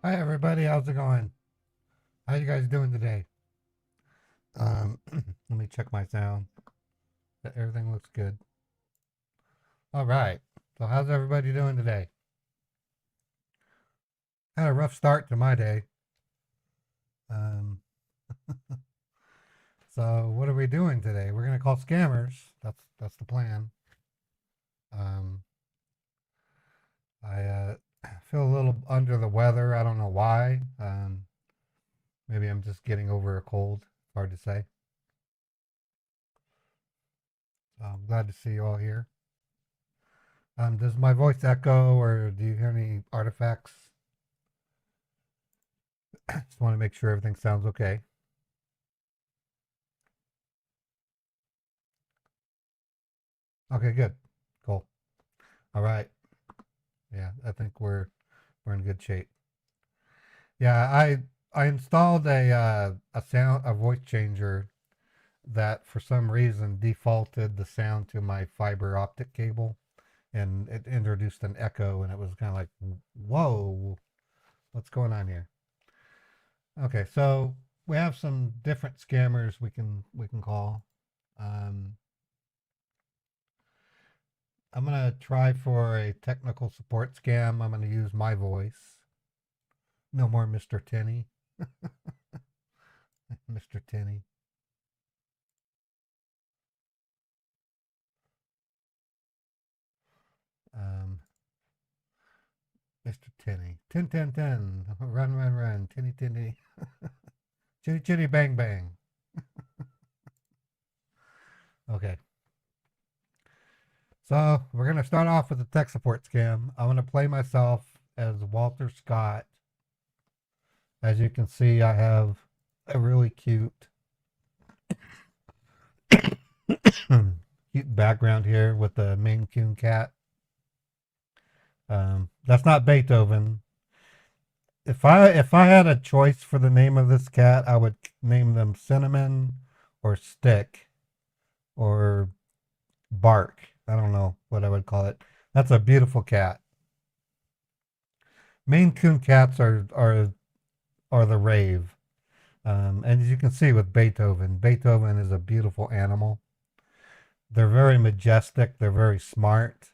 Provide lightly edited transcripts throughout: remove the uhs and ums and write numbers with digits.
Hi everybody, how's it going? How you guys doing today? Let me check my sound. Everything looks good. All right. So how's everybody doing today? Had a rough start to my day. Um, so what are we doing today? We're gonna call scammers. That's the plan. Um, I feel a little under the weather. I don't know why. Maybe I'm just getting over a cold. Hard to say. So I'm glad to see you all here. Does my voice echo or do you hear any artifacts? Just want to make sure everything sounds okay. Okay, good. Cool. All right. Yeah, I think we're in good shape. Yeah, I installed a voice changer that for some reason defaulted the sound to my fiber optic cable and it introduced an echo and it was kind of like, whoa, what's going on here? Okay, so we have some different scammers we can call. Um, I'm gonna try for a technical support scam. I'm gonna use my voice. No more Mr. Tenney. Mr. Tenney. Um, Mr. Tenney. 10, 10, 10. Run, run, run. Tinny, tinny. Chitty, chitty, bang, bang. Okay. So we're gonna start off with the tech support scam. I'm gonna play myself as Walter Scott. As you can see, I have a really cute, cute background here with the Maine Coon cat. That's not Beethoven. If I had a choice for the name of this cat, I would name them Cinnamon or Stick or Bark. I don't know what I would call it. That's a beautiful cat. Maine Coon cats are the rave. And as you can see with Beethoven, Beethoven is a beautiful animal. They're very majestic. They're very smart.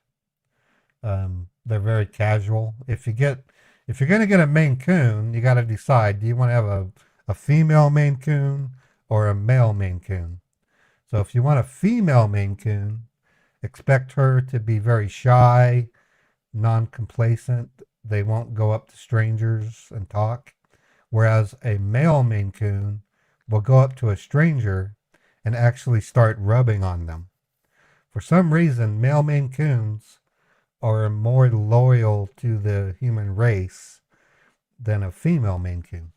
They're very casual. If you're gonna get a Maine Coon, you got to decide: do you want to have a female Maine Coon or a male Maine Coon? So if you want a female Maine Coon, expect her to be very shy, non-complacent. They won't go up to strangers and talk. Whereas a male Maine Coon will go up to a stranger and actually start rubbing on them. For some reason, male Maine Coons are more loyal to the human race than a female Maine Coon.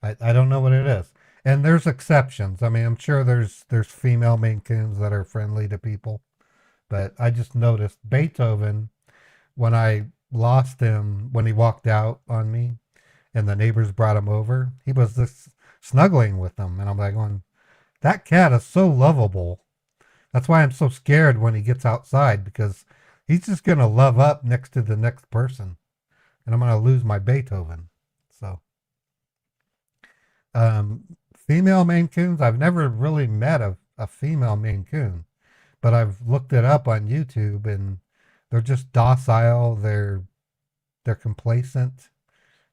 I don't know what it is. And there's exceptions. I mean, I'm sure there's female Maine Coons that are friendly to people, but I just noticed Beethoven when I lost him when he walked out on me and the neighbors brought him over. He was just snuggling with them and I'm like going, that cat is so lovable. That's why I'm so scared when he gets outside because he's just going to love up next to the next person and I'm going to lose my Beethoven. So, female Maine Coons, I've never really met a female Maine Coon, but I've looked it up on YouTube and they're just docile. They're complacent.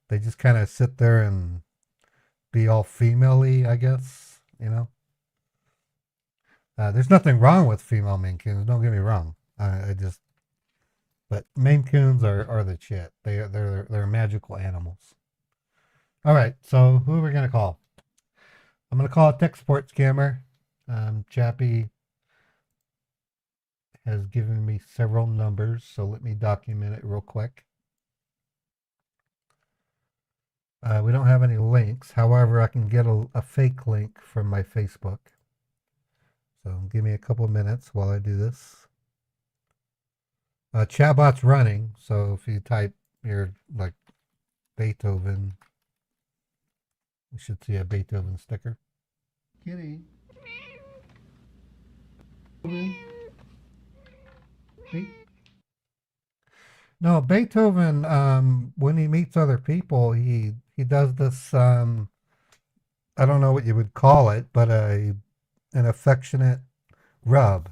They just kind of sit there and be all female-y, I guess, you know. There's nothing wrong with female Maine Coons. Don't get me wrong. I just, but Maine Coons are the shit. They're magical animals. All right, so who are we gonna call? I'm gonna call a tech support scammer. Chappie has given me several numbers, so let me document it real quick. We don't have any links. However, I can get a fake link from my Facebook. So give me a couple of minutes while I do this. Chatbot's running, so if you type your like Beethoven, you should see a Beethoven sticker. Kitty. Hey. No, Beethoven, when he meets other people, he does this, I don't know what you would call it, but an affectionate rub.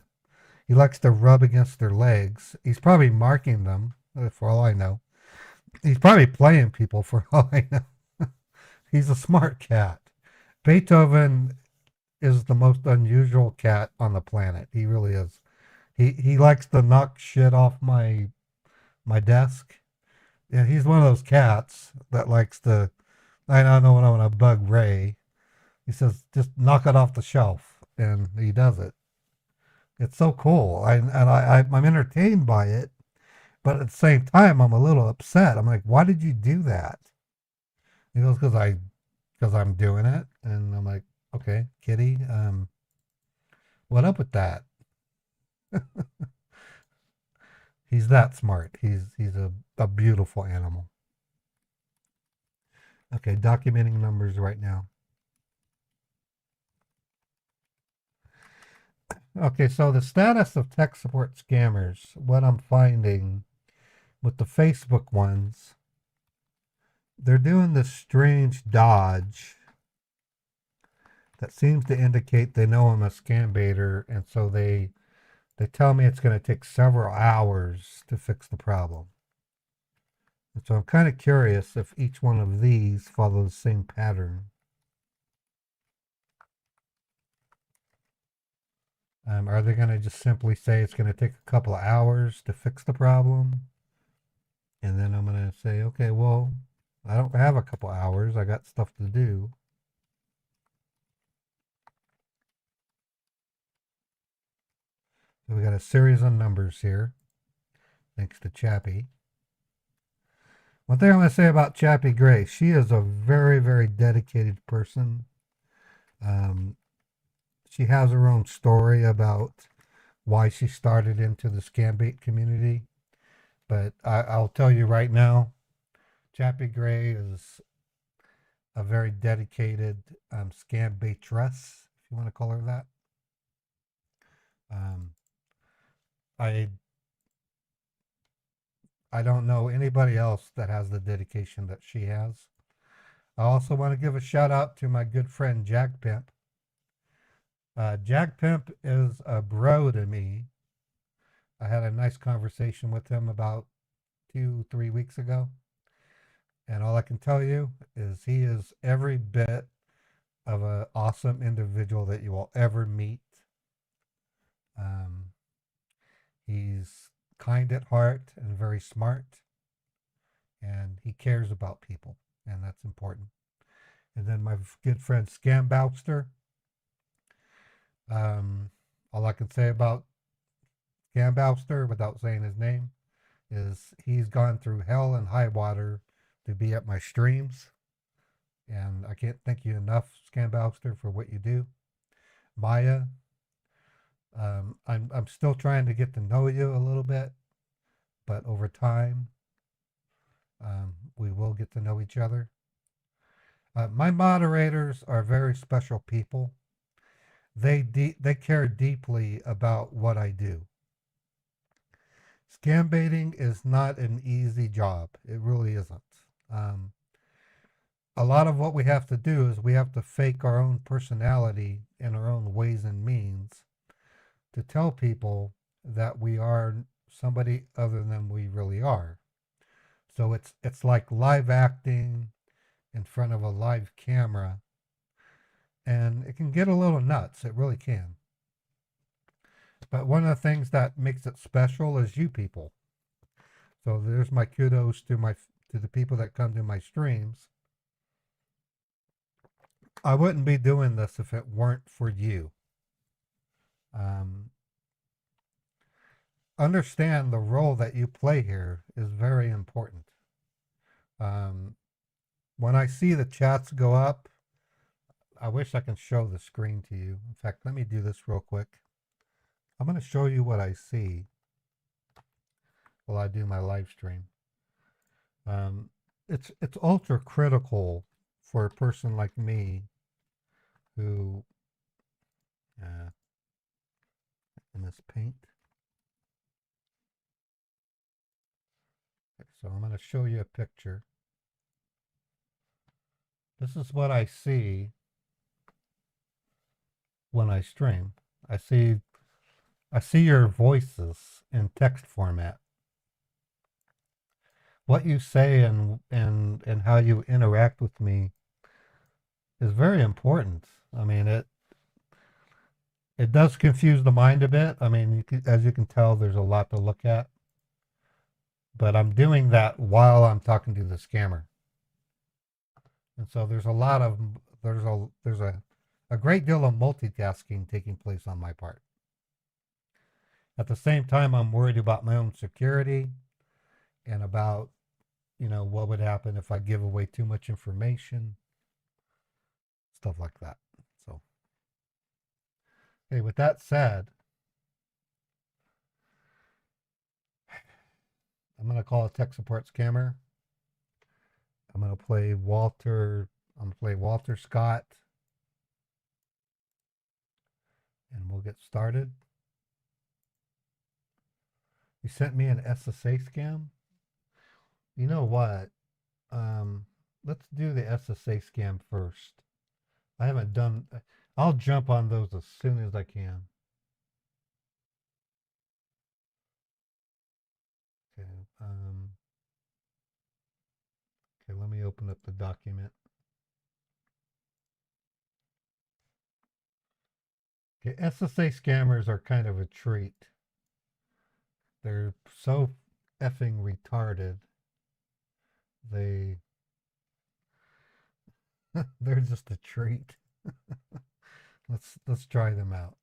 He likes to rub against their legs. He's probably marking them, for all I know. He's probably playing people, for all I know. He's a smart cat. Beethoven is the most unusual cat on the planet. He really is. He likes to knock shit off my desk. Yeah, he's one of those cats that likes to. I don't know when I want to bug Ray. He says, "Just knock it off the shelf," and he does it. It's so cool. I'm entertained by it, but at the same time, I'm a little upset. I'm like, "Why did you do that?" He goes, because I'm doing it," and I'm like, "Okay, kitty, what up with that?" He's that smart. He's a beautiful animal. Okay, documenting numbers right now. Okay, so the status of tech support scammers, what I'm finding with the Facebook ones, they're doing this strange dodge that seems to indicate they know I'm a scam baiter, and so they tell me it's going to take several hours to fix the problem. And so I'm kind of curious if each one of these follow the same pattern. Are they going to just simply say it's going to take a couple of hours to fix the problem? And then I'm going to say, okay, well, I don't have a couple of hours. I got stuff to do. So we got a series of numbers here, thanks to Chappie. One thing I'm going to say about Chappie Gray, she is a very, very dedicated person. Um, she has her own story about why she started into the Scambait community. But I'll tell you right now, Chappie Gray is a very dedicated scam baitress, if you want to call her that. Um, I I don't know anybody else that has the dedication that she has. I also want to give a shout out to my good friend Jack Pimp. Jack Pimp is a bro to me. I had a nice conversation with him about 2, 3 weeks ago, and all I can tell you is he is every bit of an awesome individual that you will ever meet. Um, he's kind at heart and very smart, and he cares about people, and that's important. And then my good friend Scambouster. Um, all I can say about Scambouster, without saying his name, is he's gone through hell and high water to be at my streams, and I can't thank you enough, Scambouster, for what you do. Maya, I'm still trying to get to know you a little bit, but over time, we will get to know each other. My moderators are very special people. They care deeply about what I do. Scam baiting is not an easy job. It really isn't. Um, a lot of what we have to do is we have to fake our own personality in our own ways and means to tell people that we are somebody other than we really are. So it's like live acting in front of a live camera, and it can get a little nuts. It really can. But one of the things that makes it special is you people. So there's my kudos to the people that come to my streams. I wouldn't be doing this if it weren't for you. Um, Understand the role that you play here is very important. Um, when I see the chats go up, I wish I can show the screen to you. In fact, let me do this real quick. I'm going to show you what I see while I do my live stream. Um, it's ultra critical for a person like me who uh, in this paint. So I'm going to show you a picture. This is what I see when I stream. I see your voices in text format. What you say and how you interact with me is very important. I mean, it does confuse the mind a bit. I mean, as you can tell, there's a lot to look at. But I'm doing that while I'm talking to the scammer. And so there's a great deal of multitasking taking place on my part. At the same time, I'm worried about my own security and about, what would happen if I give away too much information, stuff like that. So, okay, with that said, I'm going to call a tech support scammer. I'm going to play Walter Scott, and we'll get started. You sent me an SSA scam? You know what? Let's do the SSA scam first. I haven't done. I'll jump on those as soon as I can. Okay. Okay. Let me open up the document. Okay. SSA scammers are kind of a treat. They're so effing retarded. They're just a treat. Let's try them out.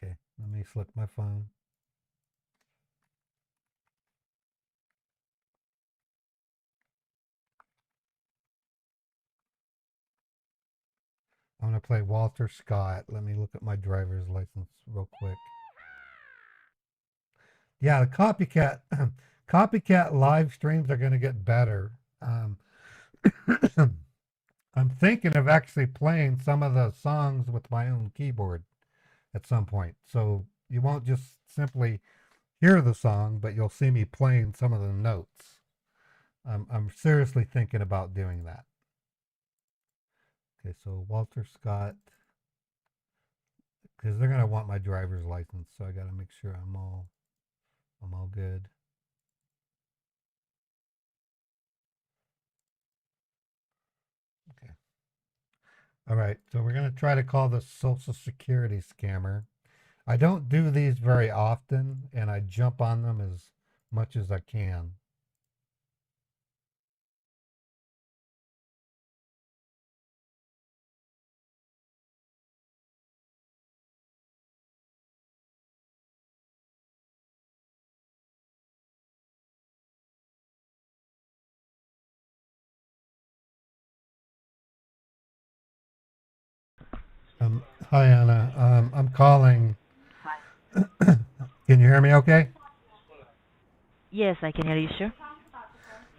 Okay, let me select my phone. I'm gonna play Walter Scott. Let me look at my driver's license real quick. Yeah, the copycat live streams are gonna get better. I'm thinking of actually playing some of the songs with my own keyboard at some point. So you won't just simply hear the song, but you'll see me playing some of the notes. I'm seriously thinking about doing that. Okay, so Walter Scott, because they're gonna want my driver's license, so I got to make sure I'm all good. Okay. All right, so we're gonna try to call the Social Security scammer. I don't do these very often, and I jump on them as much as I can. Hi Anna. I'm calling. Can you hear me okay? Yes, I can hear you, sir.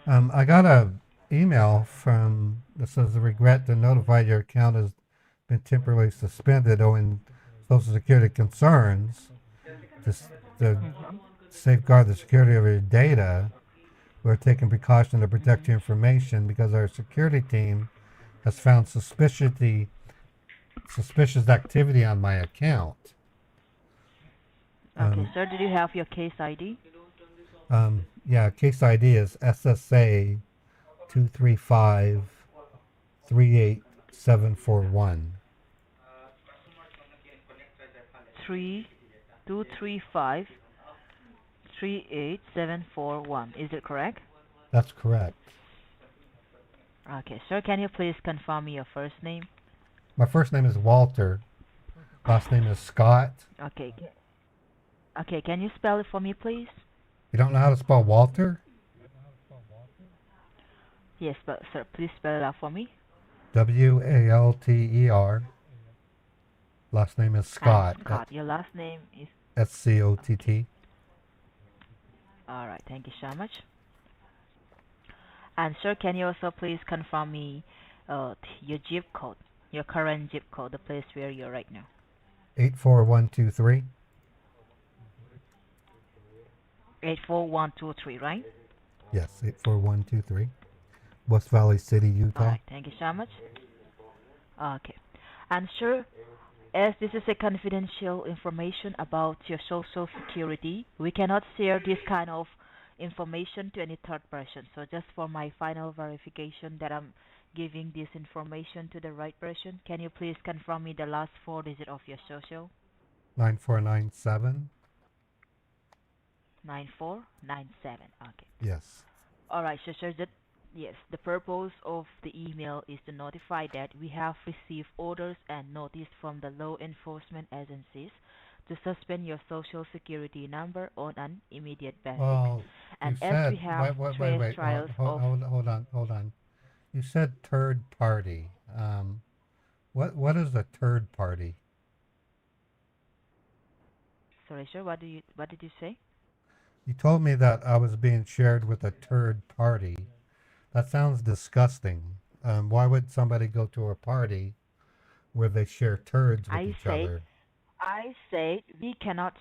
I got a email from that says the regret to notify your account has been temporarily suspended owing Social Security concerns to, to Mm-hmm. safeguard the security of your data. We're taking precaution to protect Mm-hmm. your information because our security team has found suspicious activity on my account. Okay, Um, sir, did you have your case ID? yeah, case ID is SSA 235 38741. 3235 38741. Is it correct? That's correct. Okay, sir, can you please confirm your first name? My first name is Walter. Last name is Scott. Okay. Okay, can you spell it for me, please? You don't know how to spell Walter? Yes, but sir, please spell it out for me. Walter. Last name is And Scott. Scott, your last name is. Okay. Scott. All right, thank you so much. And sir, can you also please confirm me your zip code, your current zip code, the place where you're right now? 84123. 84123, right? Yes, 84123. West Valley City, All Utah. right, thank you so much. Okay. And sir, as this is a confidential information about your social security, we cannot share this kind of information to any third person. So just for my final verification that I'm giving this information to the right person, can you please confirm me the last four digits of your social? 9497. 9497. Okay. Yes. All right, so sir, yes, the purpose of the email is to notify that we have received orders and notice from the law enforcement agencies to suspend your social security number on an immediate basis. Well, you And as we said, have wait, trace wait, trials of, hold on. You said third party. What is a third party? sorry sir, what did you say? You told me that I was being shared with a third party. That sounds disgusting. Why would somebody go to a party where they share turds with I each said, other? I said we cannot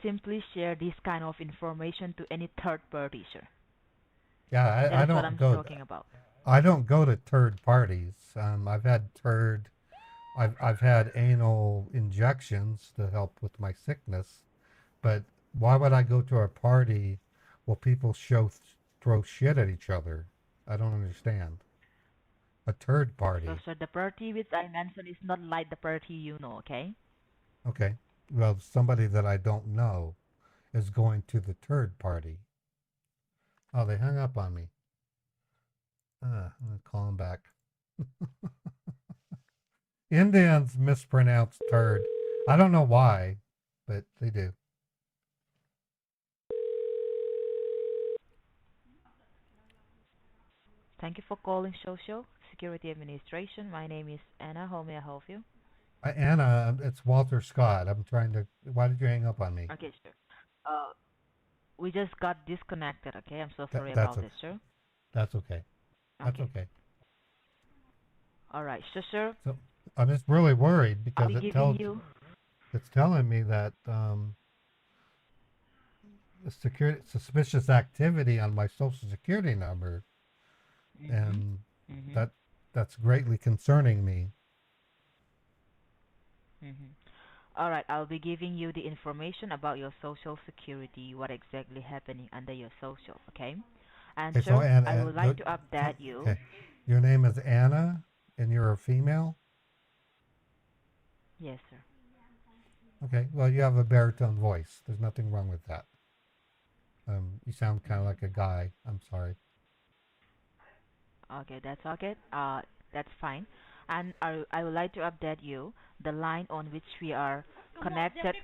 simply share this kind of information to any third party, sir. Yeah, That I is what don't I'm go. talking about. I don't go to third parties. I've had turd. I've had anal injections to help with my sickness. But why would I go to a party where people throw shit at each other? I don't understand. A third So, party. sir, the party which I mentioned is not like the party you know, okay? Okay. Well, somebody that I don't know is going to the third party. Oh, they hung up on me. I'm gonna call them back. Indians mispronounce turd. I don't know why, but they do. Thank you for calling Social Security Administration. My name is Anna. How may I help you? Anna, it's Walter Scott. I'm trying to. Why did you hang up on me? Okay, sir. Uh, we just got disconnected, okay? I'm so That, sorry that's about okay. this, sir. That's okay. That's Okay. okay. All right. So, sir, So I'm just really worried I'll because be giving you. it's telling me that security suspicious activity on my social security number, Mhm. and Mhm. that that's greatly concerning me. Mhm. All right. I'll be giving you the information about your social security, what exactly happening under your social, okay? And Okay, so sir, I Anna, would like to update you. okay, your name is Anna, and you're a female. Yes, sir. Okay, well you have a baritone voice. There's nothing wrong with that. You sound kind of Mhm. like a guy. I'm sorry. Okay, that's okay. That's fine. And I would like to update you. The line on which we are connected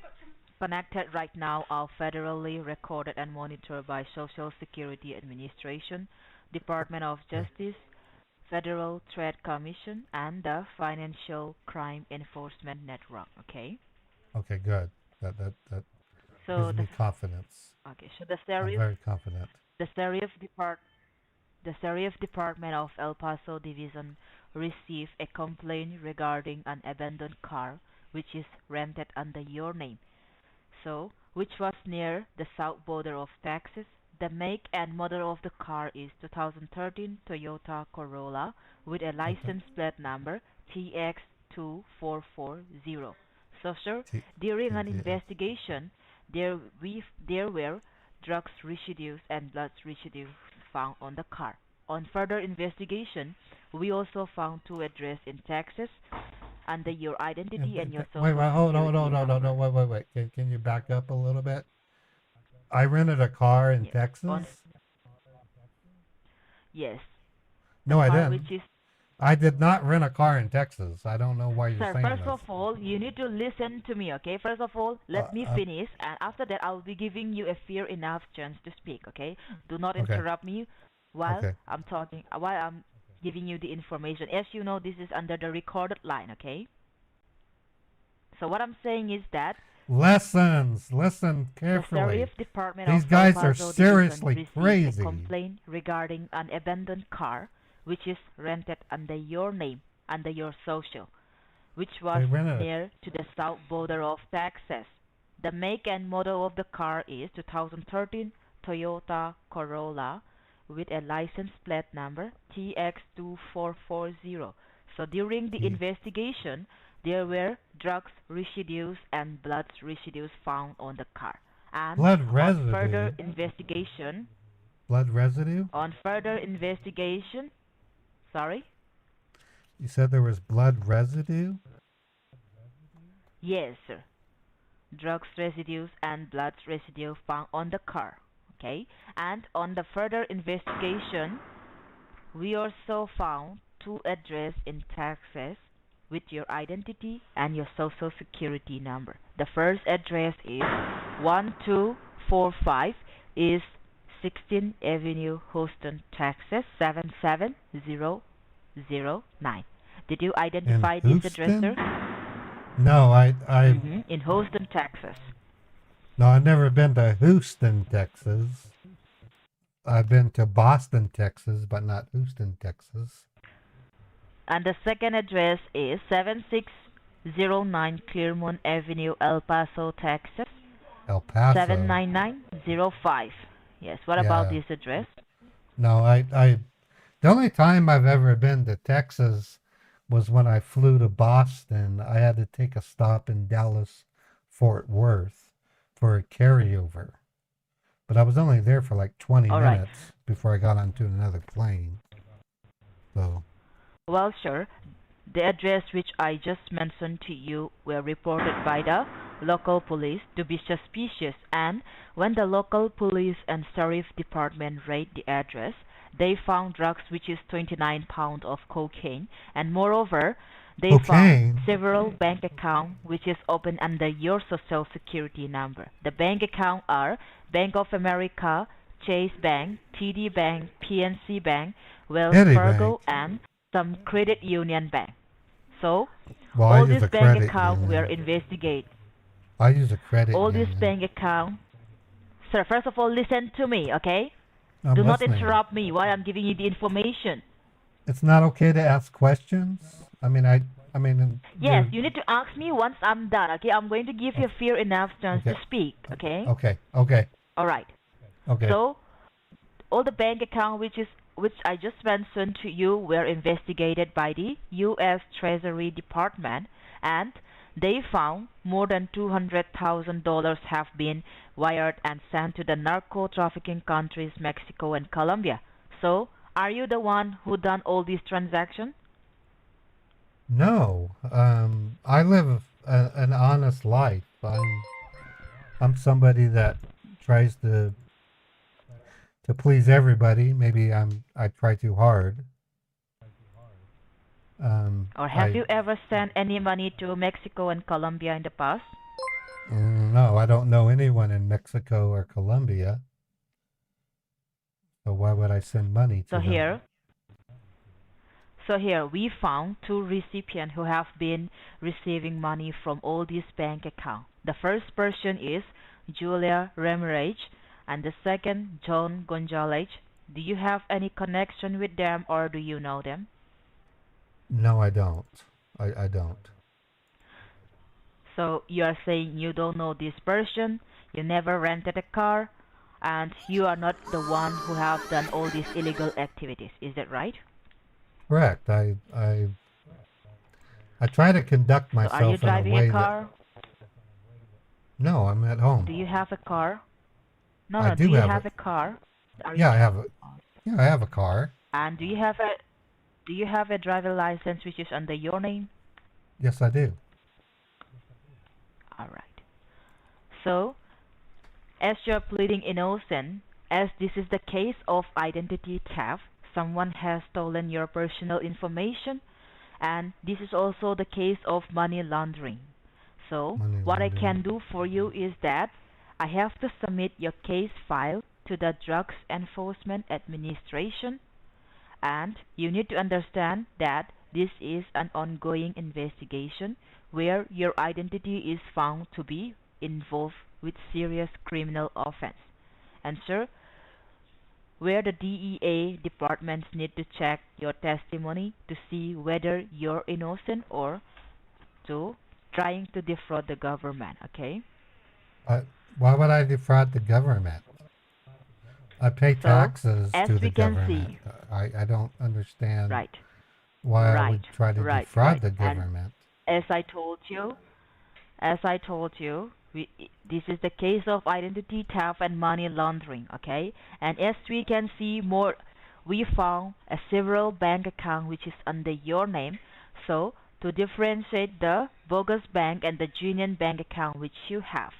right now are federally recorded and monitored by Social Security Administration, Department of Okay, Justice, Federal Trade Commission, and the Financial Crime Enforcement Network. Okay. okay, good. That So gives me confidence. the I'm very confident. the sheriff depart the Sheriff Department of El Paso Division received a complaint regarding an abandoned car which is rented under your name, so which was near the south border of Texas. The make and model of the car is 2013 Toyota Corolla with a Okay. license plate number TX2440. So, sir, T during T an D X. investigation, there were drugs residues and blood residues found on the car. On further investigation, we also found two addresses in Texas under your identity and your Wait, social security number. wait. Can you back up a little bit? I rented a car in Yes. On Texas. yes, the No, I car didn't. which is I did not rent a car in Texas. I don't know why you're sir. saying First this. of all, you need to listen to me, okay? First of all, Uh, let me uh, finish, and after that, I'll be giving you a fair enough chance to speak, okay? Do not okay, interrupt me while okay. I'm talking, while I'm giving you the information. As you know, this is under the recorded line, okay? So what I'm saying is that Listen the carefully. Sheriff Department of These El guys are Paso Division seriously received a crazy. complaint regarding an abandoned car which is rented under your name, under your social, which was They rented a. near to the south border of Texas. The make and model of the car is 2013 Toyota Corolla with a license plate number TX2440. So during the T- investigation, there were drugs residues and blood residues found on the car. And blood on further residue. investigation, Blood residue? on further investigation, sorry? You said there was blood residue? Yes, sir. Drugs residues and blood residue found on the car. Okay? And on the further investigation, we also found two addresses in Texas with your identity and your social security number. The first address is 1245 East 16th Avenue, Houston, Texas 77009. Did you In identify this address, sir? Houston? No, In Houston, Texas. no, I've never been to Houston, Texas. I've been to Boston, Texas, but not Houston, Texas. And the second address is 7609 Clearmont Avenue, El Paso, Texas El Paso. 79905. Yes, what about Yeah. this address? No, the only time I've ever been to Texas was when I flew to Boston. I had to take a stop in Dallas, Fort Worth for a carryover. But I was only there for like 20 All right. minutes before I got onto another plane. So, Well, sure. The address which I just mentioned to you were reported by the local police to be suspicious, and when the local police and sheriff department raided the address, they found drugs which is 29 pounds of cocaine, and moreover, they cocaine? found several bank accounts which is open under your social security number. The bank accounts are Bank of America, Chase Bank, TD Bank, PNC Bank, Wells City Fargo, Bank. and some credit union bank. So, Well, I all use these a bank credit accounts were union. investigated. I use a credit All these union. bank accounts. Sir, first of all, listen to me, okay? I'm Do not listening. interrupt me while I'm giving you the information. It's not okay to ask questions? I mean, Yes, you need to ask me once I'm done, okay? I'm going to give you a fair enough chance to Okay. speak, okay? Okay. All right. Okay. So, all the bank account which I just mentioned to you were investigated by the U.S. Treasury Department, and they found more than $200,000 have been wired and sent to the narco trafficking countries Mexico and Colombia. So, are you the one who done all these transactions? No. I live an honest life. I'm somebody that tries to please everybody. Maybe I try too hard. Or have I you ever sent any money to Mexico and Colombia in the past? no, I don't know anyone in Mexico or Colombia. So why would I send money to So them? here we found two recipients who have been receiving money from all these bank accounts. The first person is Julia Ramirez and the second John Gonzalez. Do you have any connection with them or do you know them? No, I don't. I don't. So you are saying you don't know this person, you never rented a car, and you are not the one who have done all these illegal activities. Is that right? Correct. I try to conduct So are you myself in a driving way a that. car? No, I'm at Do home. you have a car? No, I no. do Do you have have a. a car? Are you? Yeah, I have a car. And do you have a driver license which is under your name? Yes, I do. All right. So, as you're pleading innocent, as this is the case of identity theft, someone has stolen your personal information, and this is also the case of money laundering. So, Money what I laundering. can do for you is that I have to submit your case file to the Drugs Enforcement Administration, and you need to understand that this is an ongoing investigation where your identity is found to be involved with serious criminal offense. And sir, where the DEA departments need to check your testimony to see whether you're innocent or to trying to defraud the government, okay? Why would I defraud the government? I pay So, taxes as to the we can government. see, I don't understand right, why I right, would try to right, defraud right. the And government. as I told you, as I told you, this is the case of identity theft and money laundering, okay? And as we can see more, we found a several bank account which is under your name. So to differentiate the bogus bank and the genuine bank account which you have,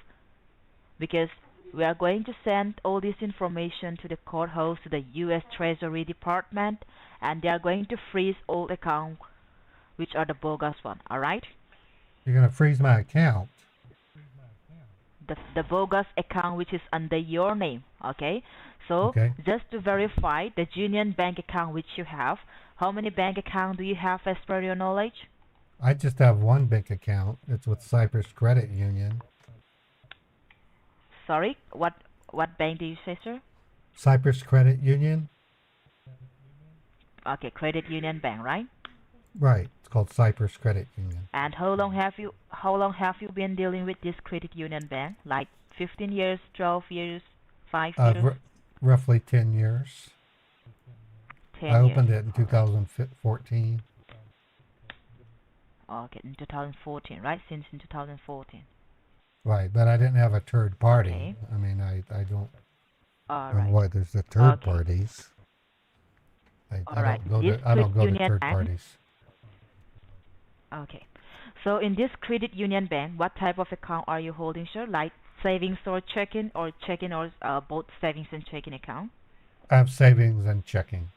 because we are going to send all this information to the courthouse to the U.S. Treasury Department, and they are going to freeze all accounts which are the bogus one. All right? You're going to freeze my account. The bogus account which is under your name. Okay, so Okay. just to verify the genuine bank account which you have, how many bank account do you have as per your knowledge? I just have one bank account. It's with Cyprus Credit Union. Sorry, what bank do you say, sir? Cyprus Credit Union? Okay, Credit Union Bank, right? Right. It's called Cyprus Credit Union. And how long have you been dealing with this Credit Union Bank? Like 15 years, 12 years, 5 years, Roughly 10 years. I 10 years. opened it in All right. 2014. Okay, in 2014, right? Since in 2014. Right, but I didn't have a third party. Okay. I mean, I don't All know right. why there's the third Okay. parties. All right. This I don't Credit go to Union third Bank. parties. Okay. So in this Credit Union Bank, what type of account are you holding, sir? Like savings or checking or both savings and checking account? I have savings and checking.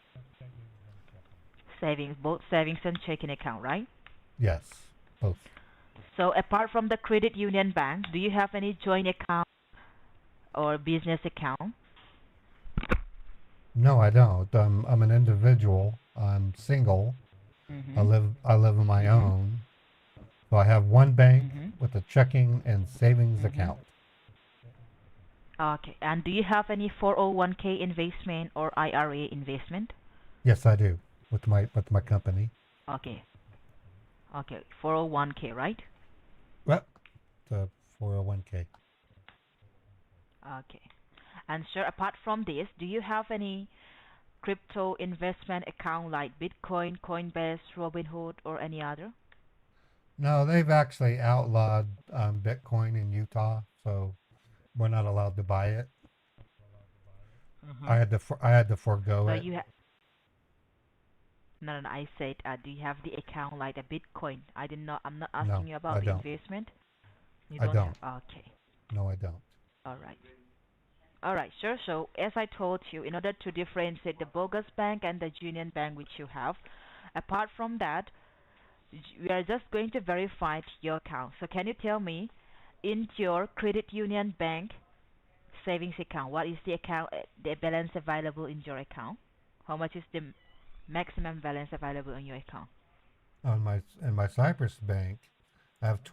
Savings, both savings and checking account, right? Yes, both. So apart from the Credit Union Bank, do you have any joint account or business account? No, I don't. I'm an individual. I'm single. Mhm. I live on my Mhm. own. So I have one bank Mhm. with a checking and savings Mhm. account. Okay. And do you have any 401k investment or IRA investment? Yes, I do with my company. Okay. Okay. 401k, right? Well, the 401k. Okay. And sir, apart from this, do you have any crypto investment account like Bitcoin, Coinbase, Robinhood, or any other? No, they've actually outlawed Bitcoin in Utah, so we're not allowed to buy it. Mm-hmm. I had to forego So it. you have no, no, no, I said, do you have the account like a Bitcoin? I did not. I'm not No, asking you about I the don't. investment. You I don't have. don't. Okay. No, I don't. All right. All right, sure. So as I told you, in order to differentiate the bogus bank and the genuine bank which you have, apart from that, we are just going to verify your account. So can you tell me, in your credit union bank savings account, what is the account, the balance available in your account? How much is the maximum balance available in your account? In my Cyprus bank, I have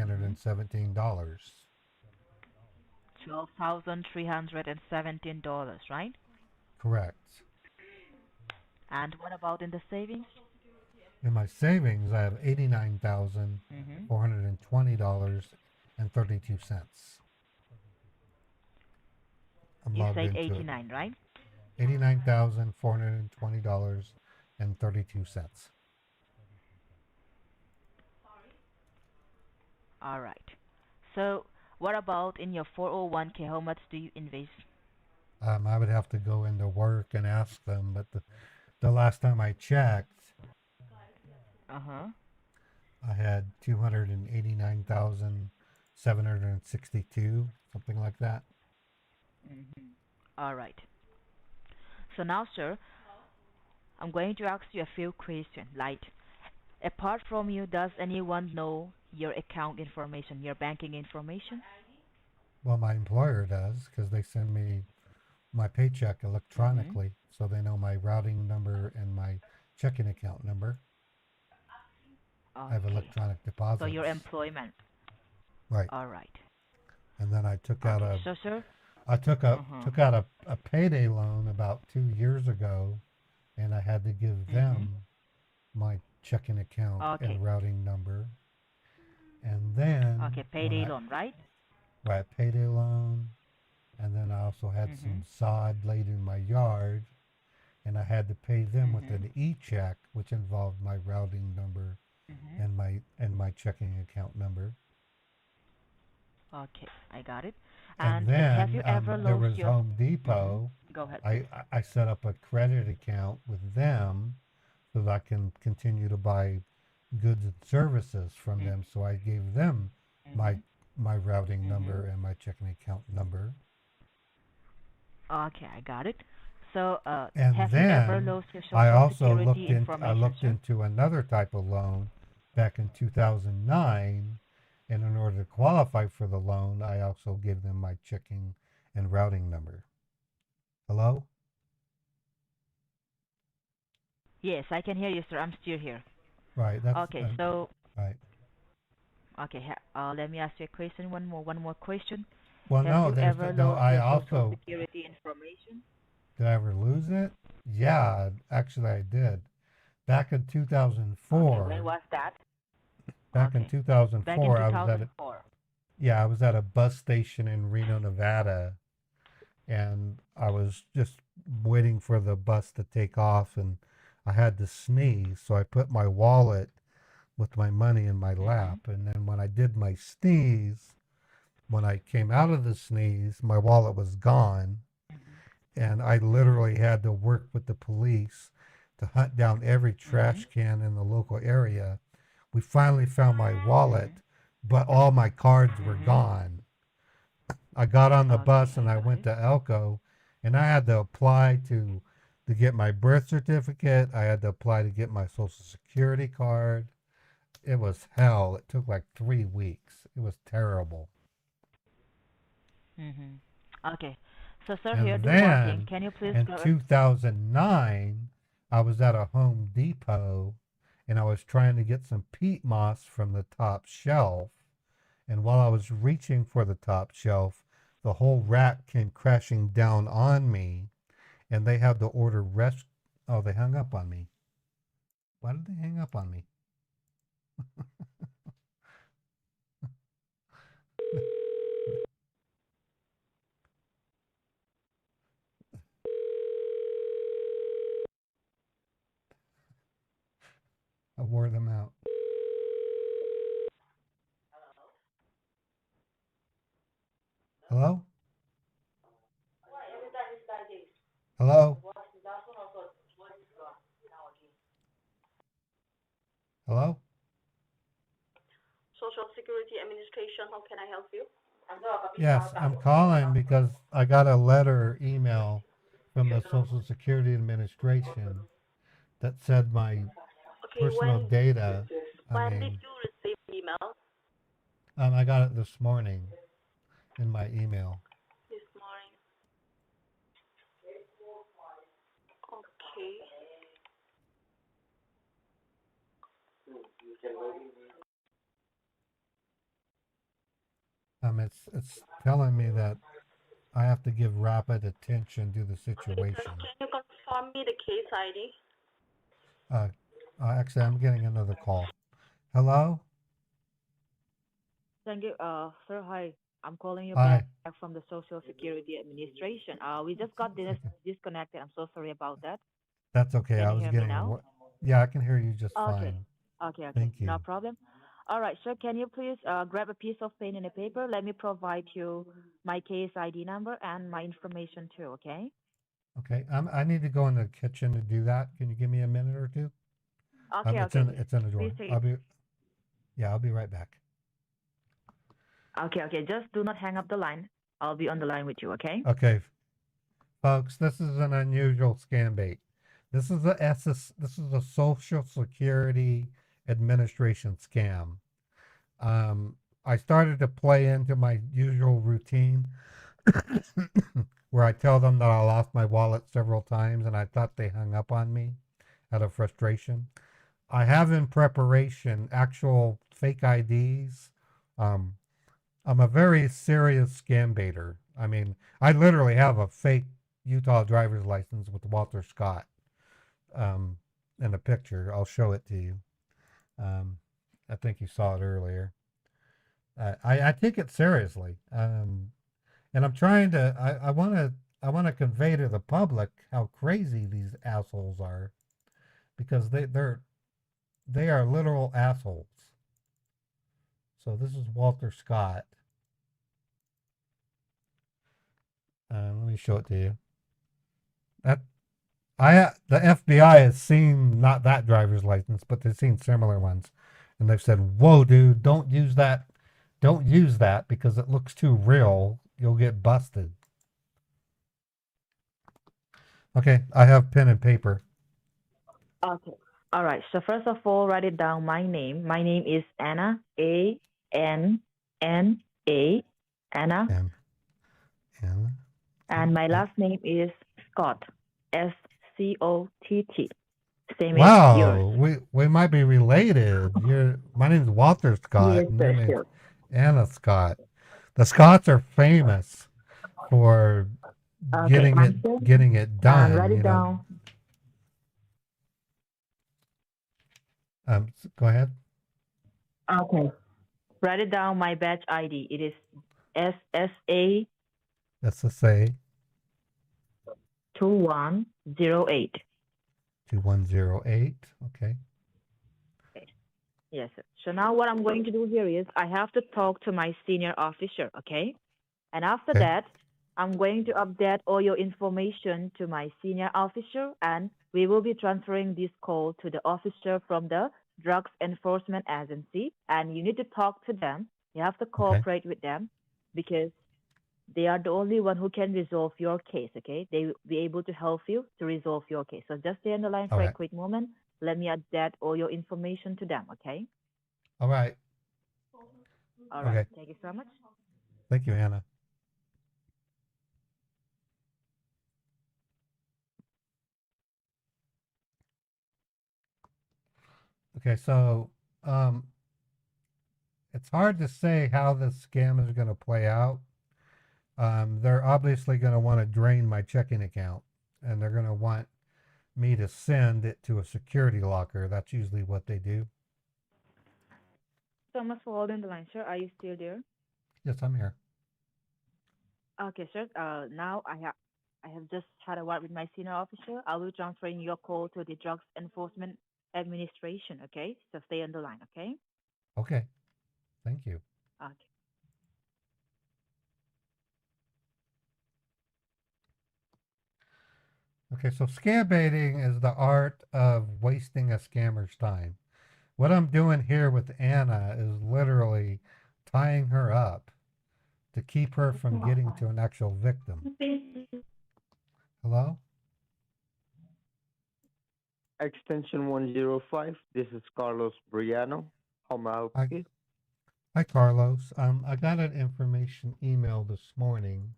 Mm-hmm. $12,317. $12,317, right? Correct. And what about in the savings? In my savings, I have eighty-nine thousand Mm-hmm. four hundred and $420 and 32 cents. I'm You logged said into it. 89, right? $89,420 and 32 cents. All right. So what about in your 401k? How much do you invest? I would have to go into work and ask them, but the last time I checked, Uh-huh. I had 289,762, something like that. Mm-hmm. All right. So now, sir, I'm going to ask you a few questions. Like, apart from you, does anyone know your account information, your banking information? Well, my employer does because they send me my paycheck Mm-hmm. electronically, so they know my routing number and my checking account number. I have Okay. electronic So your deposits. employment. Right. All right. And then Okay. So, sir. Uh-huh. took out a payday loan about 2 years ago, and I had to give Mm-hmm. them my checking account Okay. and routing number. And then Okay. Payday loan, right? payday loan, and then I also had Mhm. some sod laid in my yard, and I had to pay them with Mhm. an e-check, which involved my routing number Mhm. and my checking account number. Okay, I got it. And And have then you ever there lost was your? Home Mhm. Depot. Go ahead, please. I set up a credit account with them so that I can continue to buy goods and services from Mhm. them. So I gave them my Mhm. my routing Mhm. number and my checking account number. Okay, I got it. So, And have you ever then lost your social security I information, looked sir? into another type of loan back in 2009, and in order to qualify for the loan, I also gave them my checking and routing number. Hello? Yes, I can hear you, sir. I'm still here. Right, that's Okay, so right. okay, let me ask you a question. One more question. Well, Have no, you there's ever no. lost I your social also security information? did I ever lose it? Yeah, actually I did. Back in Okay, when 2004, was that? back in Okay, back in 2004, I was at a 2004. yeah, I was at a bus station in Reno, Nevada, and I was just waiting for the bus to take off, and I had to sneeze, so I put my wallet with my money in my Mhm. lap, and then when I did my sneeze, when I came out of the sneeze, my wallet was gone, Mhm. and I literally had to work with the police to hunt down every trash Mhm. can in the local area. We finally found my wallet, Mhm. but all my cards were Mhm. gone. I got on the Okay, bus and I I got went it. to Elko, and I had to apply to get my birth certificate. I had to apply to get my social security card. It was hell. It took like 3 weeks. It was terrible. Mhm. Okay. So, sir, here, And do one thing. then Can you please in go? 2009, I was at a Home Depot and I was trying to get some peat moss from the top shelf. And while I was reaching for the top shelf, the whole rack came crashing down on me and they had to order rest. Oh, they hung up on me. Why did they hang up on me? I wore them out. Hello? Hello? Hello? Social Security Administration, how can I help you? Yes, I'm calling because I got a letter email from the Social Security Administration that said my Okay, personal data. I when did mean, you receive email? I got it this morning in my email. This morning. Okay. It's telling me that I have to give rapid attention to the Okay, situation. can you confirm me the case ID? Uh, actually, I'm getting another call. Hello? Thank you, sir. Hi, I'm calling you back Hi. from the Social Security Administration. We just got Okay. disconnected. I'm so sorry about that. That's okay. Can I you was hear me getting a now? yeah, I can hear you just Okay. fine. Okay. Thank No you. problem. All right, sir. Can you please grab a piece of pen and a paper? Let me provide you my case ID number and my information too. Okay. Okay. I need to go in the kitchen to do that. Can you give me a minute or two? Okay. Okay. It's in the Please drawer. take. I'll be right back. Okay. Okay. Just do not hang up the line. I'll be on the line with you. Okay. Okay, folks, this is an unusual scam bait. This is a Social Security Administration scam. Um, I started to play into my usual routine where I tell them that I lost my wallet several times and I thought they hung up on me out of frustration. I have in preparation actual fake IDs. Um, I'm a very serious scam baiter. I mean, I literally have a fake Utah driver's license with Walter Scott um, in a picture. I'll show it to you. Um, I think you saw it earlier. I take it seriously. And I'm trying to. I want to convey to the public how crazy these assholes are because they are literal assholes. So this is Walter Scott. Let me show it to you. That the FBI has seen not that driver's license, but they've seen similar ones, and they've said, "Whoa, dude, don't use that. Don't use that because it looks too real. You'll get busted." Okay, I have pen and paper. Okay. All right. So first of all, write it down. My name. My name is Anna. A-N-N-A. Anna. And and And my okay. last name is Scott. Scott. Same as yours. Wow, we might be related. My name's Walter Scott, Yes, and your sir. name's Sure. Anna Scott. The Scots are famous for Okay. getting it And done. write it down. Go ahead. Okay. Write it down. My badge ID. It is SSA SSA 2108. 2108. Okay. Yes, sir. So now what I'm going to do here is I have to talk to my senior officer, okay? And after Okay. that, I'm going to update all your information to my senior officer, and we will be transferring this call to the officer from the Drugs Enforcement Agency. And you need to talk to them. You have to Okay. cooperate with them because they are the only one who can resolve your case, okay? They will be able to help you to resolve your case. So just stay on the line All for a right. quick moment. Let me update all your information to them, okay? All right. All right. Okay. Thank you so much. Thank you, Anna. Okay. So, um, it's hard to say how this scam is going to play out. They're obviously going to want to drain my checking account, and they're going to want me to send it to a security locker. That's usually what they do. So much for holding the line, sir. Are you still there? Yes, I'm here. Okay, sir. Now I have just had a word with my senior officer. I will be transferring your call to the Drugs Enforcement Administration. Okay, so stay on the line. Okay. Okay. Thank you. Okay. Okay, so scam baiting is the art of wasting a scammer's time. What I'm doing here with Anna is literally tying her up to keep her from getting to an actual victim. Hello? Extension 105. This is Carlos Briano. How may I help Hi, you? hi Carlos. I got an information email this morning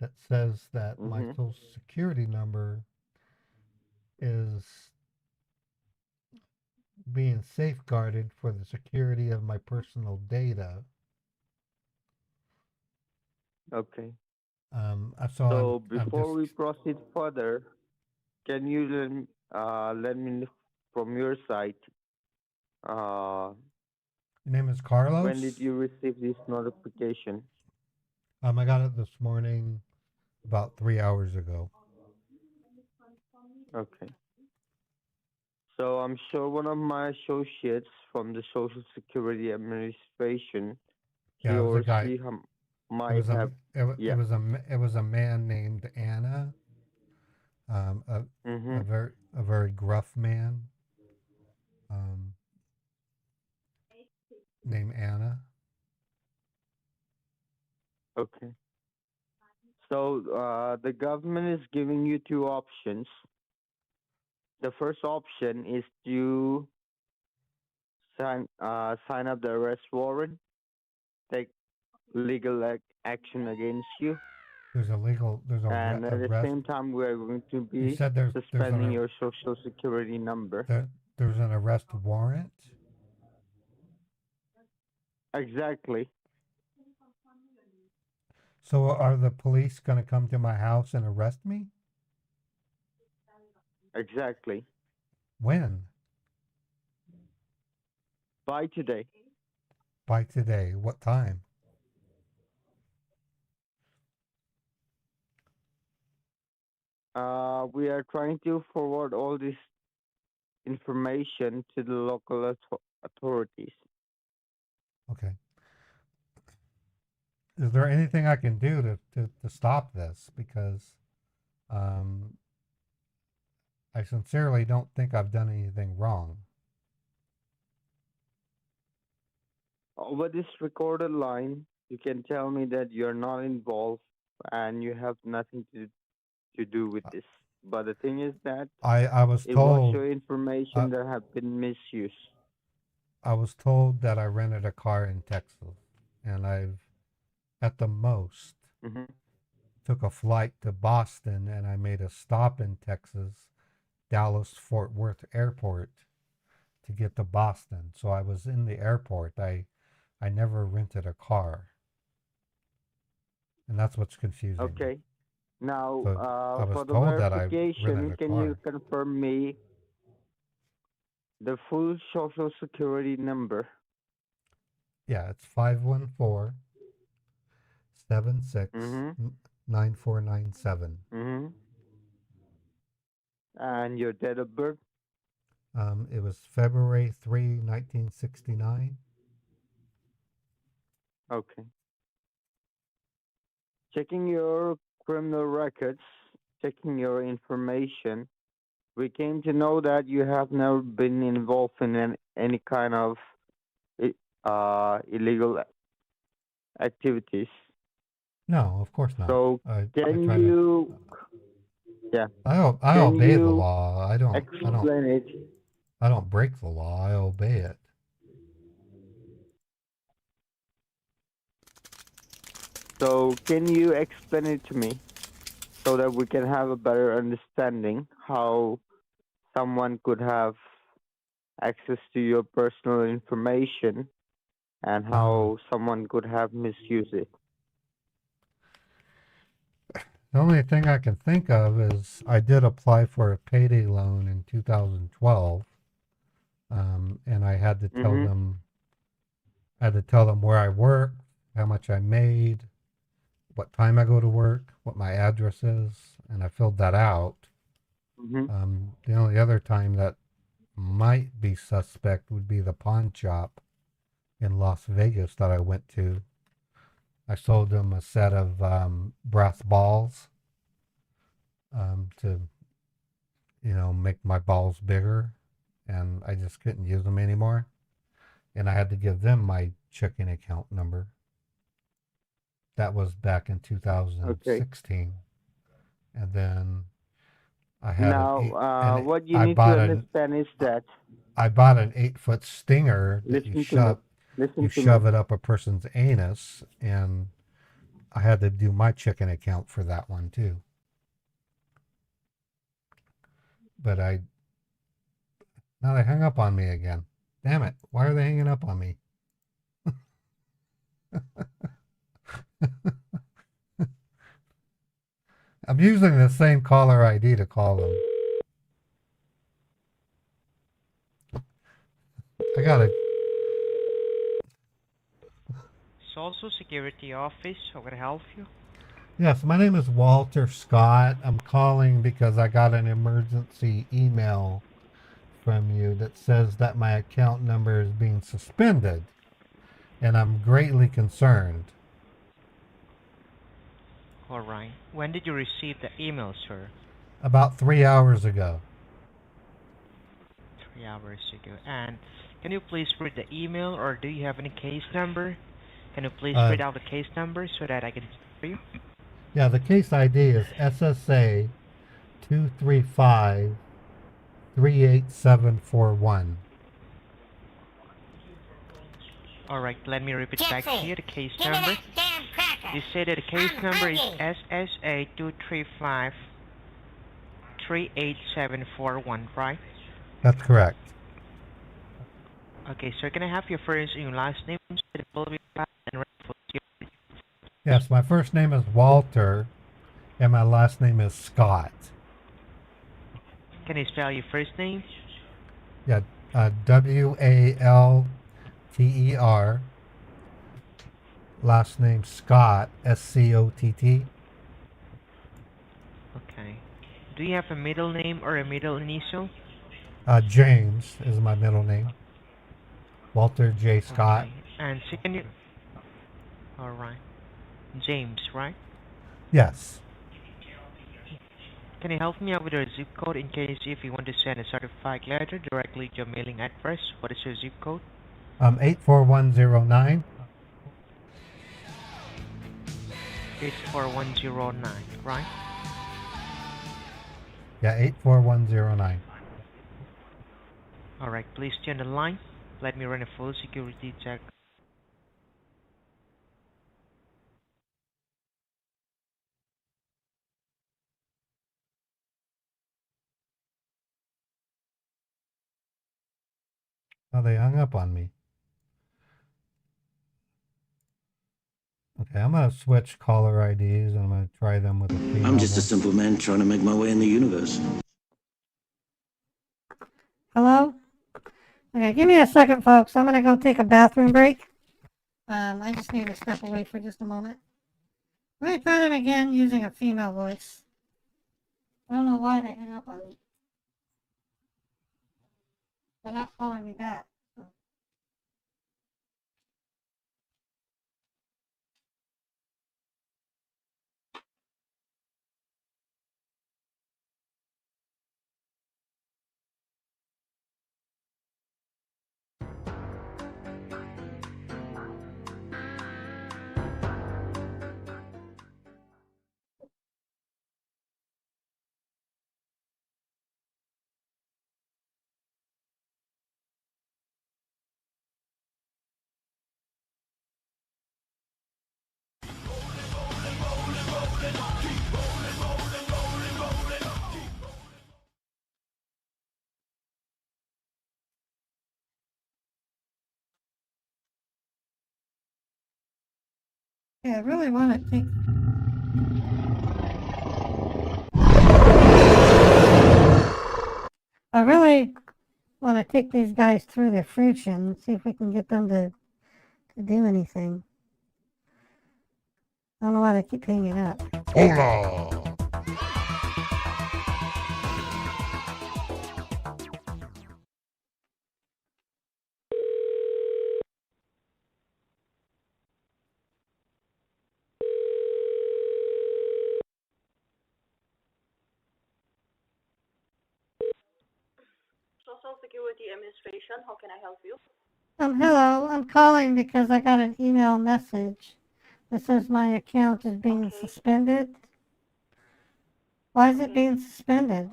that says that my Mm-hmm. social security number is being safeguarded for the security of my personal data. Okay. So So I'm before just. we proceed further, can you let me know from your side, uh, Your name is when did Carlos. you receive this notification? I got it this morning about 3 hours ago. Okay. So I'm sure one of my associates from the Social Security Administration, he Yeah, it was a or guy. she It might was a have, it yeah. was it was a man named Anna. Um, a Mm-hmm. a very gruff man. Um, named Anna. Okay. So the government is giving you two options. The first option is to sign up the arrest warrant, take legal action against you, There's a and at the arrest. same time we are going to You be said suspending your social security number. there's an arrest warrant. Exactly, So are the police gonna come to my house and arrest me? exactly. When? By today, By today? What time? We are trying to forward all this information to the local authorities. Okay. Is there anything I can do to stop this? Because um, I sincerely don't think I've done anything wrong. Over this recorded line, you can tell me that you're not involved and you have nothing to do with this. But the thing is that I was it was told your information that have been misused. I was told that I rented a car in Texas, and I've at the most Mm-hmm. took a flight to Boston, and I made a stop in Texas, Dallas Fort Worth Airport, to get to Boston. So I was in the airport. I never rented a car, and that's what's confusing me. Okay. Now, So I was for the told that I rented verification, a can you car. confirm me the full social security number? Yeah, it's 514 76 Mm-hmm. 9497. Mm-hmm. And your date of birth? It was February 3, 1969. Okay. Checking your criminal records, checking your information, we came to know that you have never been involved in any kind of illegal activities. No, of course not. So I can try to. you, yeah, I can obey the you law. explain it? I don't break the law. I obey it. So can you explain it to me so that we can have a better understanding how someone could have access to your personal information and how someone could have misused it? The only thing I can think of is I did apply for a payday loan in 2012, and I had to tell Mm-hmm. them where I worked, how much I made, what time I go to work, what my address is, and I filled that out. Mm-hmm. The only other time that might be suspect would be the pawn shop in Las Vegas that I went to. I sold them a set of brass balls to, make my balls bigger, and I just couldn't use them anymore. And I had to give them my checking account number. That was back in Okay. 2016. And then I had Now, what you I need to bought understand is that, I bought an 8-foot stinger that listen to me, you listen to me. shove it up a person's anus, and I had to do my chicken account for that one too. But now they hung up on me again. Damn it! Why are they hanging up on me? I'm using the same caller ID to call them. I gotta. Social Security Office, how can I help you? Yes, my name is Walter Scott. I'm calling because I got an emergency email from you that says that my account number is being suspended, and I'm greatly concerned. Alright. When did you receive the email, sir? About 3 hours ago. 3 hours ago. And can you please read the email, or do you have any case number? Can you please read out the case number so that I can for you? Yeah, the case ID is SSA 235 38741. Alright, let me repeat back to you the case number. You say that the case number is SSA 235 38741, right? That's correct. Okay, sir, can I have your first and your last name so that it will be fast and ready for you? Yes, my first name is Walter, and my last name is Scott. Can you spell your first name? Yeah, WALTER. Last name Scott, SCOTT. Okay. Do you have a middle name or a middle initial? James is my middle name. Walter J. Scott. Okay. And second, you. All right. James, right? Yes. Can you help me out with your zip code in case if you want to send a certified letter directly to your mailing address? What is your zip code? 84109. 84109, right? Yeah, 84109. Alright, please stay on the line. Let me run a full security check. Oh, they hung up on me. Okay, I'm gonna switch caller IDs and I'm gonna try them with a female. I'm just a simple man trying to make my way in the universe. Hello? Okay, give me a second, folks. I'm gonna go take a bathroom break. I just need to step away for just a moment. I'm gonna try them again using a female voice. I don't know why they hung up on me. They're not calling me back. So. Yeah, I really want to take. I really want to take these guys through their fruition and see if we can get them to do anything. I don't know why they keep hanging up. Hola! Social Security Administration, how can I help you? Hello. I'm calling because I got an email message that says my account is being Okay. suspended. Why is it being suspended?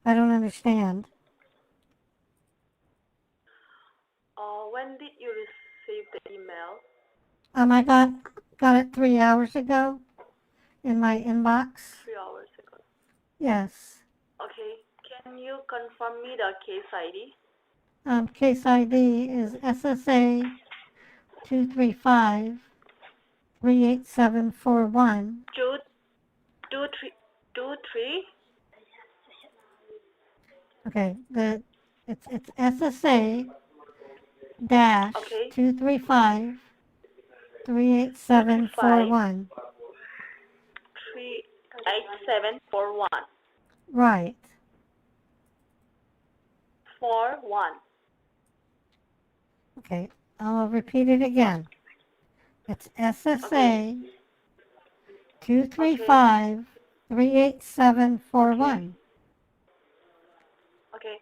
I don't understand. When did you receive the email? I got it 3 hours ago in my inbox. 3 hours ago. Yes. Okay. Can you confirm me the case ID? Case ID is SSA 235 38741. Two, three. Okay, it's SSA dash Okay. 235 38741. 38741. Right. 41. Okay, I'll repeat it again. It's SSA 235 38741. Okay.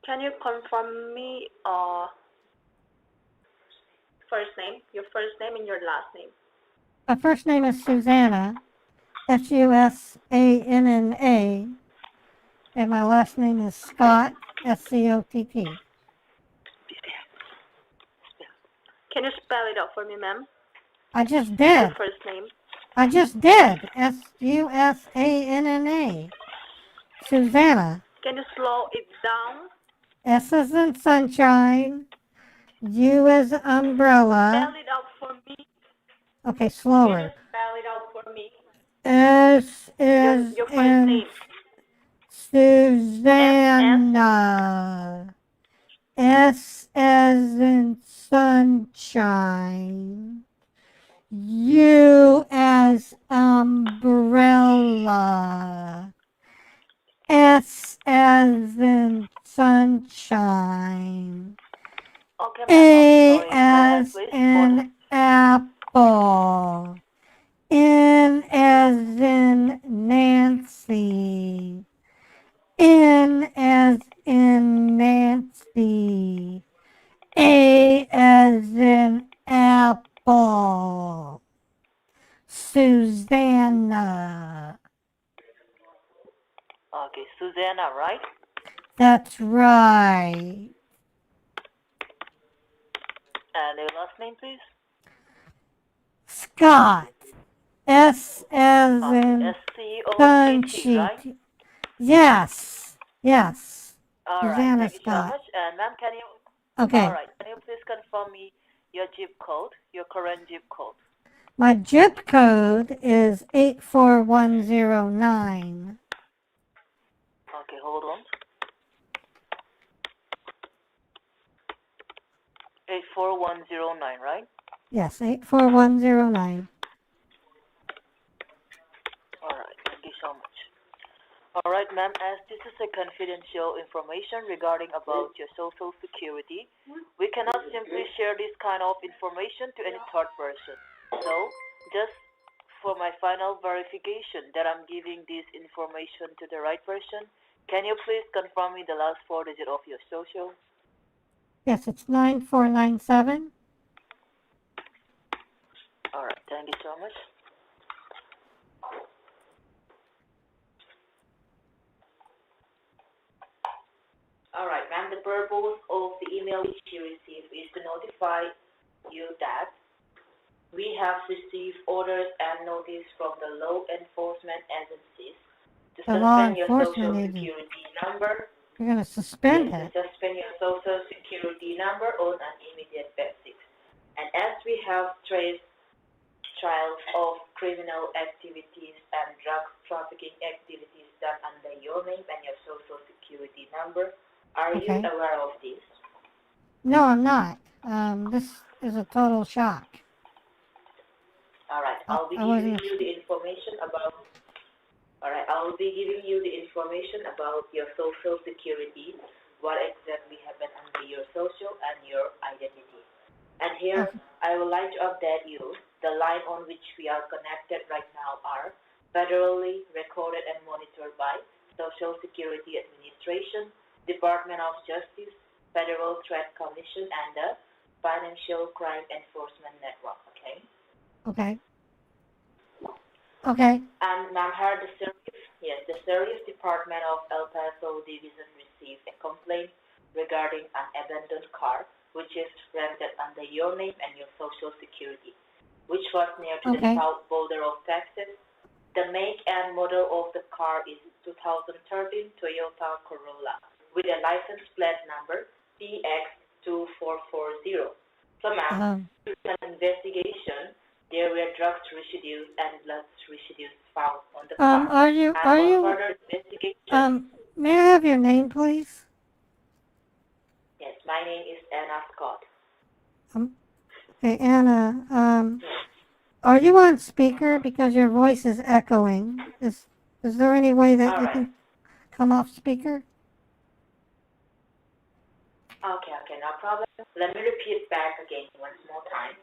Can you confirm me first name, your first name and your last name? My first name is Susanna, Susanna, and my last name is Scott, Scott. Can you spell it out for me, ma'am? I just Your did. first name. I just did. Susanna. Susanna. Can you slow it down? S is in sunshine. U is umbrella. Spell it out for me. Okay, Can you slower. spell it out for me? S is Your first in name. Susanna. S as in sunshine. U as umbrella. S as in sunshine. Okay, ma'am. A Sorry. Go ahead, as please. in apple. N as in Nancy. N as in Nancy. A as in apple. Susanna. Okay, Susanna, right? That's right. And your last name, please? Scott. S as Okay, in SCOTT, right? Suncheat. Yes. Yes. All right, Susanna thank you so Scott. much. And ma'am, all Okay. right, can you please confirm me your zip code, your current zip code? My zip code is 84109. Okay, hold on. 84109, right? Yes, 84109. All right, thank you so much. All right, ma'am, as this is a confidential information regarding about your social security, we cannot simply share this kind of information to any third person. So, just for my final verification that I'm giving this information to the right person, can you please confirm me the last four digits of your social? Yes, it's 9497. All right, thank you so much. All right, ma'am, the purpose of the email which you received is to notify you that we have received orders and notice from the law enforcement agencies to The law suspend your enforcement social agent. security number. You're going to Yes, suspend to it. suspend your social security number on an immediate basis. And as we have traced trials of criminal activities and drug trafficking activities done under your name and your social security number, are you Okay. aware of this? No, I'm not. This is a total shock. All right, I'll be I giving wasn't. you the information about. All right, I'll be giving you the information about your social security, what exactly happened under your social and your identity. And here, Okay. I would like to update you. The line on which we are connected right now are federally recorded and monitored by Social Security Administration, Department of Justice, Federal Trade Commission, and the Financial Crime Enforcement Network. Okay. Okay. Okay. And ma'am, heard the Sheriff's Department of El Paso Division received a complaint regarding an abandoned car, which is rented under your name and your social security, which was near to the Okay. south border of Texas. The make and model of the car is 2013 Toyota Corolla with a license plate number PX2440. So ma'am, during an investigation, there were drugs residues and blood residues found on the car. Are you, And on further investigation, may I have your name, please? yes, my name is Anna Scott. Okay, Anna, are you on speaker? Because your voice is echoing. Is there any way that All you right. can come off speaker? Okay, no problem. Let me repeat back again once more time.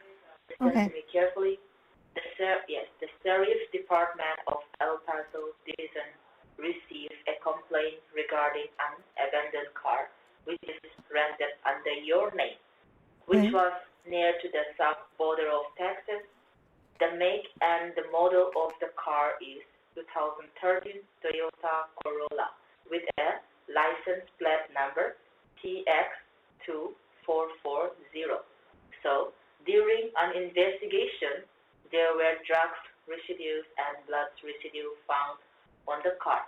Listen Okay. to me carefully. The Sheriff's Department of El Paso Division received a complaint regarding an abandoned car which is rented under your name, which Okay. was near to the south border of Texas. The make and the model of the car is 2013 Toyota Corolla with a license plate number TX2440. So, during an investigation, there were drugs residues and blood residue found on the car.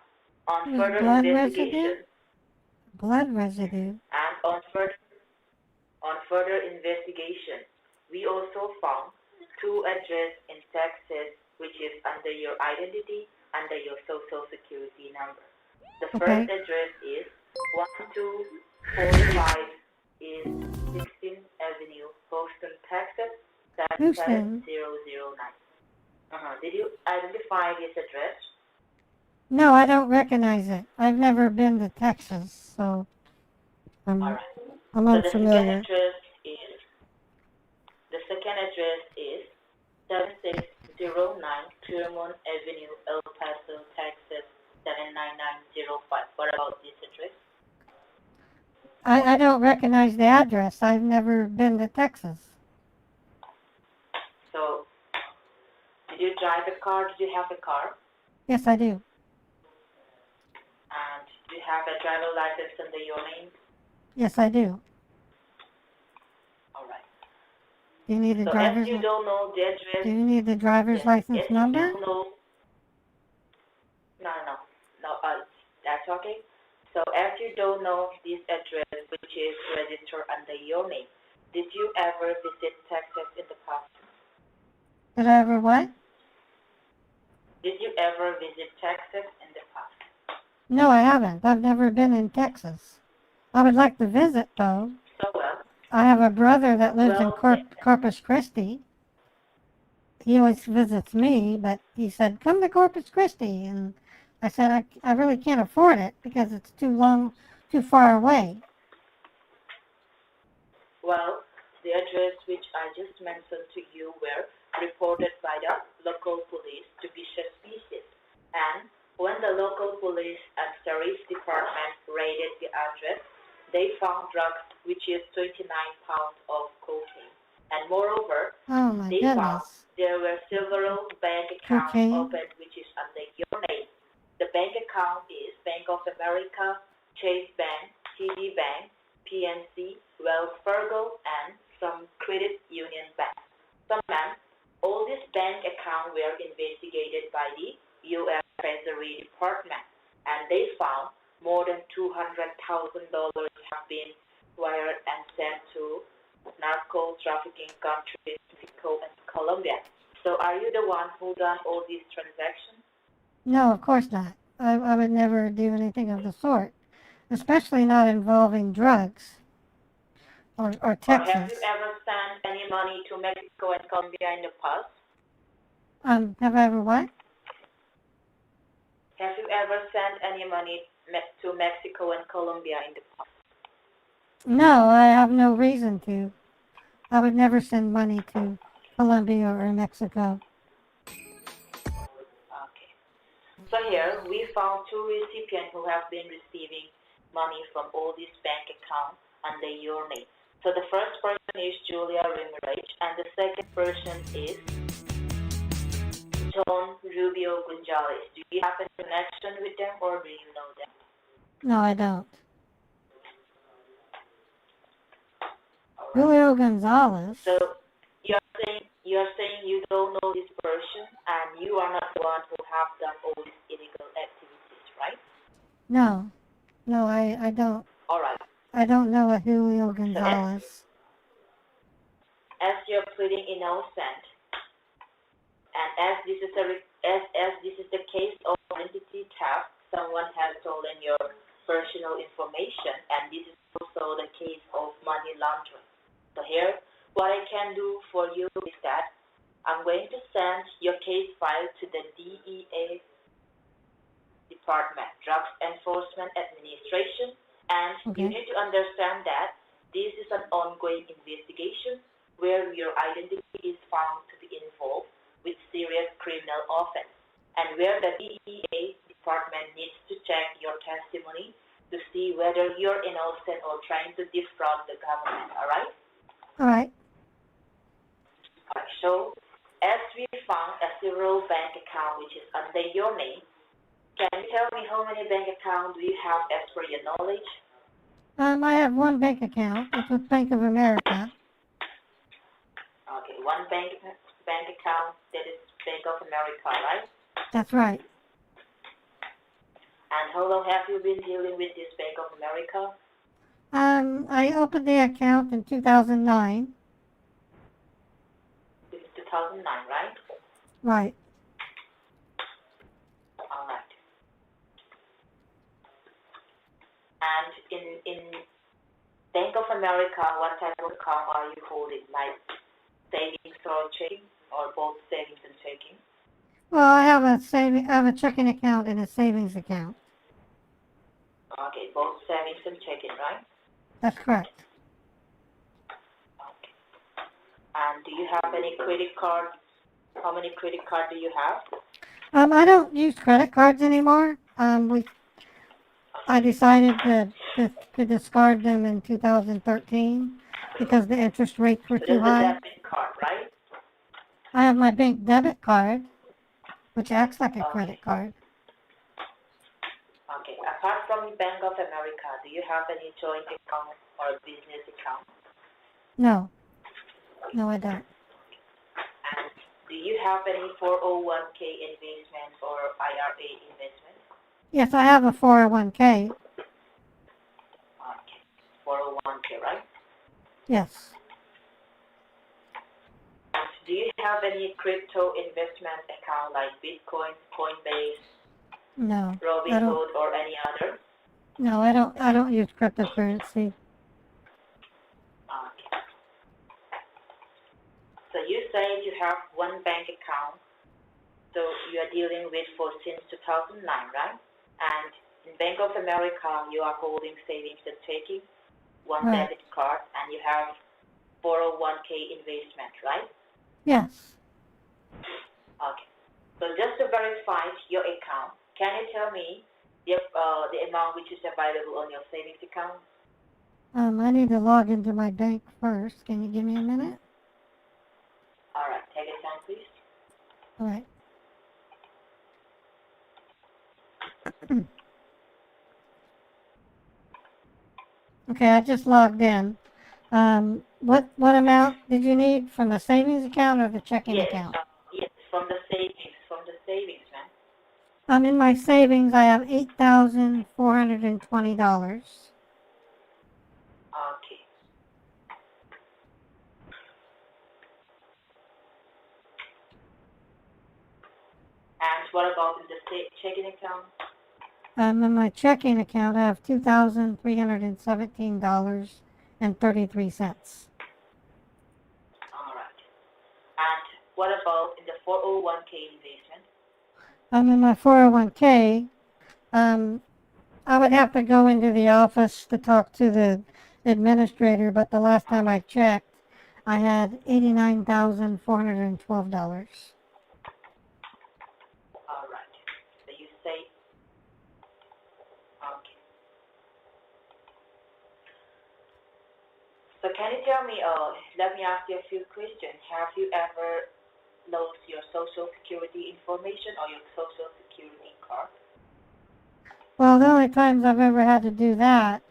On It was further blood investigation residue? Blood residue. and on further investigation, we also found two addresses in Texas which is under your identity, under your social security number. The first Okay. address is 1245 East 16th Avenue, Houston, Texas Houston. 77009. Did you identify this address? No, I don't recognize it. I've never been to Texas, so All I'm right. I'm So the second unfamiliar. address is 7609 Claremont Avenue, El Paso, Texas 79905. What about this address? I don't recognize the address. I've never been to Texas. So, did you drive a car? Did you have a car? Yes, I do. And do you have a driver license under your name? Yes, I do. All right. Do you need the So, driver's? as you don't know the address, Do you need the driver's license yes, number? you know. No, that's okay. So, as you don't know this address, which is registered under your name, did you ever visit Texas in the past? Did I ever what? Did you ever visit Texas in the past? No, I haven't. I've never been in Texas. I would like to visit, though. So, well, I have a brother that lives in well, Corpus Christi. He always visits me, but he said, come to Corpus Christi. And I said, I really can't afford it because it's too far away. well, the address which I just mentioned to you were reported by the local police to be suspicious. And when the local police and sheriff's department raided the address, they found drugs, which is 29 pounds of cocaine. And moreover, Oh my they found goodness. there were several bank accounts Cocaine? opened, which is under your name. The bank account is Bank of America, Chase Bank, TD Bank, PNC, Wells Fargo, and some credit union banks. So, ma'am, all these bank accounts were investigated by the U.S. Treasury Department, and they found more than $200,000 have been wired and sent to narco trafficking countries, Mexico and Colombia. So, are you the one who done all these transactions? No, of course not. I would never do anything of the sort, especially not involving drugs or Or Texas. have you ever sent any money to Mexico and Colombia in the past? Have I ever what? Have you ever sent any money to Mexico and Colombia in the past? No, I have no reason to. I would never send money to Colombia or Mexico. Okay. So here we found two recipients who have been receiving money from all these bank accounts under your name. So the first person is Julia Ramirez, and the second person is John Rubio Gonzalez. Do you have a connection with them, or do you know them? No, I don't. All right. Julio Gonzalez. So you're saying you don't know this person, and you are not the one who have done all these illegal activities, right? No, I don't. All right. I don't know a Julio Gonzalez. As you're pleading innocent, and as this is the case of identity theft, someone has stolen your personal information, and this is also the case of money laundering. So here, what I can do for you is that I'm going to send your case file to the DEA Department, Drugs Enforcement Administration, and you need to understand that this is an ongoing investigation where your identity is found to be involved with serious criminal offense, and where the DEA Department needs to check your testimony to see whether you're innocent or trying to defraud the government, all right? All right. So, as we found a several bank account which is under your name, can you tell me how many bank accounts do you have as per your knowledge? I have one bank account. It's with Bank of America. Okay, one bank account, that is Bank of America, right? That's right. And how long have you been dealing with this Bank of America? I opened the account in 2009. This is 2009, right? Right. All right. And in Bank of America, what type of account are you holding? Like savings or checking, or both savings and checking? Well, I have a checking account and a savings account. Okay, both savings and checking, right? That's correct. Okay. And do you have any credit card? How many credit cards do you have? I don't use credit cards anymore. I decided to discard them in 2013 because the interest rates were So too that's a high. debit card, right? I have my bank debit card, which acts like a Okay. credit card. Okay. Apart from Bank of America, do you have any joint account or business account? No. No, I don't. And do you have any 401k investment or IRA investment? Yes, I have a 401k. Okay. 401k, right? Yes. And do you have any crypto investment account like Bitcoin, Coinbase, No. Robinhood, or any other? No, I don't use cryptocurrency. Okay. So you say you have one bank account, so you are dealing with for since 2009, right? And in Bank of America, you are holding savings and checking, one Right. debit card, and you have 401k investment, right? Yes. Okay. So just to verify your account, can you tell me the amount which is available on your savings account? I need to log into my bank first. Can you give me a minute? All right. Take your time, please. All right. Okay, I just logged in. What amount did you need from the savings account or the checking Yes. account? Yes. From the savings. From the savings, man. In my savings, I have $8,420. Okay. And what about in the checking account? In my checking account, I have $2,317.33. All right. And what about in the 401k investment? In my 401k, I would have to go into the office to talk to the administrator, but the last time I checked, I had $89,412. All right. So you say, okay. So can you tell me, let me ask you a few questions. Have you ever lost your social security information or your social security card? Well, the only times I've ever had to do that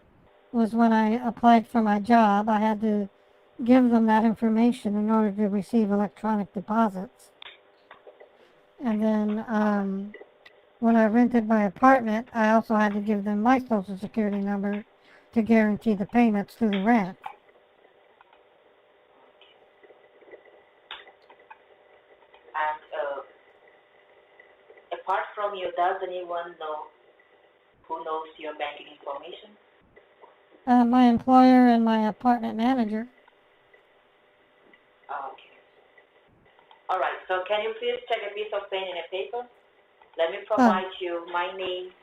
was when I applied for my job. I had to give them that information in order to receive electronic deposits. And then when I rented my apartment, I also had to give them my social security number to guarantee the payments through the rent. And apart from you, does anyone know who knows your banking information? My employer and my apartment manager. Okay. All right. So can you please take a piece of pen and a paper? Let me provide you my name,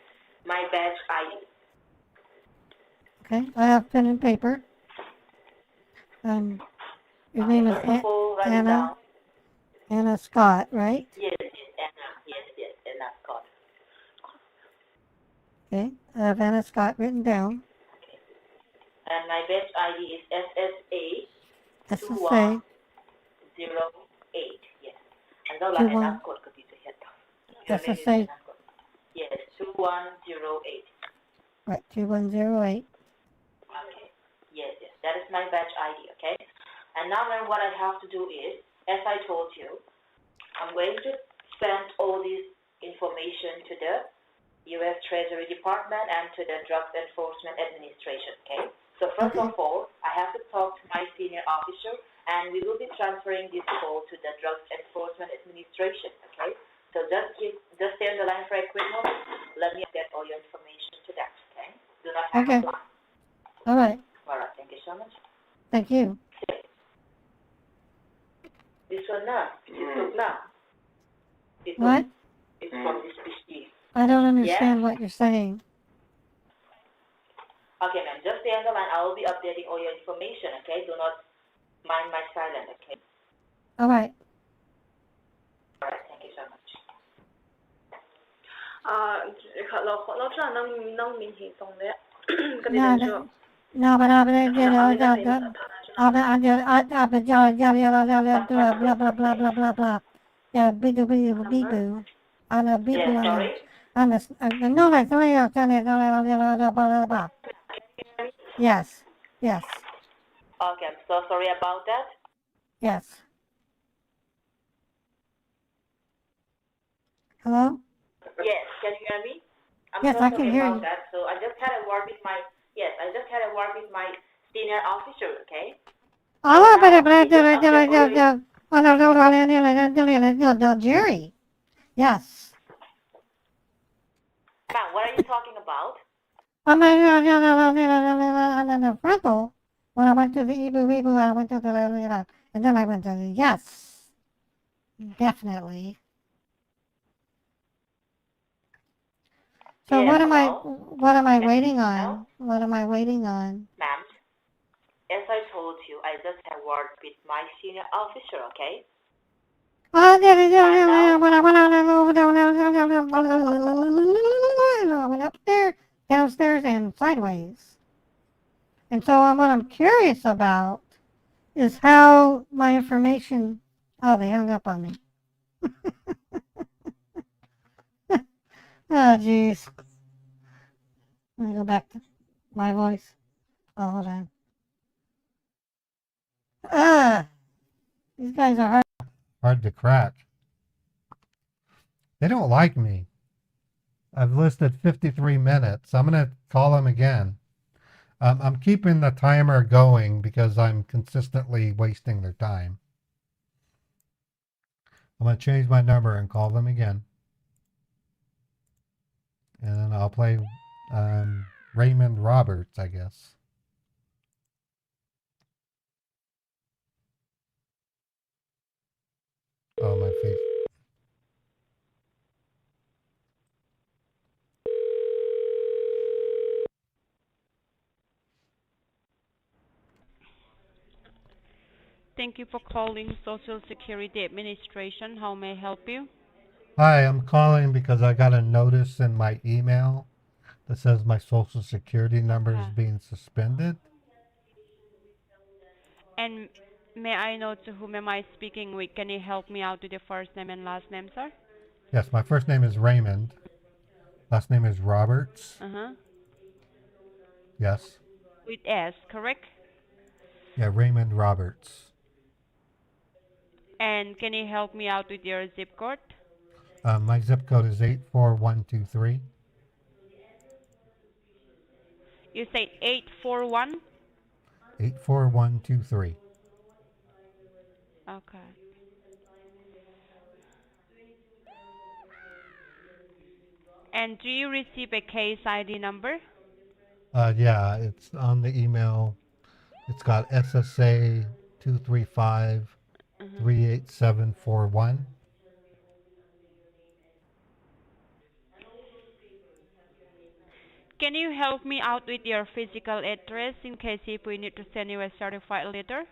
my badge ID. Okay, I have pen and paper. Your name is Anna Scott, right? Yes, Anna. Yes, Anna Scott. Okay, I have Anna Scott written down. Okay. And my badge ID is SSA SSA 2108. Yes. And the Two Anna one. Scott could be the head. SSA. Yes, 2108. Right, 2108. Okay. Yes. That is my badge ID, okay? And now then what I have to do is, as I told you, I'm going to send all this information to the U.S. Treasury Department and to the Drug Enforcement Administration, okay? So first of all, I have to talk to my senior officer, and we will be transferring this call to the Drug Enforcement Administration, okay? So just stay on the line for a quick moment. Let me get all your information to that, okay? Do not hang up the line. All right. All right, thank you so much. Thank you. This one now. This one now. What? from this PC. I don't understand what you're saying. Okay, ma'am. Just stay on the line. I will be updating all your information, okay? Do not mind my silence, okay? All right. All right. Thank you so much. เรา知道能明显懂的，跟你 No, 说。 no, but I've been blah blah blah blah blah blah. Yeah, big boo. On a big Yes, sorry. on the no, like blah. Yes, yes, Okay, I'm so sorry about that. yes. Hello? Yes, can you hear me? I'm Yes, so I sorry can hear about you. that. So I just had a word with my senior officer, okay? Oh, Jerry. Yes. Ma'am, what are you talking about? On the frontal, when I went to the Ebu, I went to the, and then I went to the, yes. Definitely. So Yes, what am I Yes, waiting hello? on? What am I waiting on? Ma'am, as I told you, I just had a word with my senior officer, okay? I went up there, downstairs, and sideways. And so what I'm curious about is how my information. Oh, they hung up on me. Oh, jeez. Let me go back to my voice. Oh, hold on. These guys are Hard to crack. They don't like me. I've listed 53 minutes. I'm going to call them again. I'm keeping the timer going because I'm consistently wasting their time. I'm going to change my number and call them again. And then I'll play Raymond Roberts, I guess. Oh, my face. Thank you for calling Social Security Administration. How may I help you? Hi, I'm calling because I got a notice in my email that says my Social Security number is being suspended. And may I know to whom am I speaking with? Can you help me out with your first name and last name, sir? Yes, my first name is Raymond. Last name is Roberts. Yes. With S, correct? Yeah, Raymond Roberts. And can you help me out with your zip code? My zip code is 84123. You say 841? 84123. Okay. And do you receive a case ID number? Yeah, it's on the email. It's got SSA 235 38741. Can you help me out with your physical address in case if we need to send you a certified letter?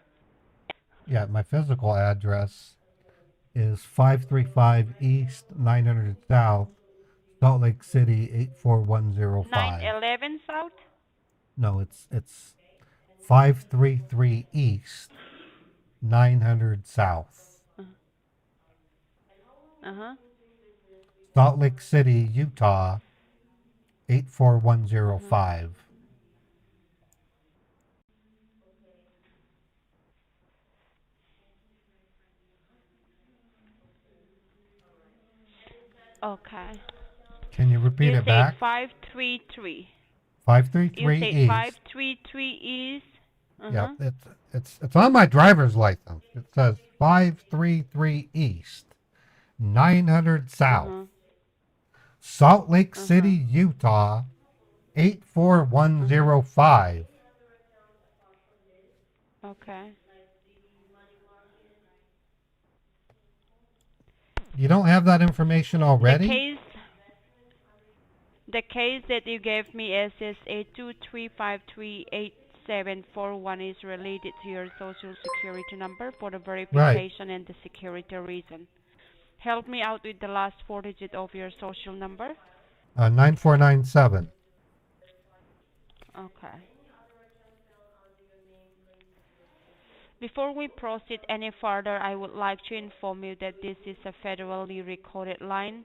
Yeah, my physical address is 535 East, 900 South, Salt Lake City 84105. 911 South? No, it's 533 East, 900 South. Salt Lake City, Utah 84105. Okay. Can you repeat it back? 533. 533 You say East. 533 East. Yep, it's on my driver's license. It says 533 East, 900 South, Salt Lake City, Utah 84105. Okay. You don't have that information already? The case that you gave me, SSA 23538741, is related to your social security number for the verification and the security reason. Help me out with the last 4 digits of your social number. 9497. Okay. Before we proceed any further, I would like to inform you that this is a federally recorded line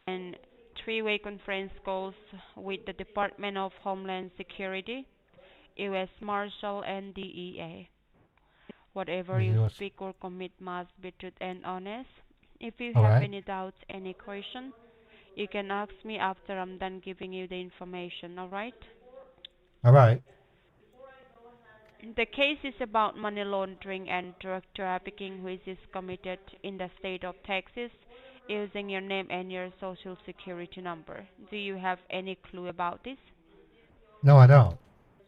and three-way conference calls with the Department of Homeland Security, U.S. Marshal, and DEA. Whatever you speak or commit must be truth and honest. If you have any doubts, any question, you can ask me after I'm done giving you the information, alright? Alright. The case is about money laundering and drug trafficking, which is committed in the state of Texas using your name and your social security number. Do you have any clue about this? No, I don't.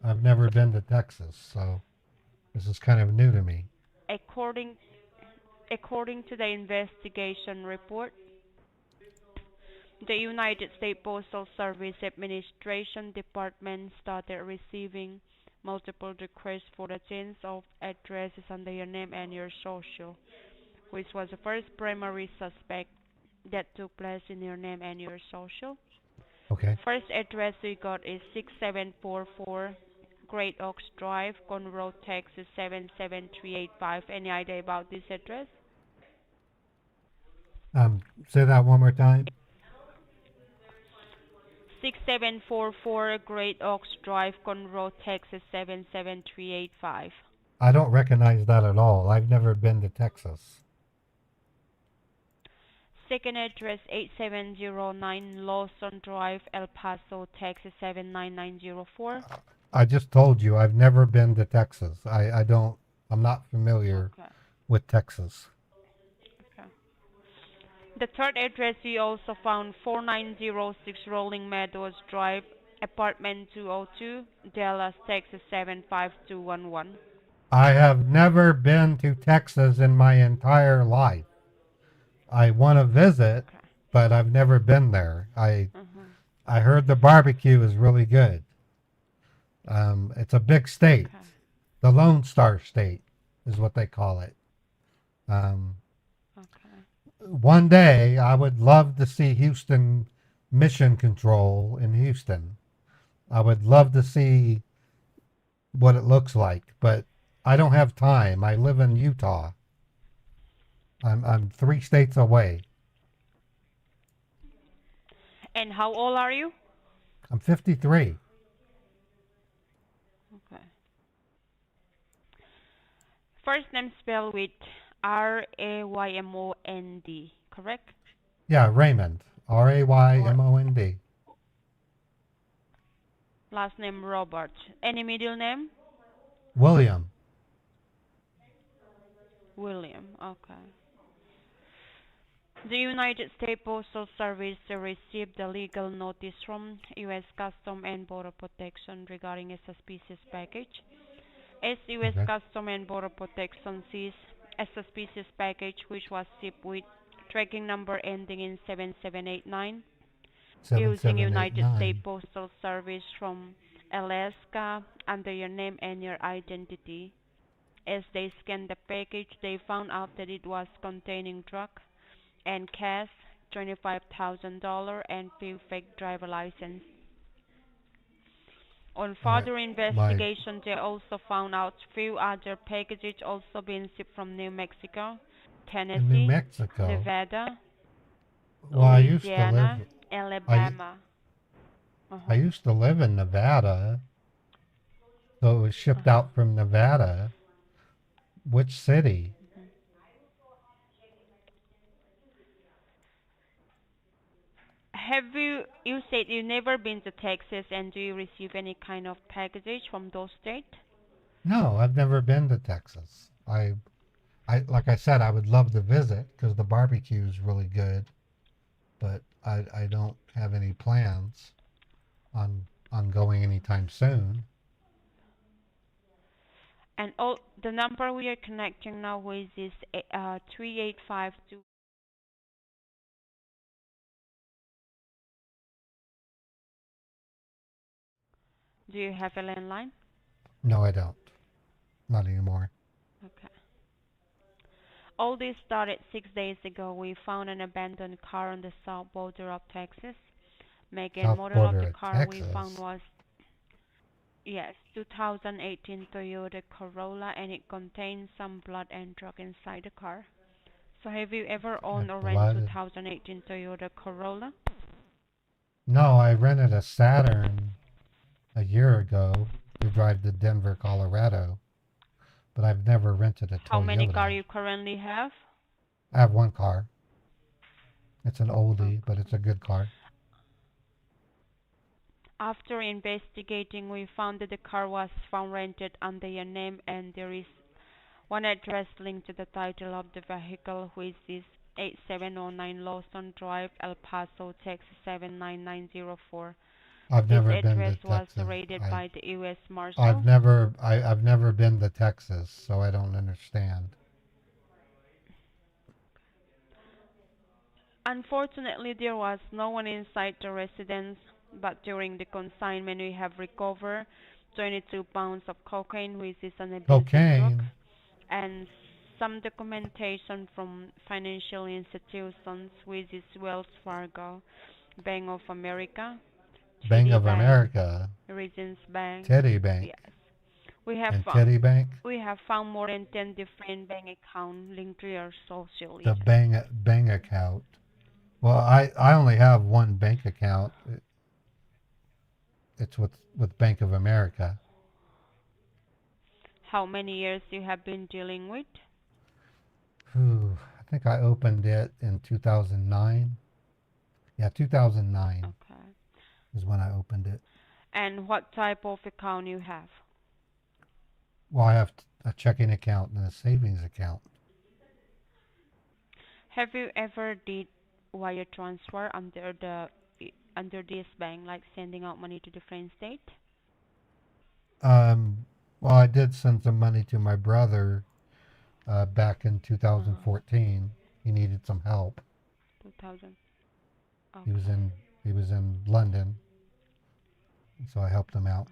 I've never been to Texas, so this is kind of new to me. According to the investigation report, the United States Postal Service Administration Department started receiving multiple requests for the change of addresses under your name and your social, which was the first primary suspect that took place in your name and your social. Okay. First address we got is 6744 Great Oaks Drive, Conroe, Texas 77385. Any idea about this address? Say that one more time. 6744 Great Oaks Drive, Conroe, Texas 77385. I don't recognize that at all. I've never been to Texas. Second address 8709 Lawson Drive, El Paso, Texas 79904. I just told you I've never been to Texas. I'm not familiar with Texas. The third address we also found 4906 Rolling Meadows Drive, apartment 202, Dallas, Texas 75211. I have never been to Texas in my entire life. I want to visit, but I've never been there. I heard the barbecue is really good. It's a big state. The Lone Star State is what they call it. One day, I would love to see Houston Mission Control in Houston. I would love to see what it looks like, but I don't have time. I live in Utah. I'm 3 states away. And how old are you? I'm 53. Okay. First name spelled with Raymond, correct? Yeah, Raymond. Raymond. Last name Robert. Any middle name? William. William, okay. The United States Postal Service received the legal notice from U.S. Customs and Border Protection regarding a suspicious package. As U.S. Customs and Border Protection sees a suspicious package which was shipped with tracking number ending in 7789 using United States Postal Service from Alaska under your name and your identity. As they scanned the package, they found out that it was containing drug and cash, $25,000, and few fake driver license. On further investigation, they also found out few other packages also being shipped from New Mexico, Tennessee, Nevada, Louisiana, Alabama. I used to live in Nevada, so it was shipped out from Nevada. Which city? Have you said you've never been to Texas, and do you receive any kind of packages from those states? No, I've never been to Texas. Like I said, I would love to visit because the barbecue is really good, but I don't have any plans on going anytime soon. And the number we are connecting now with is 3852. Do you have a landline? No, I don't. Not anymore. Okay. All this started 6 days ago. We found an abandoned car on the south border of Texas. Make and South model of border the of car we found Texas. was, yes, 2018 Toyota Corolla, and it contained some blood and drug inside the car. So have you ever owned or rent Blood. 2018 Toyota Corolla? No, I rented a Saturn a year ago to drive to Denver, Colorado, but I've never rented a How many car Toyota. you currently have? I have one car. It's an Okay. oldie, but it's a good car. After investigating, we found that the car was found rented under your name, and there is one address linked to the title of the vehicle, which is 8709 Lawson Drive, El Paso, Texas 79904. I've This never been to address was Texas. raided by the U.S. Marshal. I've never been to Texas, so I don't understand. Unfortunately, there was no one inside the residence, but during the consignment, we have recovered 22 pounds of cocaine, which is an illicit drug, Cocaine. and some documentation from financial institutions, which is Wells Fargo, Bank of America, Bank TD of Bank, America. Regions Bank. Teddy Bank. Yes. We have And found Teddy Bank. we have found more than 10 different bank accounts linked to your social The events. bank account. Well, I only have one bank account. It's with Bank of America. How many years you have been dealing with? I think I opened it in 2009. Yeah, 2009 Okay. is when I opened it. And what type of account you have? Well, I have a checking account and a savings account. Have you ever did wire transfer under this bank, like sending out money to different state? Well, I did send some money to my brother back in 2014. He needed some help. 2000. He was Okay. in London, so I helped him out.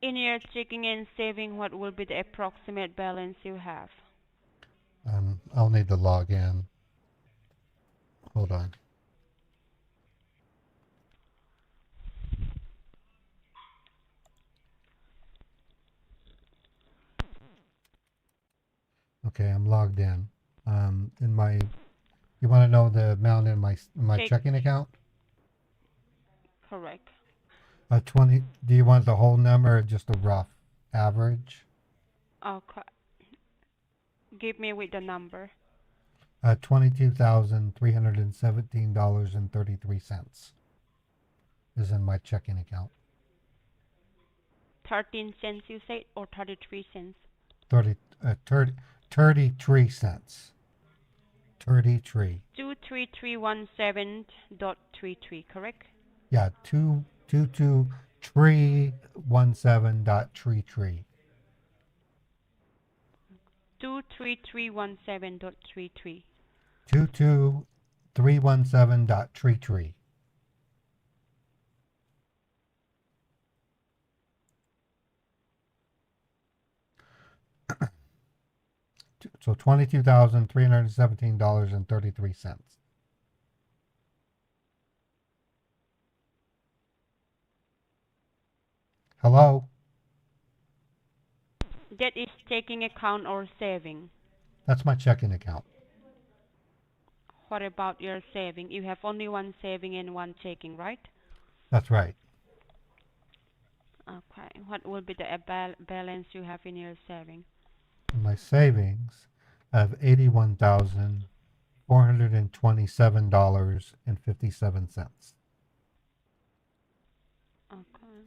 In your checking and saving, what will be the approximate balance you have? I'll need to log in. Hold on. Okay, I'm logged in. In my, you want to know the amount in my Check. checking account? Correct. 20. Do you want the whole number or just a rough average? Okay. Give me with the number. $22,317.33 is in my checking account. 13 cents you said, or 33 cents? 33 cents. 33. 23317.33, correct? Yeah, 22317.33. 23317.33. 22317.33. So $22,317.33. Hello? That is checking account or saving? That's my checking account. What about your saving? You have only one saving and one checking, right? That's right. Okay. What will be the balance you have in your saving? In my savings, I have $81,427.57. Okay.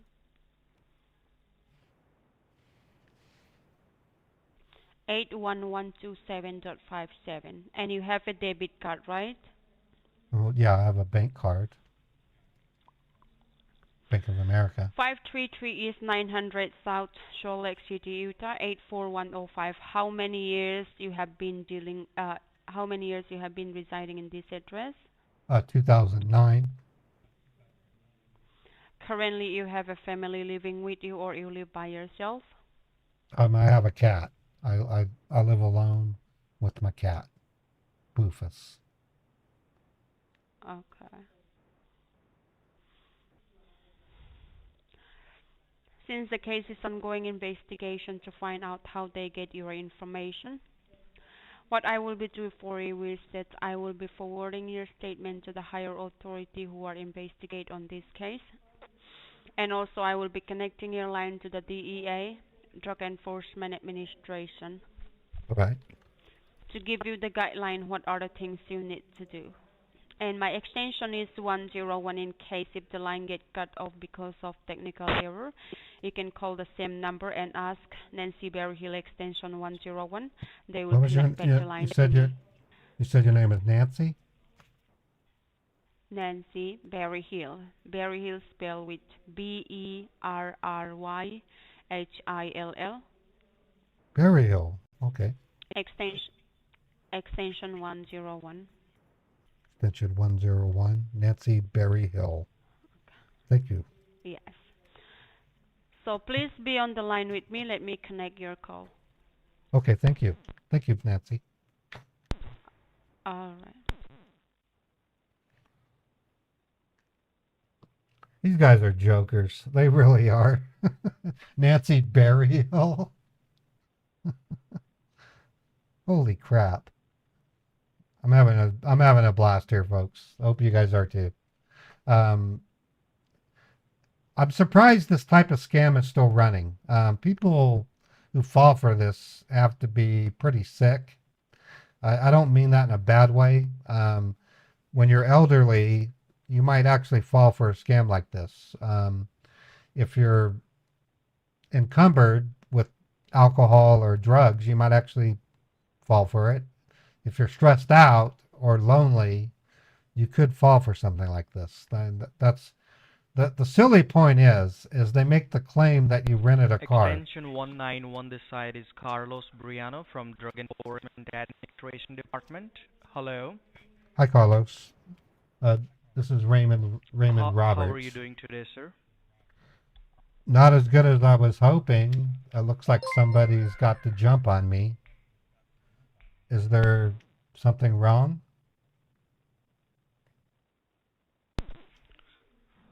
$81,127.57. And you have a debit card, right? Well, yeah, I have a bank card. Bank of America. 533 East 900 South, Salt Lake City, Utah 84105. How many years you have been residing in this address? 2009. Currently, you have a family living with you or you live by yourself? I have a cat. I live alone with my cat, Boofus. Okay. Since the case is ongoing investigation to find out how they get your information, what I will be doing for you is that I will be forwarding your statement to the higher authority who are investigate on this case. And also I will be connecting your line to the DEA, Drug Enforcement Administration, Right. to give you the guideline what are the things you need to do. And my extension is 101 in case if the line get cut off because of technical error. You can call the same number and ask Nancy Berry Hill extension 101. They will What was connect back the you line to said me. you said your name is Nancy? Nancy Berry Hill. Berry Hill spelled with Berryhill. Burial. Okay. Extension 101. Extension 101. Nancy Berryhill. Thank you. Yes. So please be on the line with me. Let me connect your call. Okay, thank you. Thank you, Nancy. All right. These guys are jokers. They really are. Nancy Berryhill. Holy crap. I'm having a blast here, folks. I hope you guys are too. I'm surprised this type of scam is still running. People who fall for this have to be pretty sick. I don't mean that in a bad way. When you're elderly, you might actually fall for a scam like this. If you're encumbered with alcohol or drugs, you might actually fall for it. If you're stressed out or lonely, you could fall for something like this. That's the silly point is they make the claim that you rented a car. Extension 191, this side is Carlos Briano from Drug Enforcement Administration Department. Hello. Hi, Carlos. This is Raymond Roberts. How are you doing today, sir? Not as good as I was hoping. It looks like somebody's got the jump on me. Is there something wrong?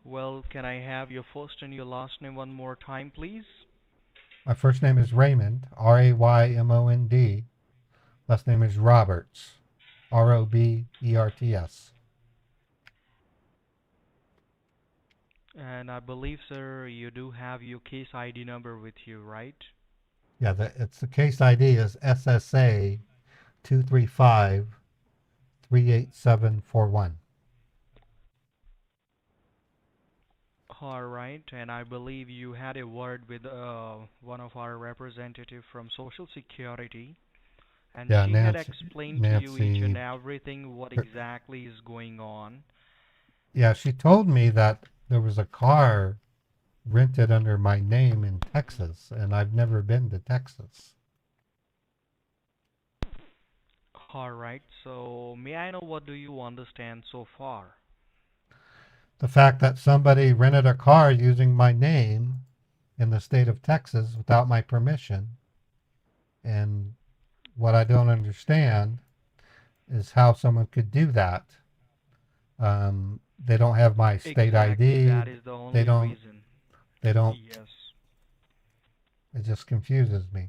Well, can I have your first and your last name one more time, please? My first name is Raymond, Raymond. Last name is Roberts, Roberts. And I believe, sir, you do have your case ID number with you, right? Yeah, the case ID is SSA 235-38741. All right, and I believe you had a word with one of our representatives from Social Security, and Yeah, she had explained to you each and Nancy. everything what exactly is going on. Yeah, she told me that there was a car rented under my name in Texas, and I've never been to Texas. All right, so may I know what do you understand so far? The fact that somebody rented a car using my name in the state of Texas without my permission. And what I don't understand is how someone could do that. They don't have my state Exactly, ID. that is the only reason. They don't. Yes. It just confuses me.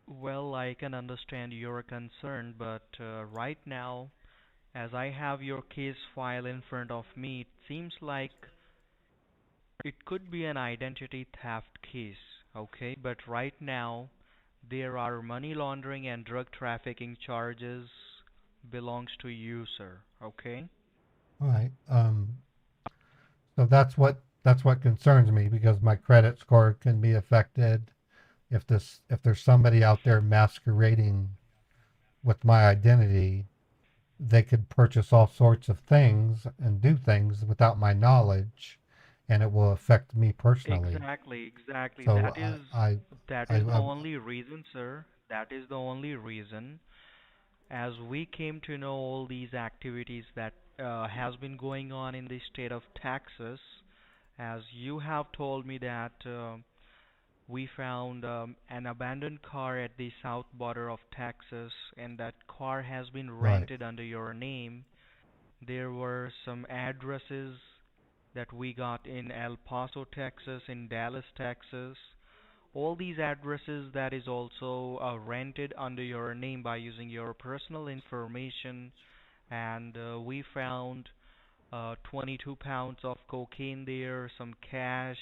Well, I can understand your concern, but right now, as I have your case file in front of me, it seems like it could be an identity theft case, okay? But right now, there are money laundering and drug trafficking charges belongs to you, sir, okay? All right. So that's what concerns me, because my credit score can be affected if there's somebody out there masquerading with my identity. They could purchase all sorts of things and do things without my knowledge, and it will affect me personally. Exactly. So That is I the only reason, sir. That is the only reason. as we came to know all these activities that has been going on in the state of Texas, as you have told me that we found an abandoned car at the south border of Texas, and that car has been Right. rented under your name. There were some addresses that we got in El Paso, Texas, in Dallas, Texas. All these addresses that is also rented under your name by using your personal information, and we found 22 pounds of cocaine there, some cash,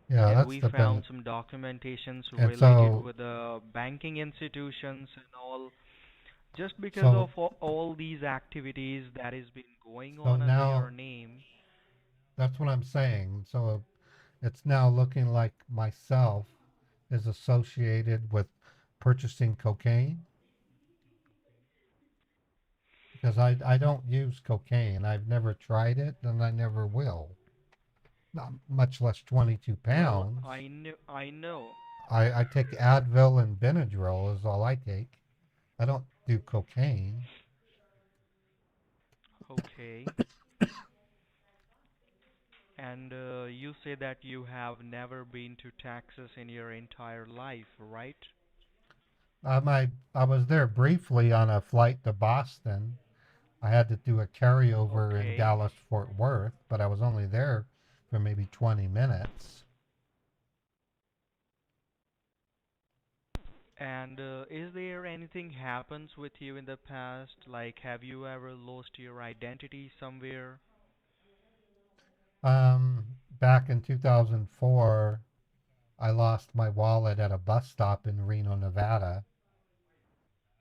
Yeah, and that's we the found ben. some documentations And related so, with the banking institutions and all. Just because so, of all these activities that has been going so on under your now name. that's what I'm saying. So it's now looking like myself is associated with purchasing cocaine because I don't use cocaine. I've never tried it and I never will. Not much less 22 Well, pounds. I know. I take Advil and Benadryl is all I take. I don't do cocaine. Okay. And you say that you have never been to Texas in your entire life, right? I was there briefly on a flight to Boston. I had to do a carryover in Okay. Dallas Fort Worth, but I was only there for maybe 20 minutes. And is there anything happens with you in the past? Like, have you ever lost your identity somewhere? Back in 2004, I lost my wallet at a bus stop in Reno, Nevada,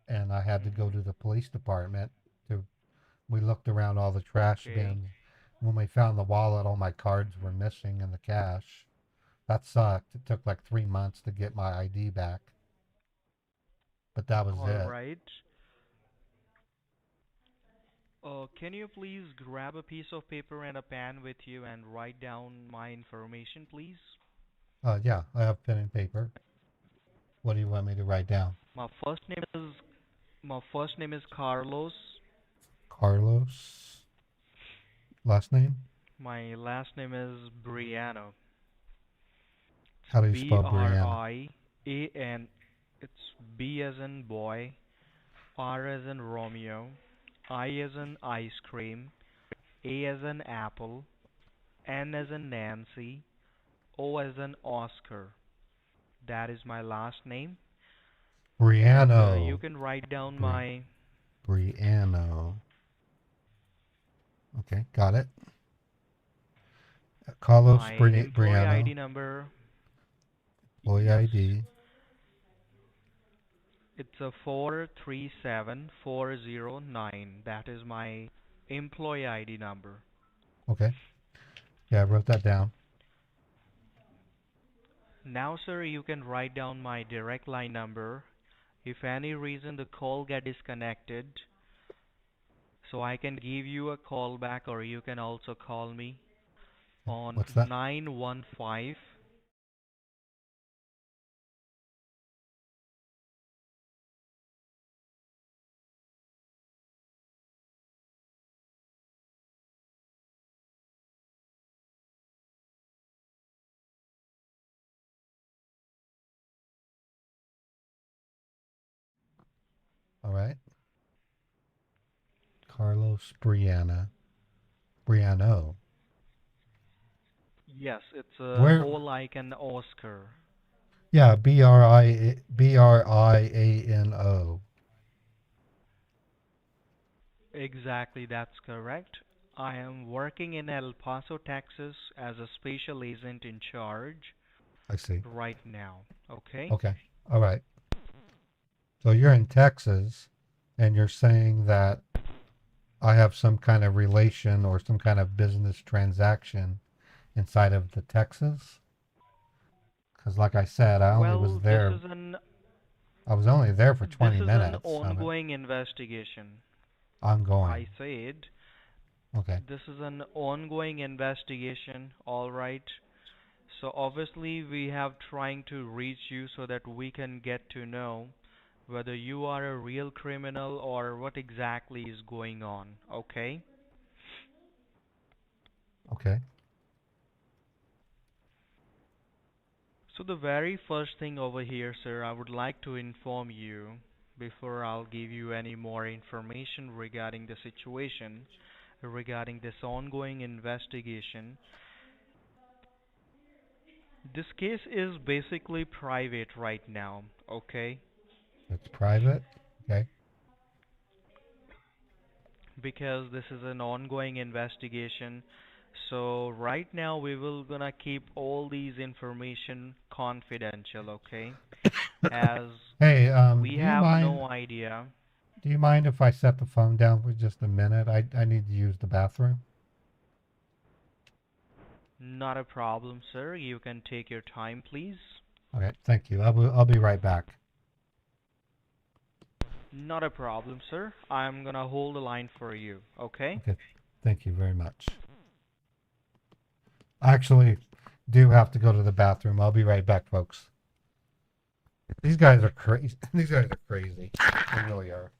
and I had to go Hmm. to the police department to we looked around all the trash Okay. bins. When we found the wallet, all my cards were Hmm. missing and the cash. That sucked. It took like 3 months to get my ID back, but that was All it. right. Can you please grab a piece of paper and a pen with you and write down my information, please? Yeah, I have pen and paper. What do you want me to write down? My first name is my first name is Carlos. Carlos. Last name? My last name is Briano. How do It's you B spell R Brianna? I A N. It's B as in boy, R as in Romeo, I as in ice cream, A as in apple, N as in Nancy, O as in Oscar. That is my last name, and you Briano. can write down Bri- my Briano. Okay, got it. Carlos my employee Briano. ID number. Employee Yes, ID. it's a 437409. That is my employee ID number. Okay. Yeah, I wrote that down. Now, sir, you can write down my direct line number. If any reason the call get disconnected, so I can give you a call back, or you can also call me on What's that? 915. All right. Carlos Briano. Yes, it's O Where? like an Oscar. Yeah, Briano. Exactly, that's correct. I am working in El Paso, Texas as a special agent in charge I see. right now. Okay? Okay. All right. So you're in Texas, and you're saying that I have some kind of relation or some kind of business transaction inside of the Texas? Because, like I said, Well, I was only there for this 20 is an minutes of it. ongoing investigation. I Ongoing. said Okay. this is an ongoing investigation, all right? So obviously we have trying to reach you so that we can get to know whether you are a real criminal or what exactly is going on, okay? Okay. So the very first thing over here, sir, I would like to inform you before I'll give you any more information regarding the situation, regarding this ongoing investigation. This case is basically private right now, okay? It's private. Okay. Because this is an ongoing investigation. So right now we will gonna keep all these information confidential, okay? As Hey, we have no idea. do you mind if I set the phone down for just a minute? I need to use the bathroom. Not a problem, sir. You can take your time, please. Okay, thank you. I'll be right back. Not a problem, sir. I'm gonna hold the line for you, okay? Okay, thank you very much. I actually do have to go to the bathroom. I'll be right back, folks. These guys are crazy. These guys are crazy. They really are.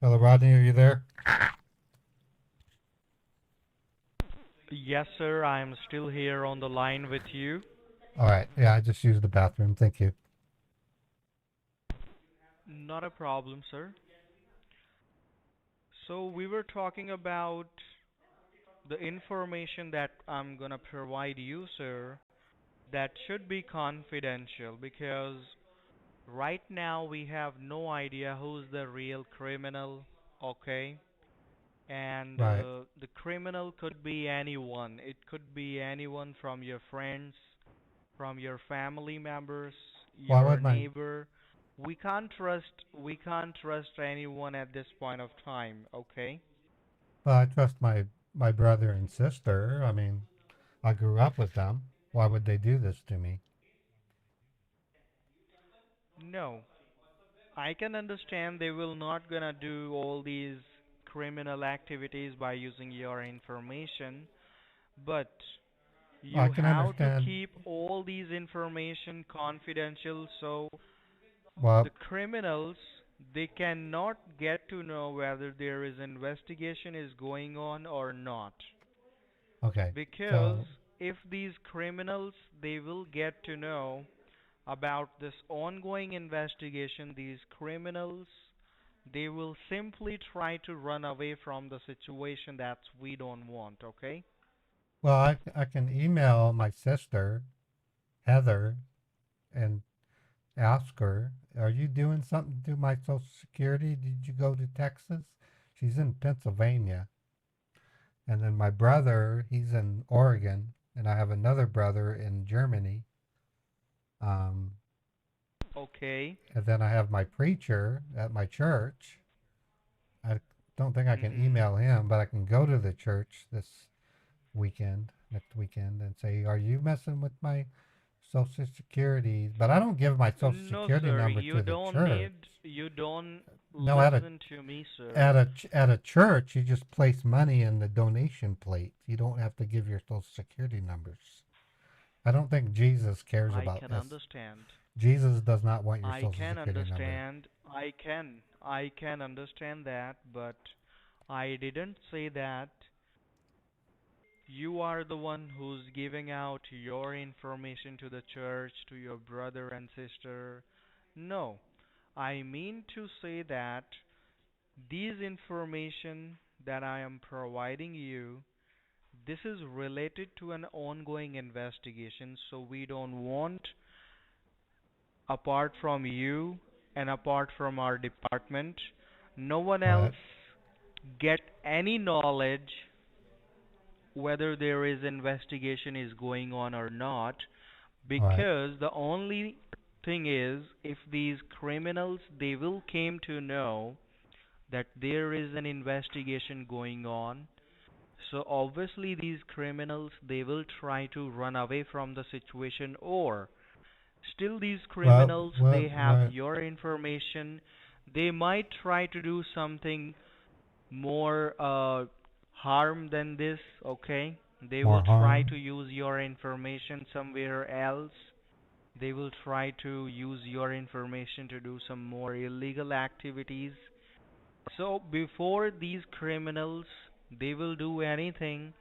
Hello, Rodney. Are you there? Yes, sir. I'm still here on the line with you. All right. Yeah, I just used the bathroom. Thank you. Not a problem, sir. So we were talking about the information that I'm gonna provide you, sir, that should be confidential because right now we have no idea who's the real criminal, okay? And Right. the criminal could be anyone. It could be anyone from your friends, from your family members, Why your would my neighbor. We can't trust anyone at this point of time, okay? Well, I trust my brother and sister. I mean, I grew up with them. Why would they do this to me? No, I can understand they will not gonna do all these criminal activities by using your information, but I you can have to understand. keep all these information confidential so the Well, criminals they cannot get to know whether there is investigation is going on or not. okay. Because So, if these criminals they will get to know about this ongoing investigation, these criminals they will simply try to run away from the situation that we don't want, okay? well, I can email my sister, Heather, and ask her, are you doing something to my Social Security? Did you go to Texas? She's in Pennsylvania. And then my brother, he's in Oregon. And I have another brother in Germany. Um, Okay. and then I have my preacher at my church. I don't think I can Mhm. email him, but I can go to the church this weekend, next weekend, and say, are you messing with my Social Security, but I don't give my Social No, Security sir, number to the church. you don't No, listen to me, sir. at a church, you just place money in the donation plate. You don't have to give your Social Security numbers. I don't think Jesus cares I about can this. understand. Jesus does not want your I Social can Security number. understand. I can understand that, but I didn't say that you are the one who's giving out your information to the church, to your brother and sister. No, I mean to say that these information that I am providing you, this is related to an ongoing investigation, so we don't want, apart from you and apart from our department, no one else Right. get any knowledge whether there is investigation is going on or not, Right. because the only thing is, if these criminals, they will came to know that there is an investigation going on, so obviously these criminals, they will try to run away from the situation, or still these Well, criminals, what, they have what, your information, they might try to do something more harm than this, okay? They will more try to harm? use your information somewhere else. They will try to use your information to do some more illegal activities. So before these criminals, they will do anything,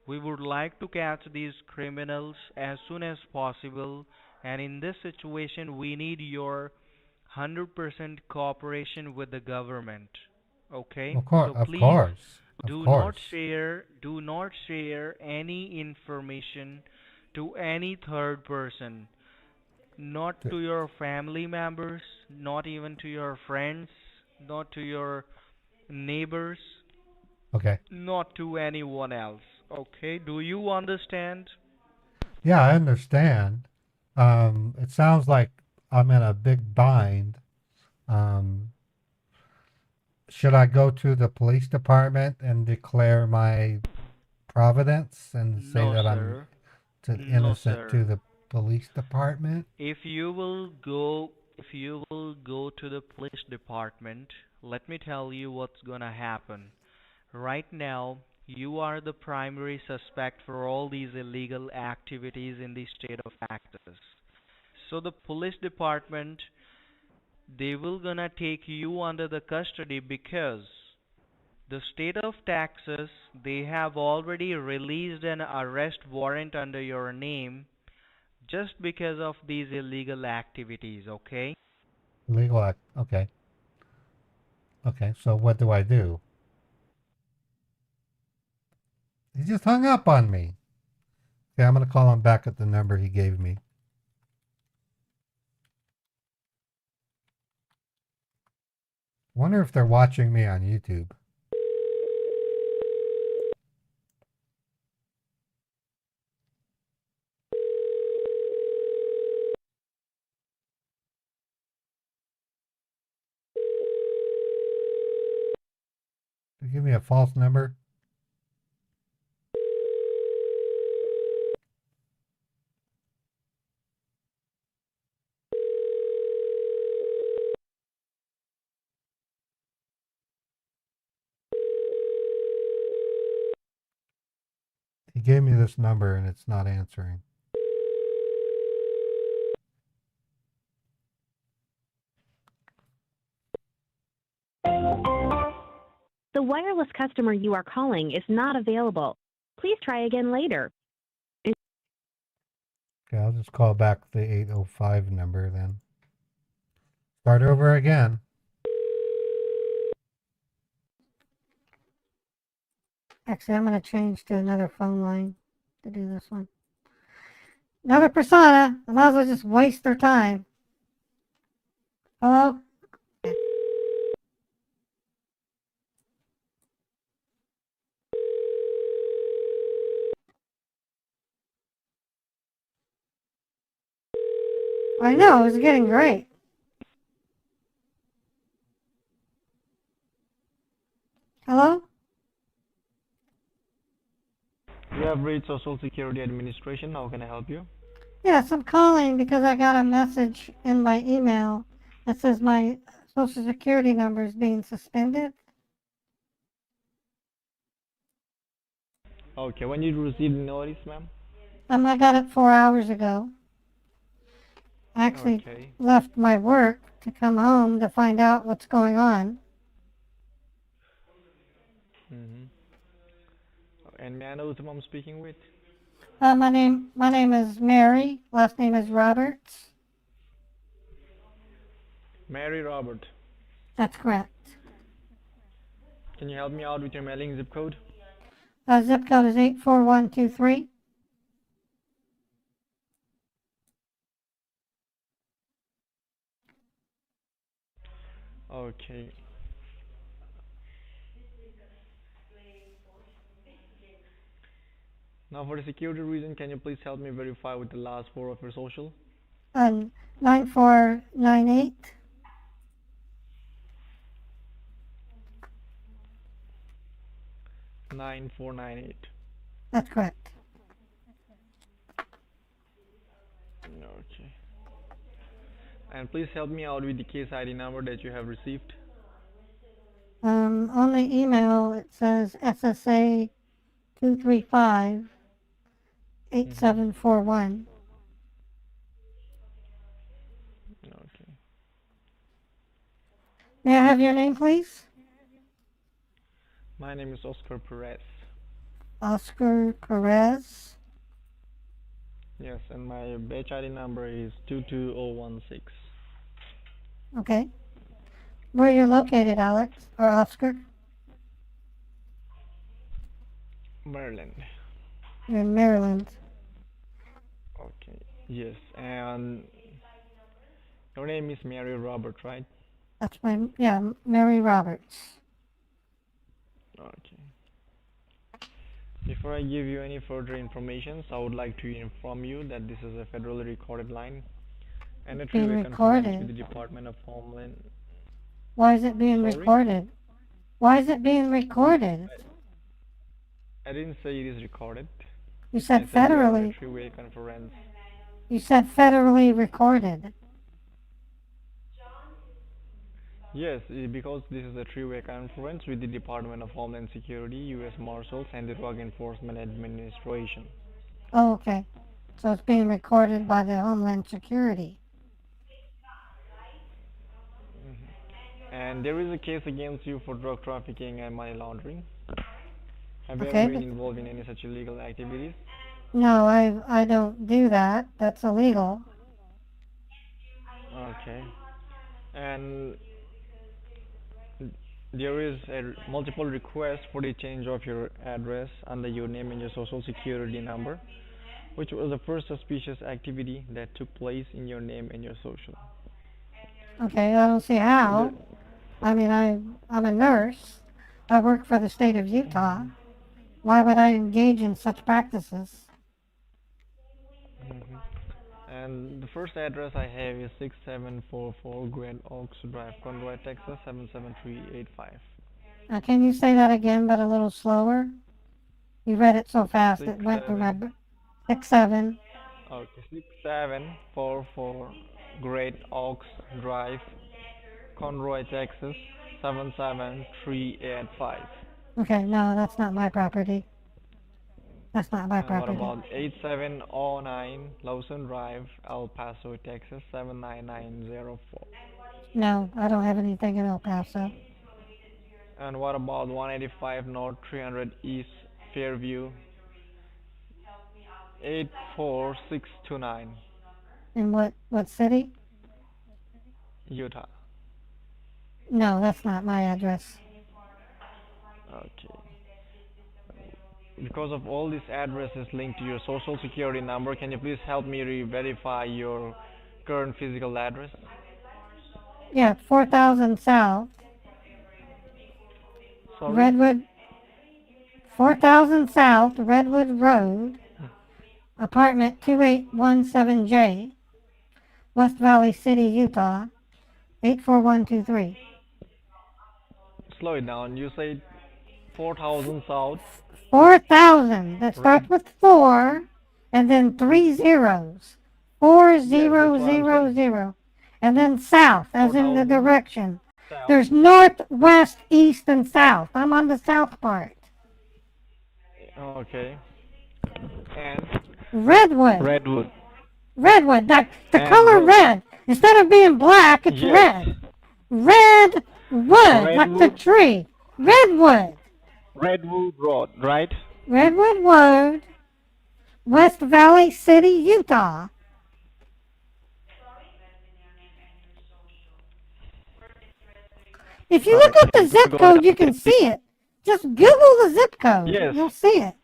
we would like to catch these criminals as soon as possible, and in this situation, we need your 100% cooperation with the government. Okay? So Of please course, of course. do not share any information to any third person, not Th- to your family members, not even to your friends, not to your neighbors, Okay. not to anyone else. Okay? Do you understand? Yeah, I understand. It sounds like I'm in a big bind. Um, should I go to the police department and declare my providence and say No, that I'm sir. No, innocent to sir. the police department? If you will go to the police department, let me tell you what's gonna happen. Right now, you are the primary suspect for all these illegal activities in the state of Texas. So the police department, they will gonna take you under the custody because the state of Texas, they have already released an arrest warrant under your name just because of these illegal activities, okay? Legal act. Okay. Okay. So what do I do? He just hung up on me. Okay, I'm gonna call him back at the number he gave me. Wonder if they're watching me on YouTube. They give me a false number. He gave me this number and it's not answering. The wireless customer you are calling is not available. Please try again later. Okay, I'll just call back the 805 number then. Start over again. Actually, I'm going to change to another phone line to do this one. Another persona. I might as well just waste their time. Hello? I know, it was getting great. Hello? You have reached Social Security Administration. How can I help you? Yes, I'm calling because I got a message in my email that says my social security number is being suspended. Okay, when you received the notice, ma'am? I got it 4 hours ago. I actually Okay. left my work to come home to find out what's going on. Mm-hmm. And may I know who I'm speaking with? My name is Mary. Last name is Roberts. Mary Robert. That's correct. Can you help me out with your mailing zip code? Zip code is 84123. Okay. Now, for the security reason, can you please help me verify with the last four of your social? 9498. 9498. That's correct. Okay. And please help me out with the case ID number that you have received. On the email it says SSA 235 8741. Okay. May I have your name, please? My name is Oscar Perez. Oscar Perez. Yes, and my batch ID number is 22016. Okay. Where you're located, Alex or Oscar? Maryland. You're in Maryland. Okay. Yes, and your name is Mary Robert, right? That's Mary Roberts. Okay. Before I give you any further information, I would like to inform you that this is a federally recorded line and a Being three-way conference with recorded. the Department of Homeland. Why is it being Sorry? recorded? Why is it being recorded? I didn't say it is recorded. You I said said we are on a federally. three-way conference. You said federally recorded. Yes, because this is a three-way conference with the Department of Homeland Security, U.S. Marshals, and the Drug Enforcement Administration. Oh, okay. So it's being recorded by the Homeland Security. And there is a case against you for drug trafficking and money laundering. Have you ever Okay, been but involved in any such illegal activities? no, I don't do that. That's illegal. Okay. And there is multiple requests for the change of your address under your name and your social security number, which was the first suspicious activity that took place in your name and your social. Okay, I don't see The, how. I mean, I'm a nurse. I work for the state of Utah. Mhm, Why would I engage in such practices? mhm. And the first address I have is 6744 Grand Oaks Drive, Conroy, Texas 77385. Can you say that again, but a little slower? You read it so fast Six it went through my seven 6-7. okay 6744 Great Oaks Drive, Conroy, Texas 77385. Okay, no, that's not my property. That's not my And what property. about 8709 Lawson Drive, El Paso, Texas 79904? No, I don't have anything in El Paso. And what about 185 North 300 East Fairview 84629, In what city? Utah? No, that's not my address. Okay. Because of all these addresses linked to your social security number, can you please help me re-verify your current physical address? Yeah, 4000 South, Sorry? Redwood, 4000 South, Redwood Road, apartment 2817J, West Valley City, Utah, 84123. Slow it down. You said 4000 South 4000. That Red. starts with 4 and then 3 zeros. 4000. And then south, as in the direction. There's north, west, east, and south. I'm on the south part. Okay. And Redwood. redwood. Redwood. The And color red. Instead of being black, it's yes. red. Redwood, like the Redwood. tree. Redwood. Redwood Road, right? Redwood Road, West Valley City, Utah. If you look up the zip code, you can see it. Just Google the zip code. Yes. You'll see it.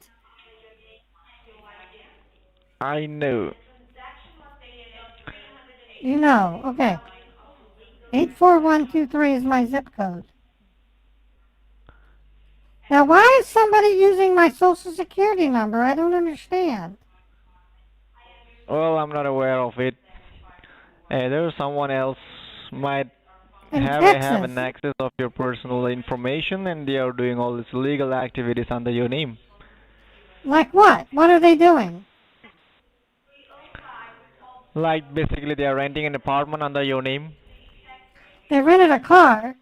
I know. You know. Okay. 84123 is my zip code. Now, why is somebody using my social security number? I don't understand. Well, I'm not aware of it. There's someone else might have an access of your personal information, and they are doing all these illegal activities under your name. Like what? What are they doing? Like basically they are renting an apartment under your name. They rented a car.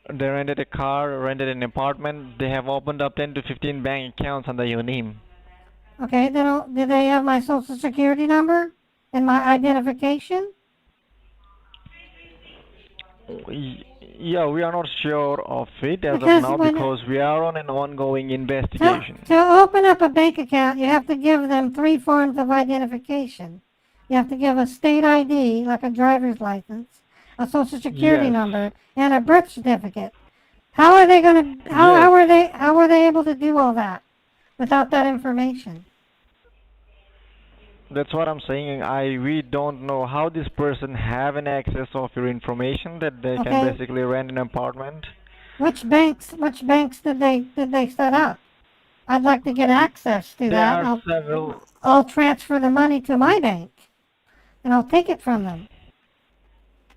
They rented a car, rented an apartment. They have opened up 10 to 15 bank accounts under your name. Okay, did they have my social security number and my identification? Yeah, we are not sure of it as of now because we are on an ongoing investigation. To open up a bank account, you have to give them 3 forms of identification. You have to give a state ID, like a driver's license, a social security number, and a birth certificate. How are they going to? How are they able to do all that without that information? That's what I'm saying. We don't know how this person have an access of your information that they can basically rent an apartment. Which banks did they set up? I'd like to get access to that. There are several. I'll transfer the money to my bank, and I'll take it from them.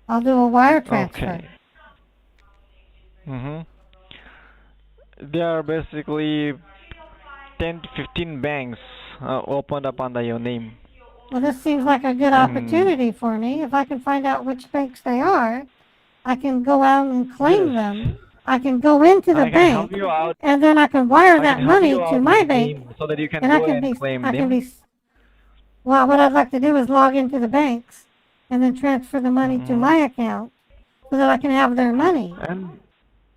I'll do a wire transfer. Okay. There are basically 10 to 15 banks opened up under your name. Well, this seems like a good opportunity for me. If I can find out which banks they are, I can go out and claim them. I can go into the bank, and then I can wire that money to my bank, so that you can and I can be. Well, what I'd like to do is log into the banks, and then transfer the money to my account, so that I can have their money,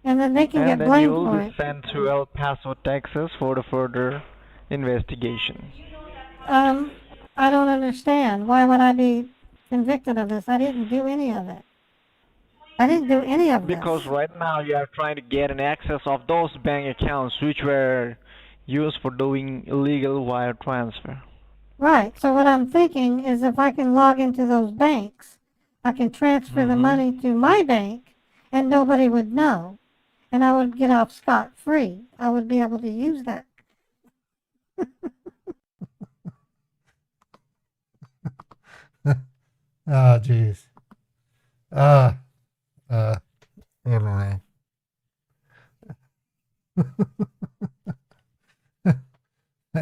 and then they can get blamed for it. And then you will be sent to El Paso, Texas, for the further investigation. I don't understand. Why would I be convicted of this? I didn't do any of it. I didn't do any of this. Because right now you are trying to get an access of those bank accounts which were used for doing illegal wire transfer. Right. So what I'm thinking is if I can log into those banks, I can transfer the money to my bank and nobody would know. And I would get off scot-free. I would be able to use that. Oh, jeez. Anyway.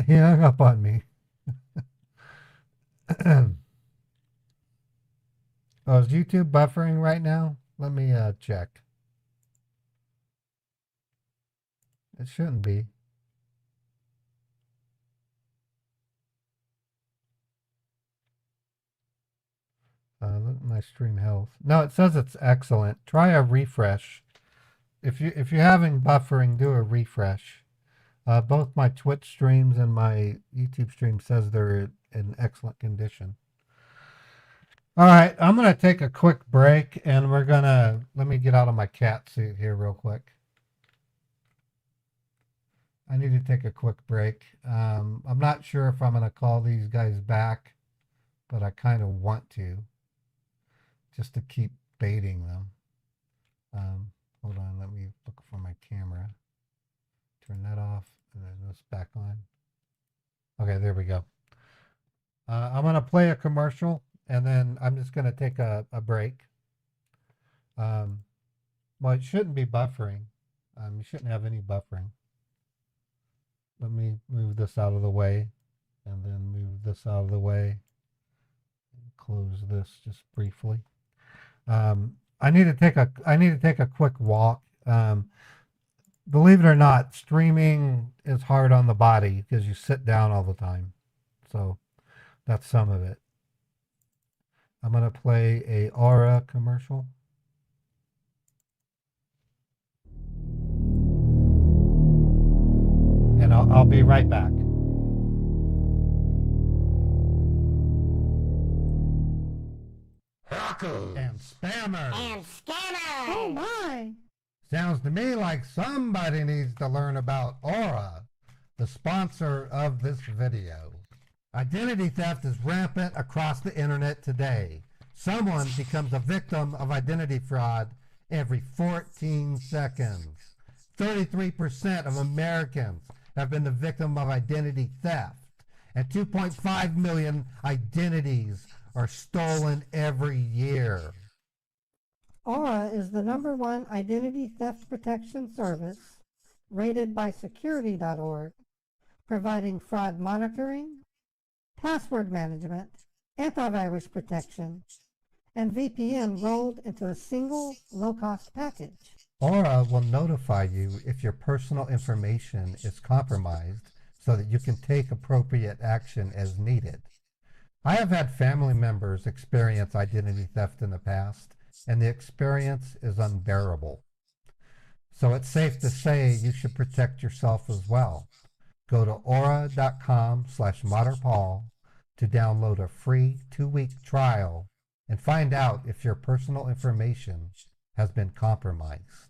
He hung up on me. Oh, is YouTube buffering right now? Let me check. It shouldn't be. Look at my stream health. No, it says it's excellent. Try a refresh. If you're having buffering, do a refresh. Both my Twitch streams and my YouTube stream says they're in excellent condition. All right, I'm gonna take a quick break, and let me get out of my cat suit here real quick. I need to take a quick break. I'm not sure if I'm gonna call these guys back, but I kind of want to, just to keep baiting them. Hold on, let me look for my camera. Turn that off, and then this back on. Okay, there we go. I'm gonna play a commercial, and then I'm just gonna take a break. Well, it shouldn't be buffering. You shouldn't have any buffering. Let me move this out of the way, and then move this out of the way, close this just briefly. I need to take a quick walk. Believe it or not, streaming is hard on the body because you sit down all the time. So that's some of it. I'm going to play a Aura commercial. And I'll be right back. Hackers and spammers And scammers! Oh my! Sounds to me like somebody needs to learn about Aura, the sponsor of this video. Identity theft is rampant across the internet today. Someone becomes a victim of identity fraud every 14 seconds. 33% of Americans have been the victim of identity theft, and 2.5 million identities are stolen every year. Aura is the #1 identity theft protection service rated by security.org, providing fraud monitoring, password management, antivirus protection, and VPN rolled into a single low-cost package. Aura will notify you if your personal information is compromised so that you can take appropriate action as needed. I have had family members experience identity theft in the past, and the experience is unbearable. So it's safe to say you should protect yourself as well. Go to aura.com/modernpaul to download a free 2-week trial and find out if your personal information has been compromised.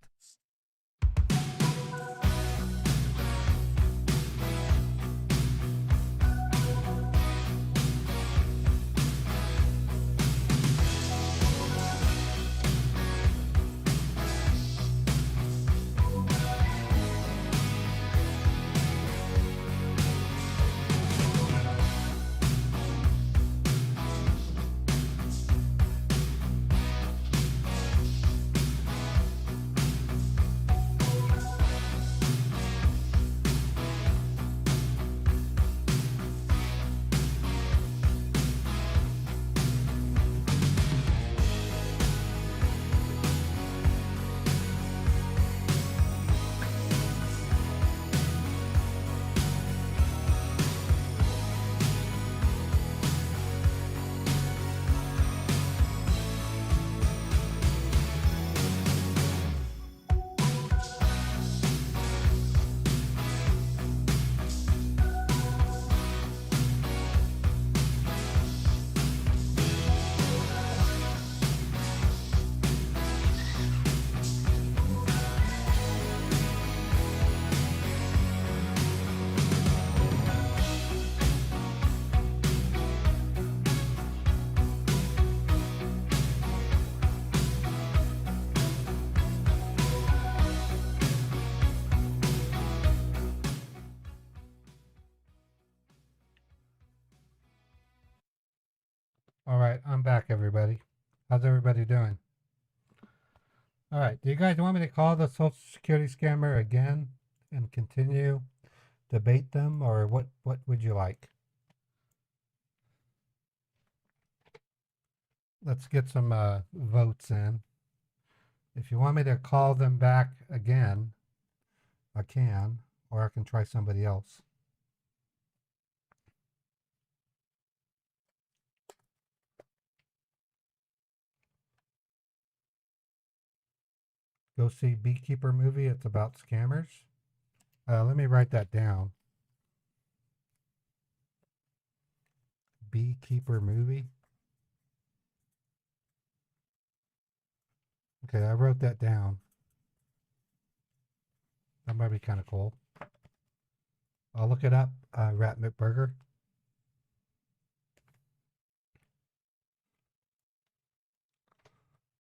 All right, I'm back, everybody. How's everybody doing? All right, do you guys want me to call the Social Security scammer again and continue debate them, or what would you like? Let's get some votes in. If you want me to call them back again, I can, or I can try somebody else. Go see Beekeeper movie. It's about scammers. Let me write that down. Beekeeper movie. Okay, I wrote that down. That might be kind of cool. I'll look it up. Rat McBurger.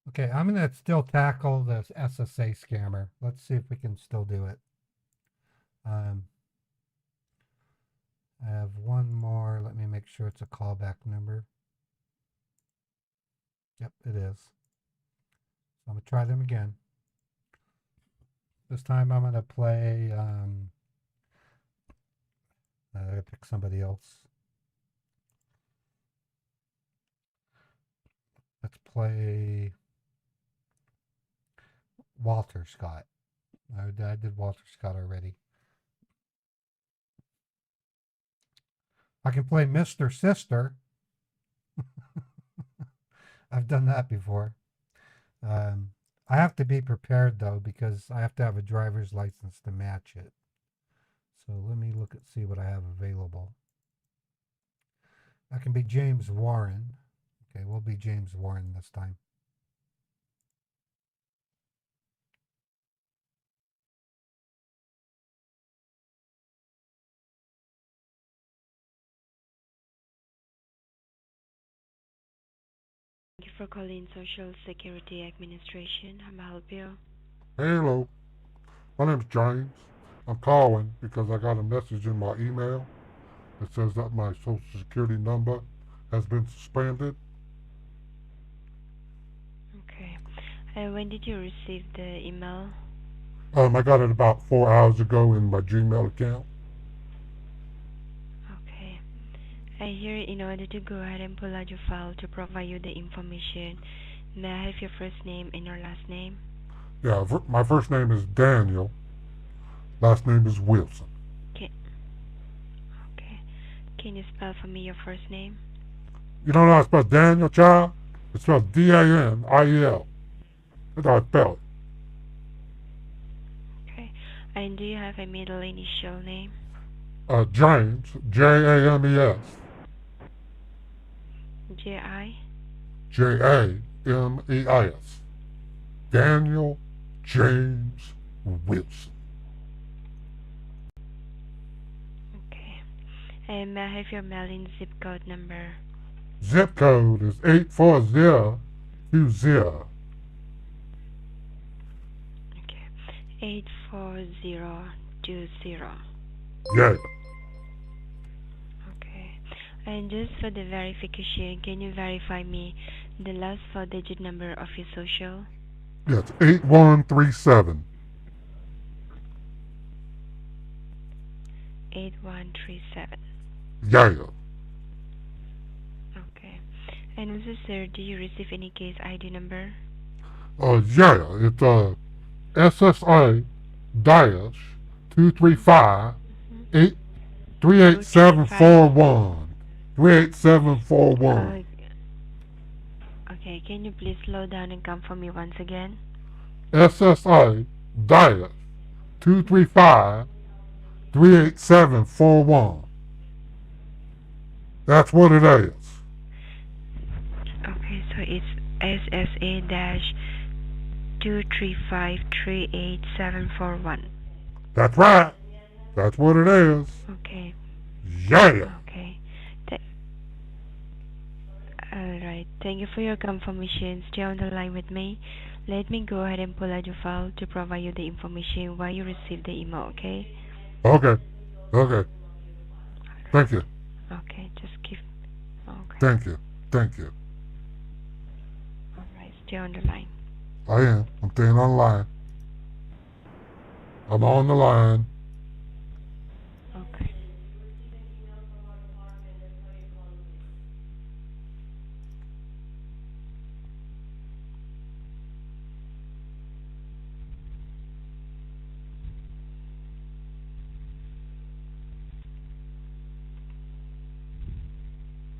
Okay, I'm going to still tackle this SSA scammer. Let's see if we can still do it. I have one more. Let me make sure it's a callback number. Yep, it is. So I'm going to try them again. This time I'm going to play, I gotta pick somebody else. Let's play Walter Scott. I did Walter Scott already. I can play Mr. Sister. I've done that before. I have to be prepared though because I have to have a driver's license to match it. So let me see what I have available. I can be James Warren. Okay, we'll be James Warren this time. Thank you for calling Social Security Administration. How may I help you? Hello, my name's James. I'm calling because I got a message in my email that says that my Social Security number has been suspended. Okay. When did you receive the email? I got it about 4 hours ago in my Gmail account. Okay. Here, in order to go ahead and pull out your file to provide you the information, may I have your first name and your last name? Yeah, my first name is Daniel. Last name is Wilson. Okay. Can you spell for me your first name? You don't know how to spell Daniel, child? It's spelled D-A-N-I-E-L. That's how I spell it. Okay. And do you have a middle initial name? James, J-A-M-E-S. J-I? J-A-M-E-I-S. Daniel James Wilson. Okay. And may I have your mailing zip code number? Zip code is 84020. Okay. 84020. Yeah. Okay. And just for the verification, can you verify me the last 4-digit number of your social? Yes, 8137. 8137. Yeah. Okay. And also, sir, do you receive any case ID number? Yeah, it's SSA dash 235 38741. 38741. Okay, can you please slow down and come for me once again? SSA dash 235 38741. That's what it is. Okay, so it's SSA dash 235-38741. That's right. That's what it is. Okay. Yeah. Okay. Alright, thank you for your confirmation. Stay on the line with me. Let me go ahead and pull out your file to provide you the information while you receive the email, okay? Okay. Thank you. Okay, just give... Okay. Thank you. Alright, stay on the line. I am. I'm staying on the line. I'm on the line. Okay.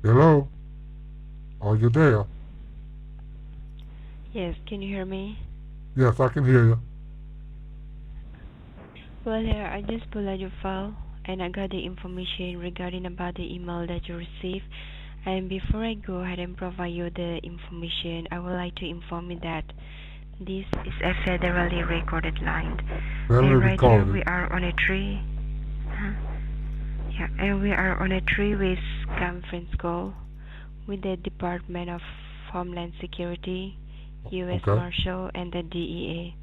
Hello? Are you there? Yes, can you hear me? Yes, I can hear you. Well, here, I just pulled out your file and I got the information regarding about the email that you received. And before I go ahead and provide you the information, I would like to inform you that this is a federally recorded line. And right here we are on a tree. Yeah, and we are on a three-way conference call with the Department of Homeland Security, U.S. Marshal, and the DEA.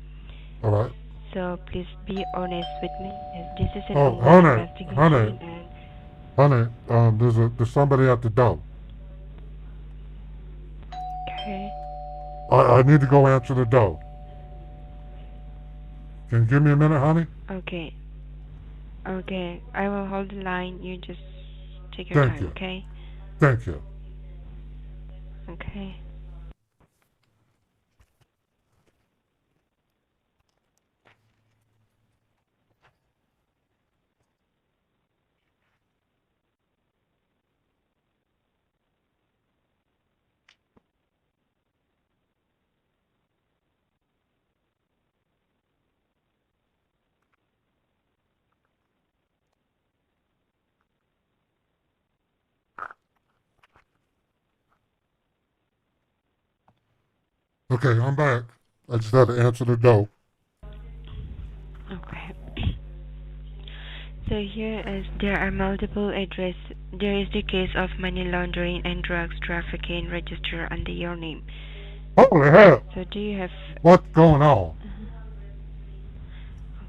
All right. So please be honest with me. This is an ongoing investigation. Honey, there's somebody at the door. Okay. I need to go answer the door. Can you give me a minute, honey? Okay. Okay, I will hold the line. You just take your time, okay? Thank you. Okay. Okay, I'm back. I just had to answer the door. Okay. So here is there are multiple address. There is the case of money laundering and drugs trafficking registered under your name. Holy hell! So do you have? What's going on?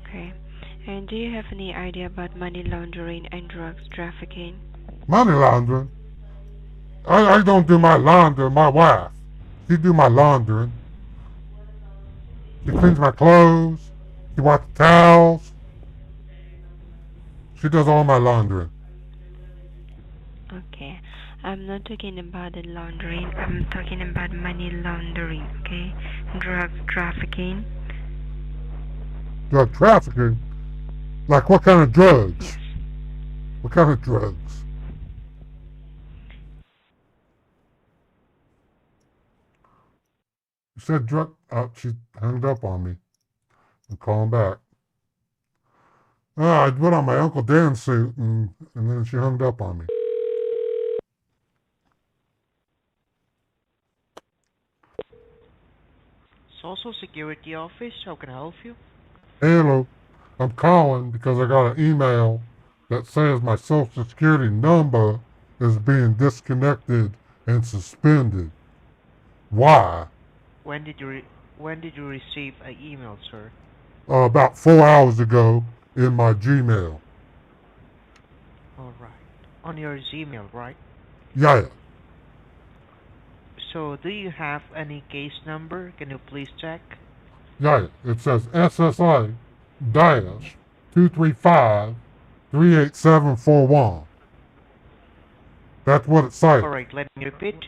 Okay. And do you have any idea about money laundering and drugs trafficking? Money laundering? I don't do my laundering. My wife. She do my laundering. She cleans my clothes. She wipes the towels. She does all my laundering. Okay. I'm not talking about the laundering. I'm talking about money laundering, okay? Drug trafficking. Drug trafficking? Like what kind of drugs? Yes. What kind of drugs? You said drug... she hung up on me. I'm calling back. I put on my Uncle Dan suit and then she hung up on me. Social Security Office, how can I help you? Hello. I'm calling because I got an email that says my Social Security number is being disconnected and suspended. Why? When did you receive an email, sir? About 4 hours ago in my Gmail. All right. On your Gmail, right? Yeah. So, do you have any case number? Can you please check? Yeah. It says SSA dash 235 38741. That's what it says. All right, let me repeat.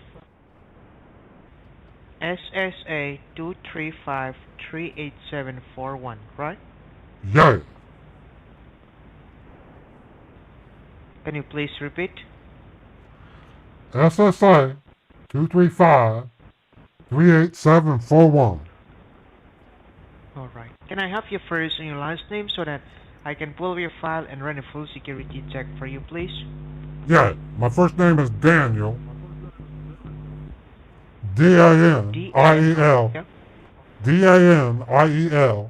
SSA 235 38741, right? Yeah. Can you please repeat? SSA 235 38741. All right. Can I have your first and your last name so that I can pull your file and run a full security check for you, please? Yeah. My first name is Daniel. D-A-N-I-E-L. Yeah. D-A-N-I-E-L.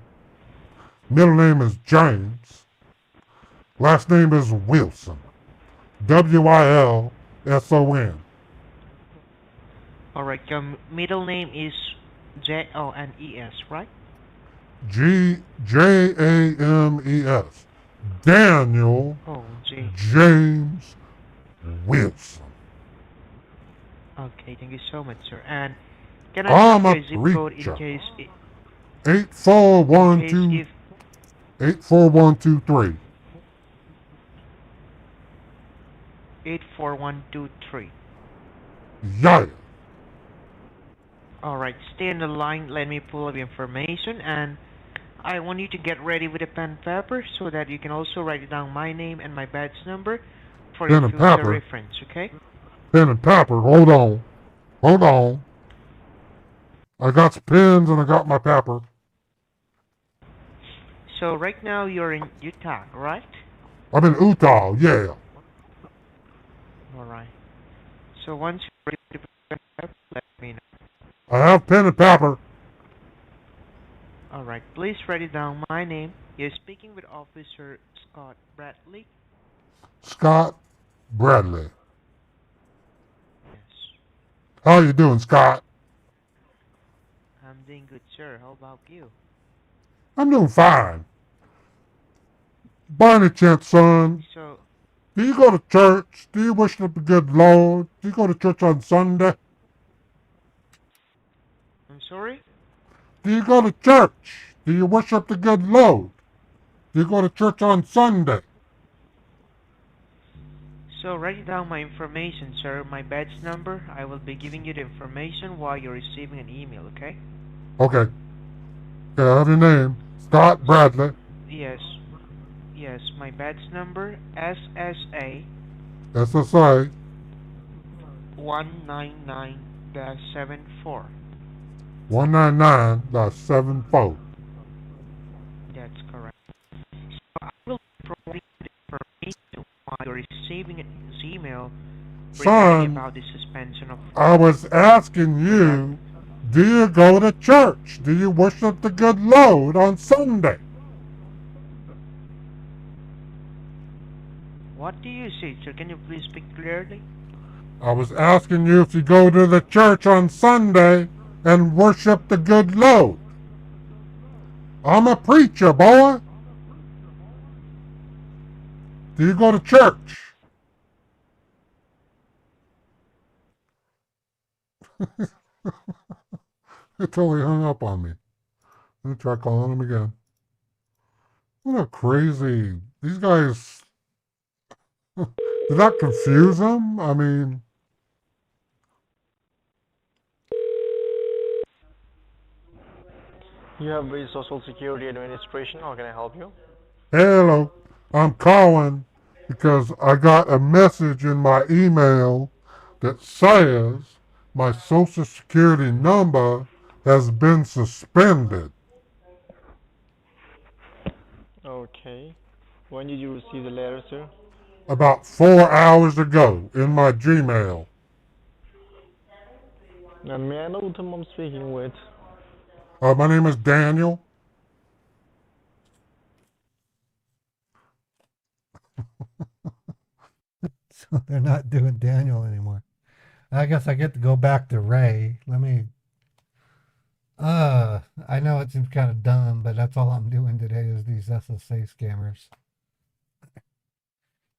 Middle name is James. Last name is Wilson. W-I-L-S-O-N. All right. Your middle name is Jones, right? J-A-M-E-S. Daniel James Wilson. Okay, thank you so much, sir. And can I have your zip code in case... 84123. 84123. Yeah. Alright, stay on the line. Let me pull up information, and I want you to get ready with a pen and paper so that you can also write down my name and my badge number for your future reference, okay? Pen and paper. Hold on. Hold on. I got some pens and I got my paper. So right now you're in Utah, right? I'm in Utah, yeah. Alright. So once you're ready to pen and paper, let me know. I have pen and paper. Alright, please write it down. My name. You're speaking with Officer Scott Bradley. Scott Bradley. Yes. How you doing, Scott? I'm doing good, sir. How about you? I'm doing fine. By any chance, son, So, do you go to church? Do you worship the good Lord? Do you go to church on Sunday? I'm sorry? Do you go to church? Do you worship the good Lord? Do you go to church on Sunday? So write down my information, sir. My badge number. I will be giving you the information while you're receiving an email, okay? Okay. Okay, I have your name. Scott Bradley. Yes. Yes, my badge number, SSA. SSA. 199-74. 199-74. That's correct. So I will provide the information while you're receiving an email regarding Son, about the suspension of... I was asking you, Do you go to church? Do you worship the good Lord on Sunday? What do you say, sir? Can you please speak clearly? I was asking you if you go to the church on Sunday and worship the good Lord. I'm a preacher, boy. Do you go to church? It totally hung up on me. Let me try calling him again. What a crazy... These guys... Did that confuse them? I mean... You have reached Social Security Administration. How can I help you? Hello, I'm calling because I got a message in my email that says my Social Security number has been suspended. Okay. When did you receive the letter, sir? About 4 hours ago in my Gmail. And may I know whom I'm speaking with? My name is Daniel. So they're not doing Daniel anymore. I guess I get to go back to Ray. Let me. I know it seems kind of dumb, but that's all I'm doing today is these SSA scammers.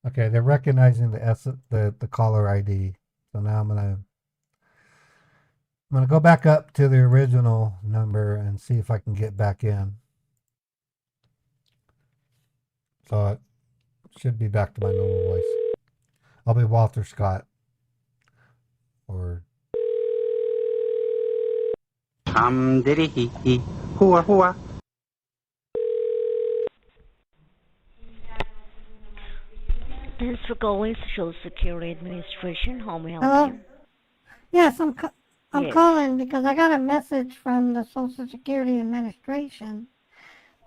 Okay, they're recognizing the caller ID. So now I'm gonna go back up to the original number and see if I can get back in. So it should be back to my normal voice. I'll be Walter Scott. Or Hua. Thanks for calling Social Security Administration. How may I help Hello? you? Yes, I'm Yes. calling because I got a message from the Social Security Administration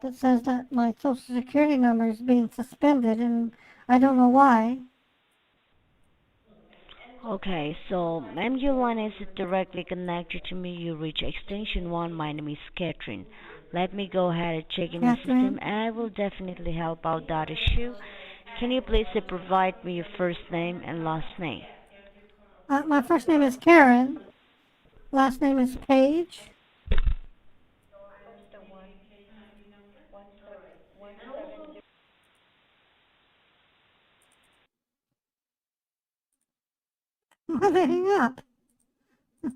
that says that my Social Security number is being suspended, and I don't know why. Okay, so ma'am, your line is directly connected to me. You reach extension 1. My name is Catherine. Let me go ahead and check in the system, Catherine? and I will definitely help out that issue. Can you please provide me your first name and last name? My first name is Karen. Last name is Page. Why they hang up? Let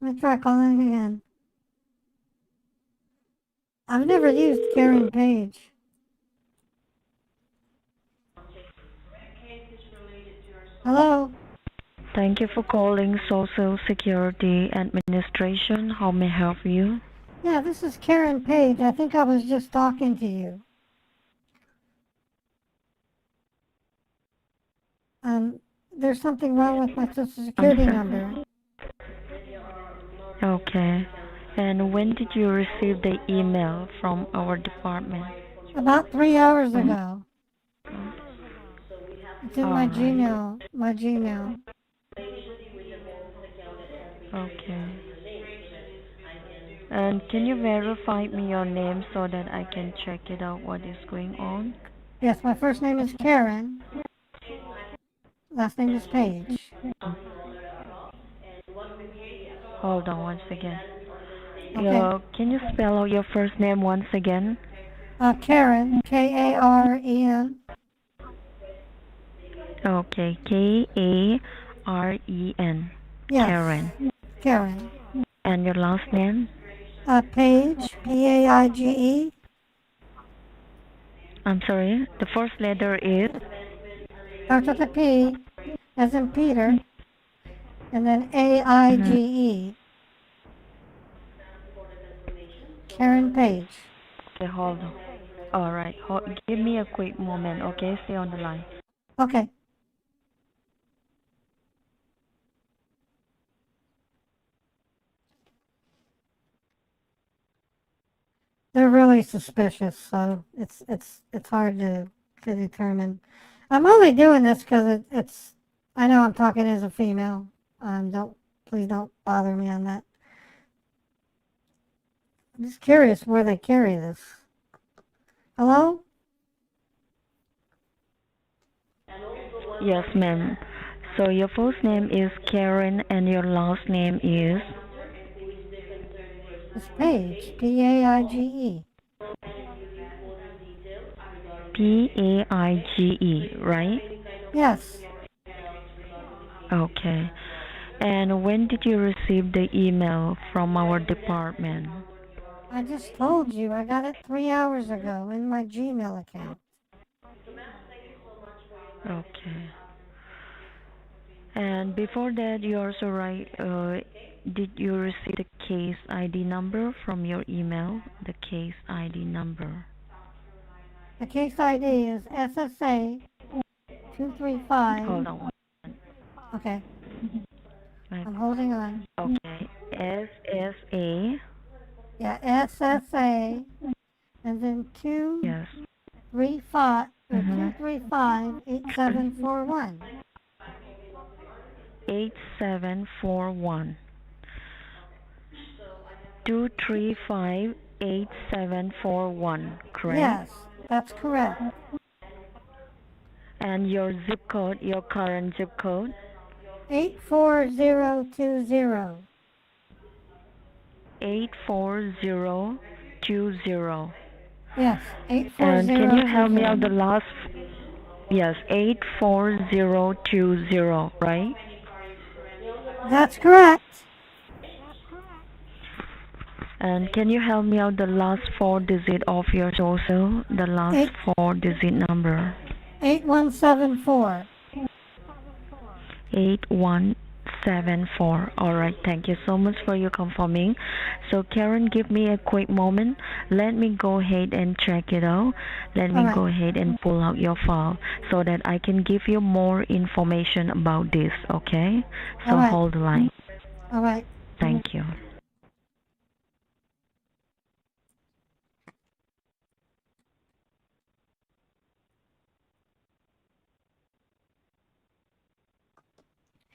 me try calling again. I've never used Karen Page. Hello? Thank you for calling Social Security Administration. How may I help you? Yeah, this is Karen Page. I think I was just talking to you. There's something wrong with my Social Security number. Okay. And when did you receive the email from our department? About 3 hours ago. It's in my Alright. Gmail. My Gmail. Okay. And can you verify me your name so that I can check it out what is going on? Yes, my first name is Karen. Last name is Page. Hold on once again. Okay. Can you spell out your first name once again? Karen. Karen. Okay, Karen. Yes. Karen. Karen. And your last name? Page. Paige. I'm sorry, the first letter is? Starts with a P, as in Peter, and then Aige. Karen Page. Okay, hold on. Alright, give me a quick moment, okay? Stay on the line. Okay. They're really suspicious, so it's hard to determine. I'm only doing this because I know I'm talking as a female. Please don't bother me on that. I'm just curious where they carry this. Hello? Yes, ma'am. So your first name is Karen and your last name is? It's Paige. P-A-I-G-E. Paige, right? Yes. Okay. And when did you receive the email from our department? I just told you. I got it 3 hours ago in my Gmail account. Okay. And before that, you also write, did you receive the case ID number from your email? The case ID number. The case ID is SSA 235. Hold on. Okay. I'm holding on. Okay. SSA. Yeah, SSA. And then 235 or 235 8741. 8741. 2358741, correct? Yes, that's correct. And your zip code, your current zip code? 84020. 84020. Yes, 84020. And can you help me out the last? Yes, 84020, right? That's correct. And can you help me out the last 4 digit of your social? The last 4 digit number. 8174. 8174. Alright, thank you so much for your confirming. So Karen, give me a quick moment. Let me go ahead and check it out. Let me go ahead and pull out your file so that I can give you more information about this, okay? So hold the line. Alright. Thank you.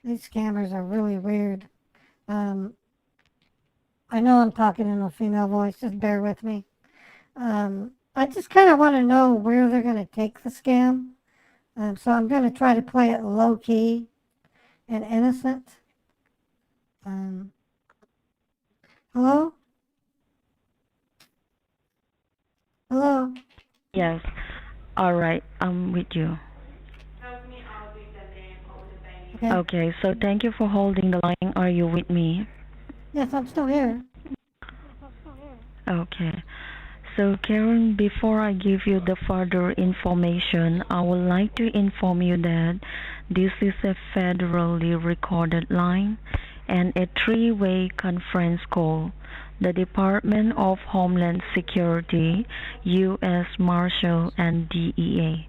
These scammers are really weird. I know I'm talking in a female voice, just bear with me. I just kind of want to know where they're going to take the scam. So I'm going to try to play it low key and innocent. Hello? Hello? Yes. Alright, I'm with you. Okay, so thank you for holding the line. Are you with me? Yes, I'm still here. Okay. So Karen, before I give you the further information, I would like to inform you that this is a federally recorded line and a three-way conference call. The Department of Homeland Security, U.S. Marshal, and DEA.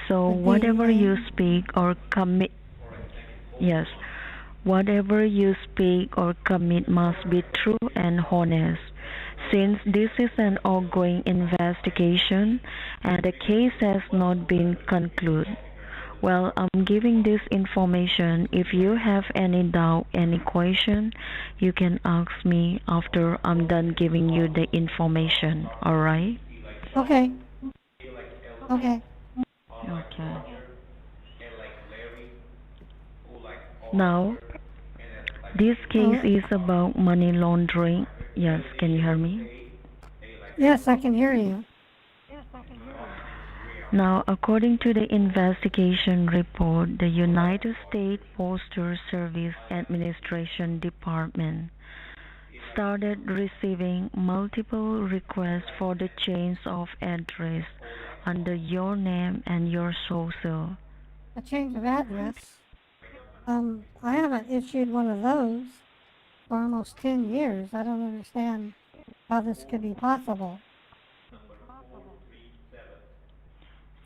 So whatever you speak or commit, yes, whatever you speak or commit must be true and honest. Since this is an ongoing investigation and the case has not been concluded, well, I'm giving this information. If you have any doubt, any question, you can ask me after I'm done giving you the information, alright? Okay. Okay. Okay. Now, this case is about money laundering. Yes, can you hear me? Yes, I can hear you. Now, according to the investigation report, the United States Postal Service Administration Department started receiving multiple requests for the change of address under your name and your social. A change of address? I haven't issued one of those for almost 10 years. I don't understand how this could be possible.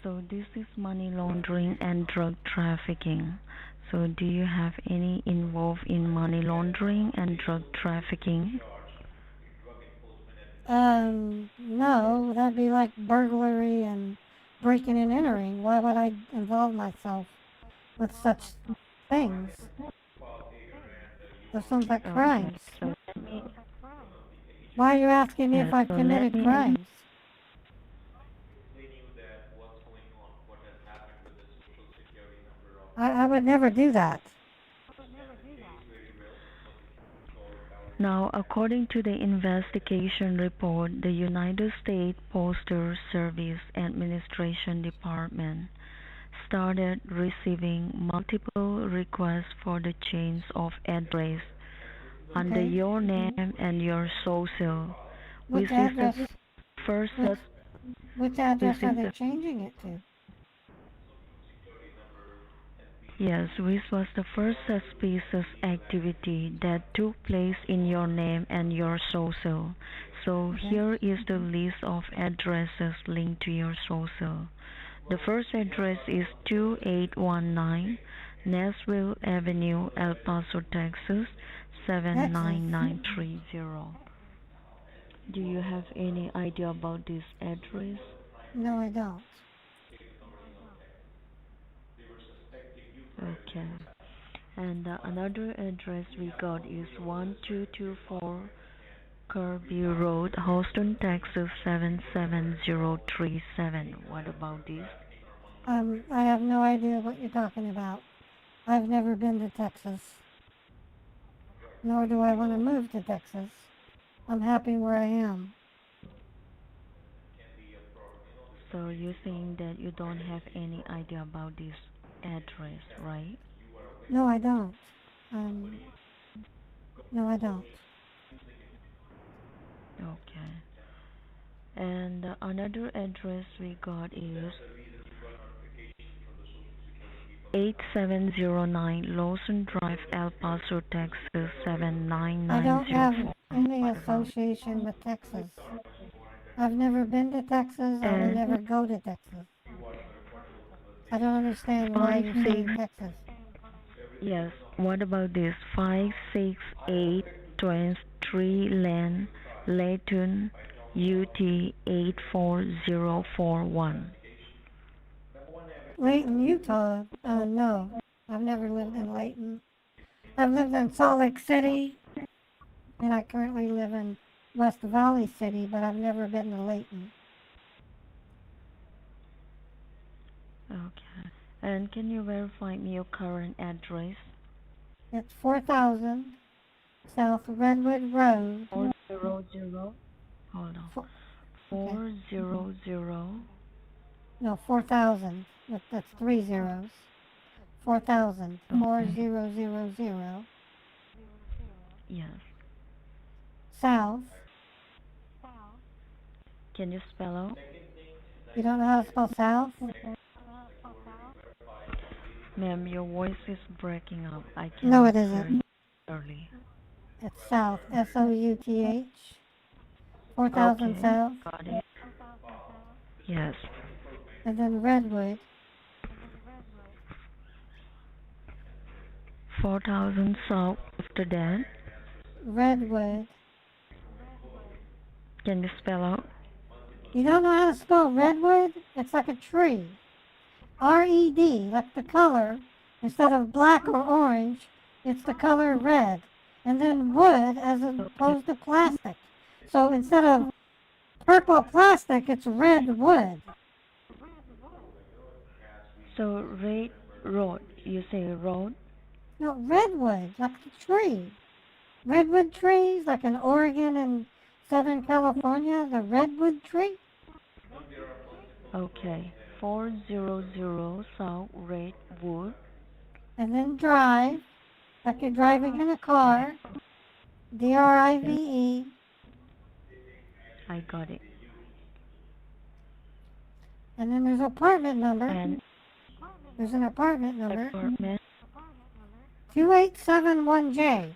So this is money laundering and drug trafficking. So do you have any involved in money laundering and drug trafficking? No, that'd be like burglary and breaking and entering. Why would I involve myself with such things? Those sounds like crimes. So let me, Why are you asking me Yes, if I've so let committed me crimes? I would never do that. Now, according to the investigation report, the United States Postal Service Administration Department started receiving multiple requests for the change of address under Okay. your name and your social, Which which is the address? first Which address are they changing it to? Yes, which was the first suspicious activity that took place in your name and your social. So Okay. here is the list of addresses linked to your social. The first address is 2819 Nashville Avenue, El Paso, Texas 79930. Do you have any idea about this address? No, I don't. Okay. And another address we got is 1224 Kirby Road, Houston, Texas 77037. What about this? I have no idea what you're talking about. I've never been to Texas. Nor do I want to move to Texas. I'm happy where I am. So you're saying that you don't have any idea about this address, right? No, I don't. No, I don't. Okay. And another address we got is 8709 Lawson Drive, El Paso, Texas I don't have 79904. any association with Texas. I've never been to Texas. I will never go to Texas. I don't understand why you're saying Texas. Yes, what about this? 568 23 Lane, Layton, UT 84041. Layton, Utah? No. I've never lived in Layton. I've lived in Salt Lake City, and I currently live in West Valley City, but I've never been to Layton. Okay. And can you verify me your current address? It's 4000 South Redwood Road. 400. Hold on. 400. No, 4000. That's 3 zeros. 4000. 4000. Yes. South. Can you spell out? You don't know how to spell south? Ma'am, your voice is breaking up. I can't No, it hear isn't. you clearly. It's south. South. 4000 Okay, South. got it. Yes. And then Redwood. 4000 South after that. Redwood. Can you spell out? You don't know how to spell redwood? It's like a tree. R-E-D, like the color. Instead of black or orange, it's the color red. And then wood as opposed to plastic. So instead of purple plastic, it's red wood. So red road. You say road? No, redwood, like the tree. Redwood trees, like in Oregon and Southern California, the redwood tree. Okay. 400 South Redwood. And then drive, like you're driving in a car. D-R-I-V-E. I got it. And then there's an apartment number. And there's an apartment number. Apartment 2871J.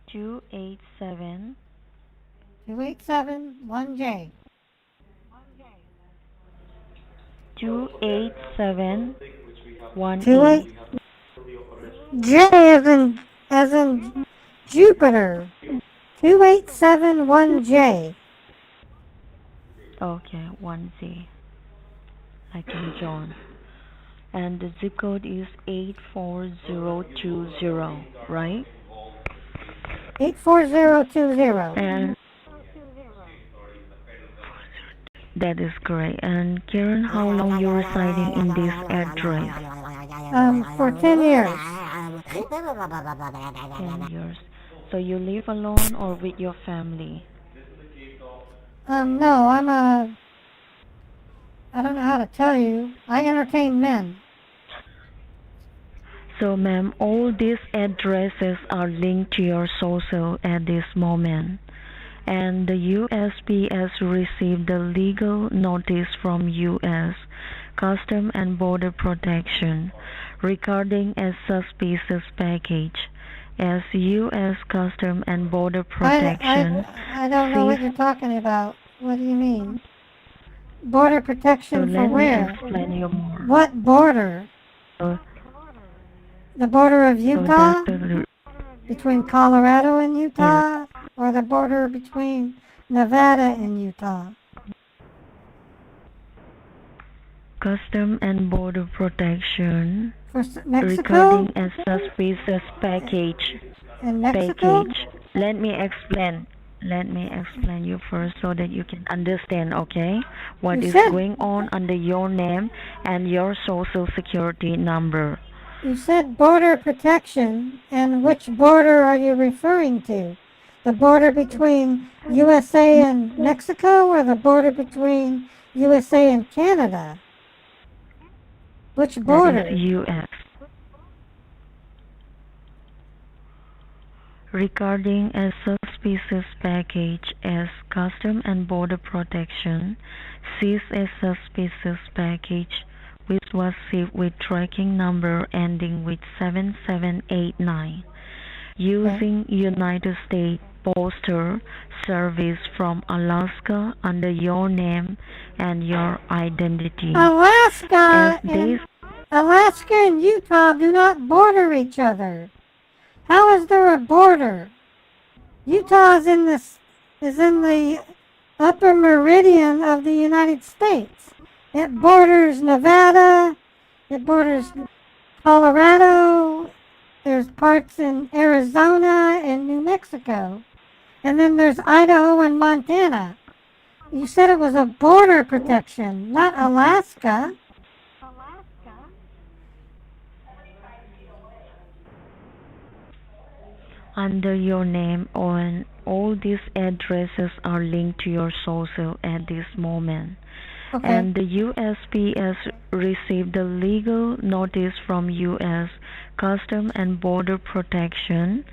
287. 2871J. 28718. J as in Jupiter. 2871J. Okay, 1Z. I can join. And the zip code is 84020, right? 84020. And that is correct. And Karen, how long you residing in this address? For 10 years. 10 years. So you live alone or with your family? No, I don't know how to tell you. I entertain men. So ma'am, all these addresses are linked to your social at this moment. And the USPS received the legal notice from U.S. Custom and Border Protection regarding a suspicious package. As U.S. Custom and Border Protection, I don't know what you're talking about. What do you mean? Border protection so for where? Let me explain you more. What border? The border of Utah? Between Colorado and Utah? Or the border between Nevada and Utah? Custom and Border Protection For Mexico? regarding a suspicious package. In Mexico? Let me explain. Let me explain you first so that you can understand, okay? What is going on under your name and your social security number. You said border protection, and which border are you referring to? The border between USA and Mexico or the border between USA and Canada? Which border? That is U.S. Regarding a suspicious package, as Custom and Border Protection seized a suspicious package which was shipped with tracking number ending with 7789 using United States Postal Service from Alaska under your name and your identity. Alaska and Utah do not border each other. How is there a border? Utah is in the upper meridian of the United States. It borders Nevada. It borders Colorado. There's parts in Arizona and New Mexico. And then there's Idaho and Montana. You said it was a border protection, not Alaska. Under your name, and all these addresses are linked to your social at this moment. Okay. And the USPS received the legal notice from U.S. Custom and Border Protection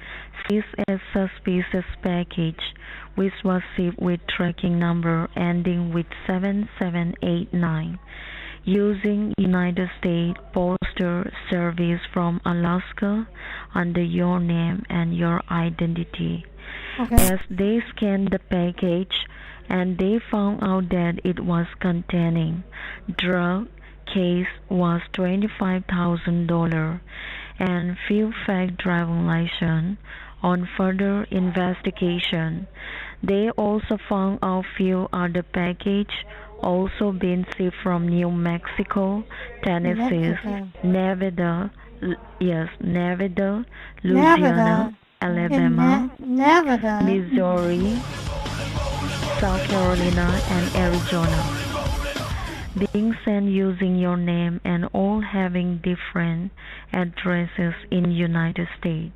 seized a suspicious package which was shipped with tracking number ending with 7789 using United States Postal Service from Alaska under your name and your identity. Okay. As they scanned the package and they found out that it was containing drug case was $25,000 and few fake driving license. On further investigation, they also found out few other package also been shipped from New Mexico, Tennessee, Nevada, Louisiana, Alabama, Nevada, Missouri, South Carolina, and Arizona, being sent using your name and all having different addresses in United States.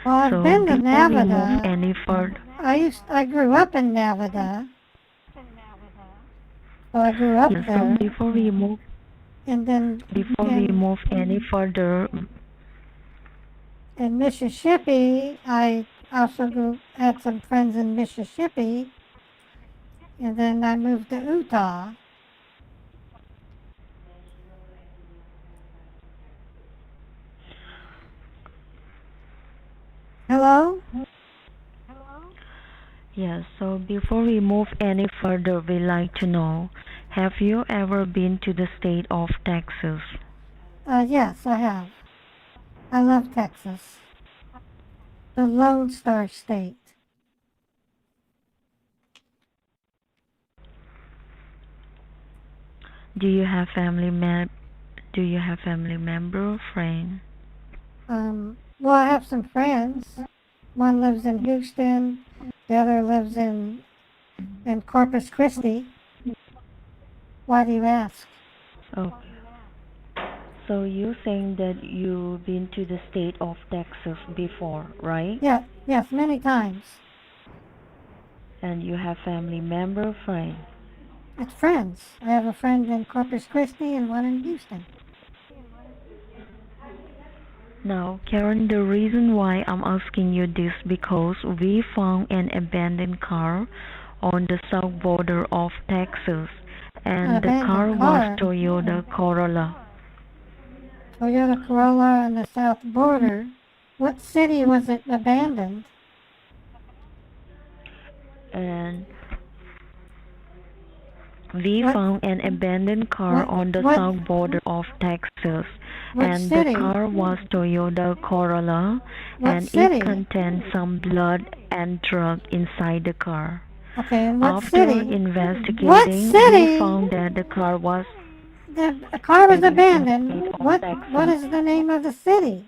Well, I've So been to before we Nevada. move any further, I grew up in Nevada. So I grew up so there. before we move And then any further, in Mississippi, I also had some friends in Mississippi. And then I moved to Utah. Hello? yes, so before we move any further, we'd like to know, have you ever been to the state of Texas? Yes, I have. I love Texas. The Lone Star State. Do you have family member or friend? Well, I have some friends. One lives in Houston, the other lives in Corpus Christi. Why do you ask? Okay. So you're saying that you've been to the state of Texas before, right? Yeah, yes, many times. And you have family member, friend. It's friends. I have a friend in Corpus Christi and one in Houston. Now, Karen, the reason why I'm asking you this because we found an abandoned car on the south border of Texas, and the car was Toyota Corolla. Toyota Corolla on the south border. What city was it abandoned? And we found an abandoned car on the south border of Texas, and the car was Toyota Corolla, and it contained some blood and drug inside the car. Okay, and what After city? investigating, What city? we found that the car was The car was abandoned. What is the name of the city?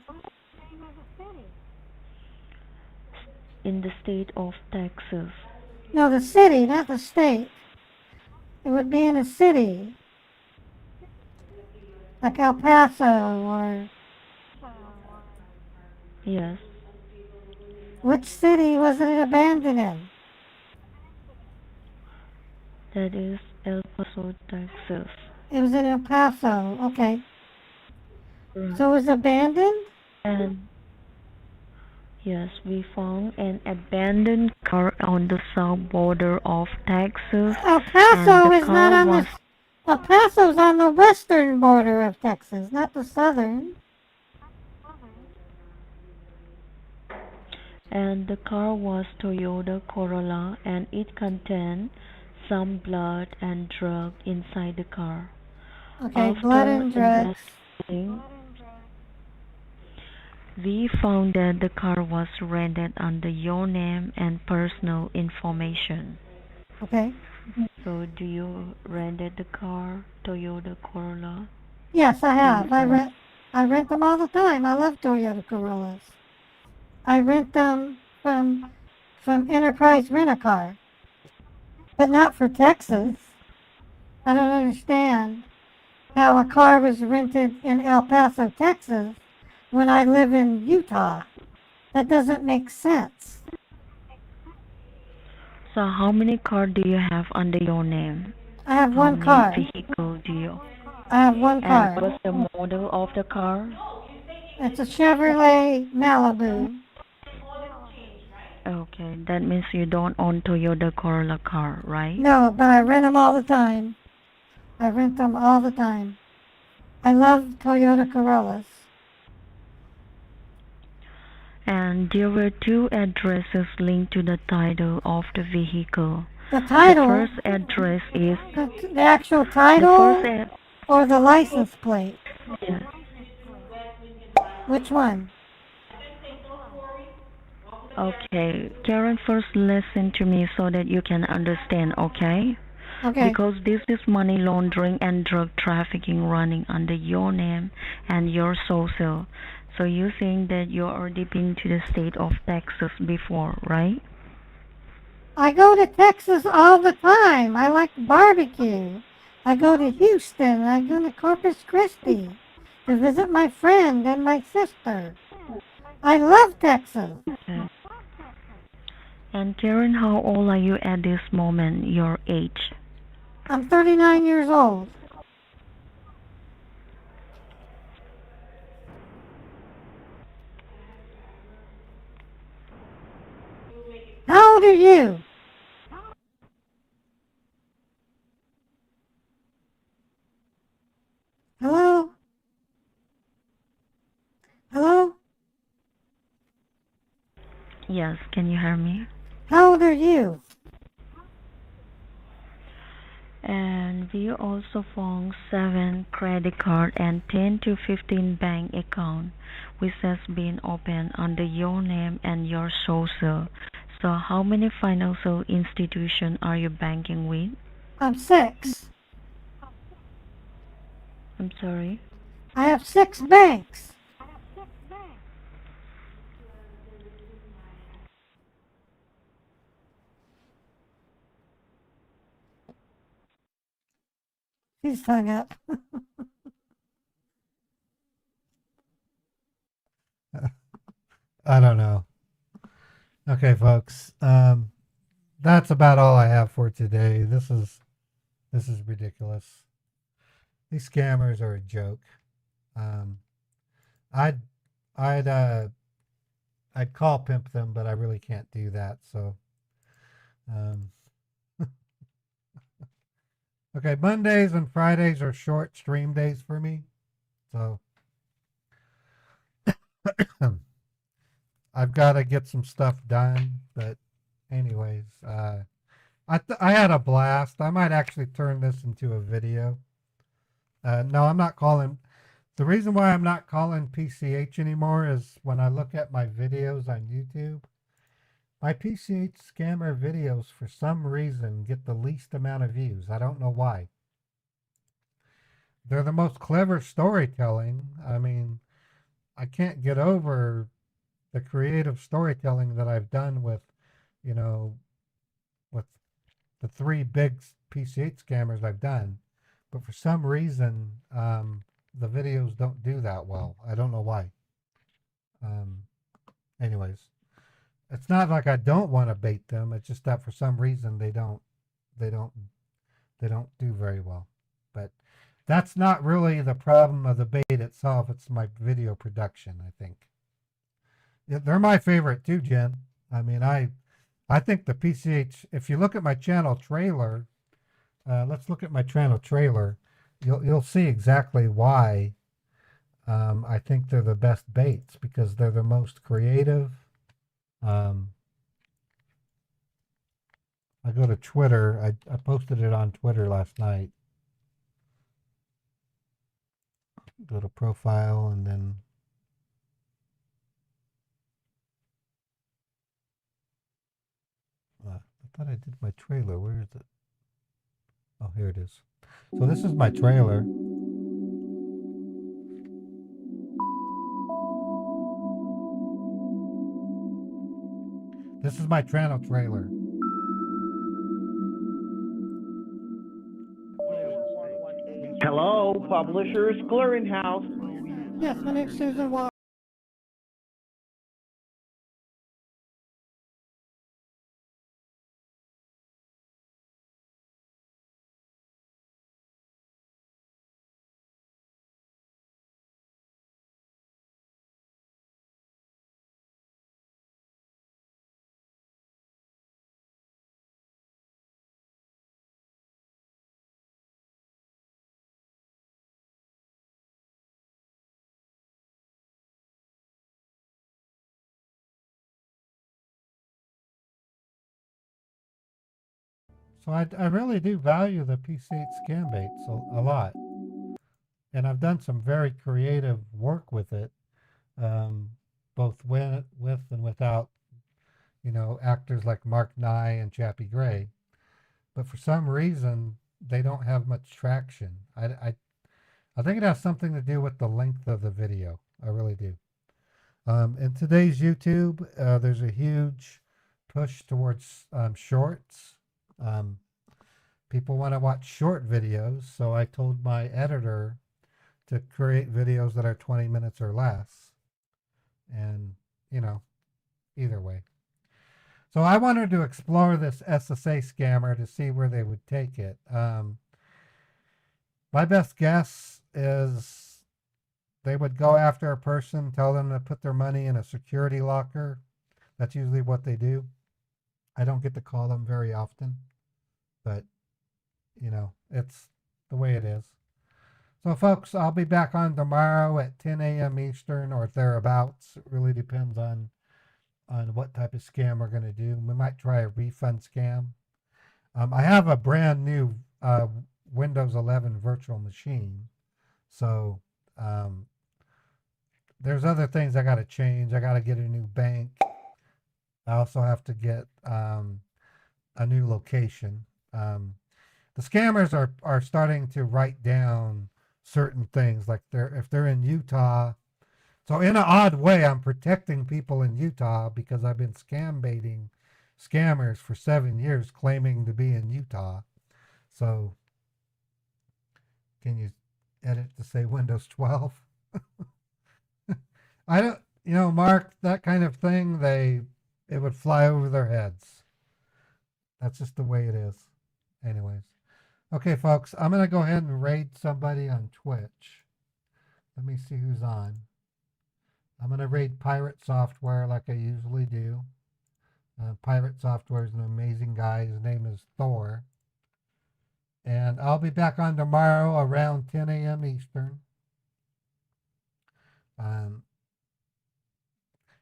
In the state of Texas. No, the city, not the state. It would be in a city. Like El Paso or... Yes. Which city was it abandoned in? That is El Paso, Texas. It was in El Paso, okay. Right. So it was abandoned? And yes, we found an abandoned car on the south border of Texas. El Paso is not on the... El Paso's on the western border of Texas, not the southern. And the car was Toyota Corolla, and it contained some blood and drug inside the car. Okay, blood and drugs. We found that the car was rented under your name and personal information. Okay. So do you rented the car, Toyota Corolla? Yes, I have. I rent them all the time. I love Toyota Corollas. I rent them from Enterprise Rent-A-Car, but not for Texas. I don't understand how a car was rented in El Paso, Texas, when I live in Utah. That doesn't make sense. So how many cars do you have under your name? I have one car. How many vehicles do you? I have one car. And what's the model of the car? It's a Chevrolet Malibu. Okay, that means you don't own Toyota Corolla car, right? No, but I rent them all the time. I rent them all the time. I love Toyota Corollas. And there were two addresses linked to the title of the vehicle. The title? The first address is... The actual title or the license plate? Yeah. Which one? Okay, Karen, first listen to me so that you can understand, okay? Okay. Because this is money laundering and drug trafficking running under your name and your social. So you're saying that you've already been to the state of Texas before, right? I go to Texas all the time. I like barbecue. I go to Houston. I go to Corpus Christi to visit my friend and my sister. I love Texas. Okay. And Karen, how old are you at this moment, your age? I'm 39 years old. How old are you? Hello? Hello? Yes, can you hear me? How old are you? And we also found 7 credit card and 10 to 15 bank account which has been opened under your name and your social. So how many financial institutions are you banking with? I'm 6. I'm sorry? I have 6 banks. He's hung up. I don't know. Okay, folks. That's about all I have for today. This is ridiculous. These scammers are a joke. Um, I'd I'd I'd call pimp them, but I really can't do that. So, um, okay, Mondays and Fridays are short stream days for me. So, I've got to get some stuff done. But, anyways, I had a blast. I might actually turn this into a video. No, I'm not calling. The reason why I'm not calling PCH anymore is when I look at my videos on YouTube, my PCH scammer videos for some reason get the least amount of views. I don't know why. They're the most clever storytelling. I mean, I can't get over the creative storytelling that I've done with, you know, with the 3 big PCH scammers I've done. But for some reason, the videos don't do that well. I don't know why. Anyways, it's not like I don't want to bait them. It's just that for some reason they don't do very well. But that's not really the problem of the bait itself. It's my video production, I think. Yeah, they're my favorite too, Jen. I mean, I think the PCH, if you look at my channel trailer, let's look at my channel trailer. You'll see exactly why I think they're the best baits, because they're the most creative. I go to Twitter. I posted it on Twitter last night. Go to profile and then I thought I did my trailer. Where is it? Oh, here it is. So this is my trailer. This is my channel trailer. Hello, Publishers Clearinghouse. Yes, my name's Susan Wall. So I really do value the PC8 Scambaits a lot. And I've done some very creative work with it, both with and without, actors like Mark Nye and Chappie Gray. But for some reason, they don't have much traction. I think it has something to do with the length of the video. I really do. In today's YouTube, there's a huge push towards shorts. People want to watch short videos, so I told my editor to create videos that are 20 minutes or less. And, either way. So I wanted to explore this SSA scammer to see where they would take it. My best guess is they would go after a person, tell them to put their money in a security locker. That's usually what they do. I don't get to call them very often, but, it's the way it is. So, folks, I'll be back on tomorrow at 10 a.m. Eastern or thereabouts. It really depends on what type of scam we're going to do. We might try a refund scam. I have a brand new Windows 11 virtual machine. So there's other things I got to change. I got to get a new bank. I also have to get a new location. The scammers are starting to write down certain things, like if they're in Utah. So in an odd way, I'm protecting people in Utah because I've been scam baiting scammers for 7 years claiming to be in Utah. So Can you edit to say Windows 12? I don't, Mark, that kind of thing, it would fly over their heads. That's just the way it is. Anyways. Okay, folks, I'm going to go ahead and raid somebody on Twitch. Let me see who's on. I'm going to raid Pirate Software like I usually do. Pirate Software is an amazing guy. His name is Thor. And I'll be back on tomorrow around 10 a.m. Eastern.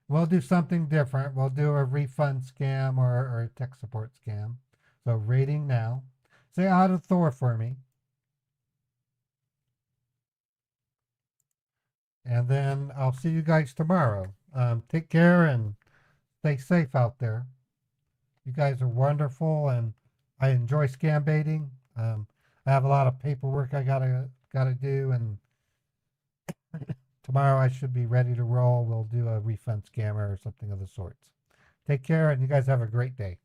We'll do something different. We'll do a refund scam or a tech support scam. So rating now. Say hi to Thor for me. And then I'll see you guys tomorrow. Take care and stay safe out there. You guys are wonderful, and I enjoy scam baiting. I have a lot of paperwork I gotta do, and tomorrow I should be ready to roll. We'll do a refund scammer or something of the sorts. Take care, and you guys have a great day.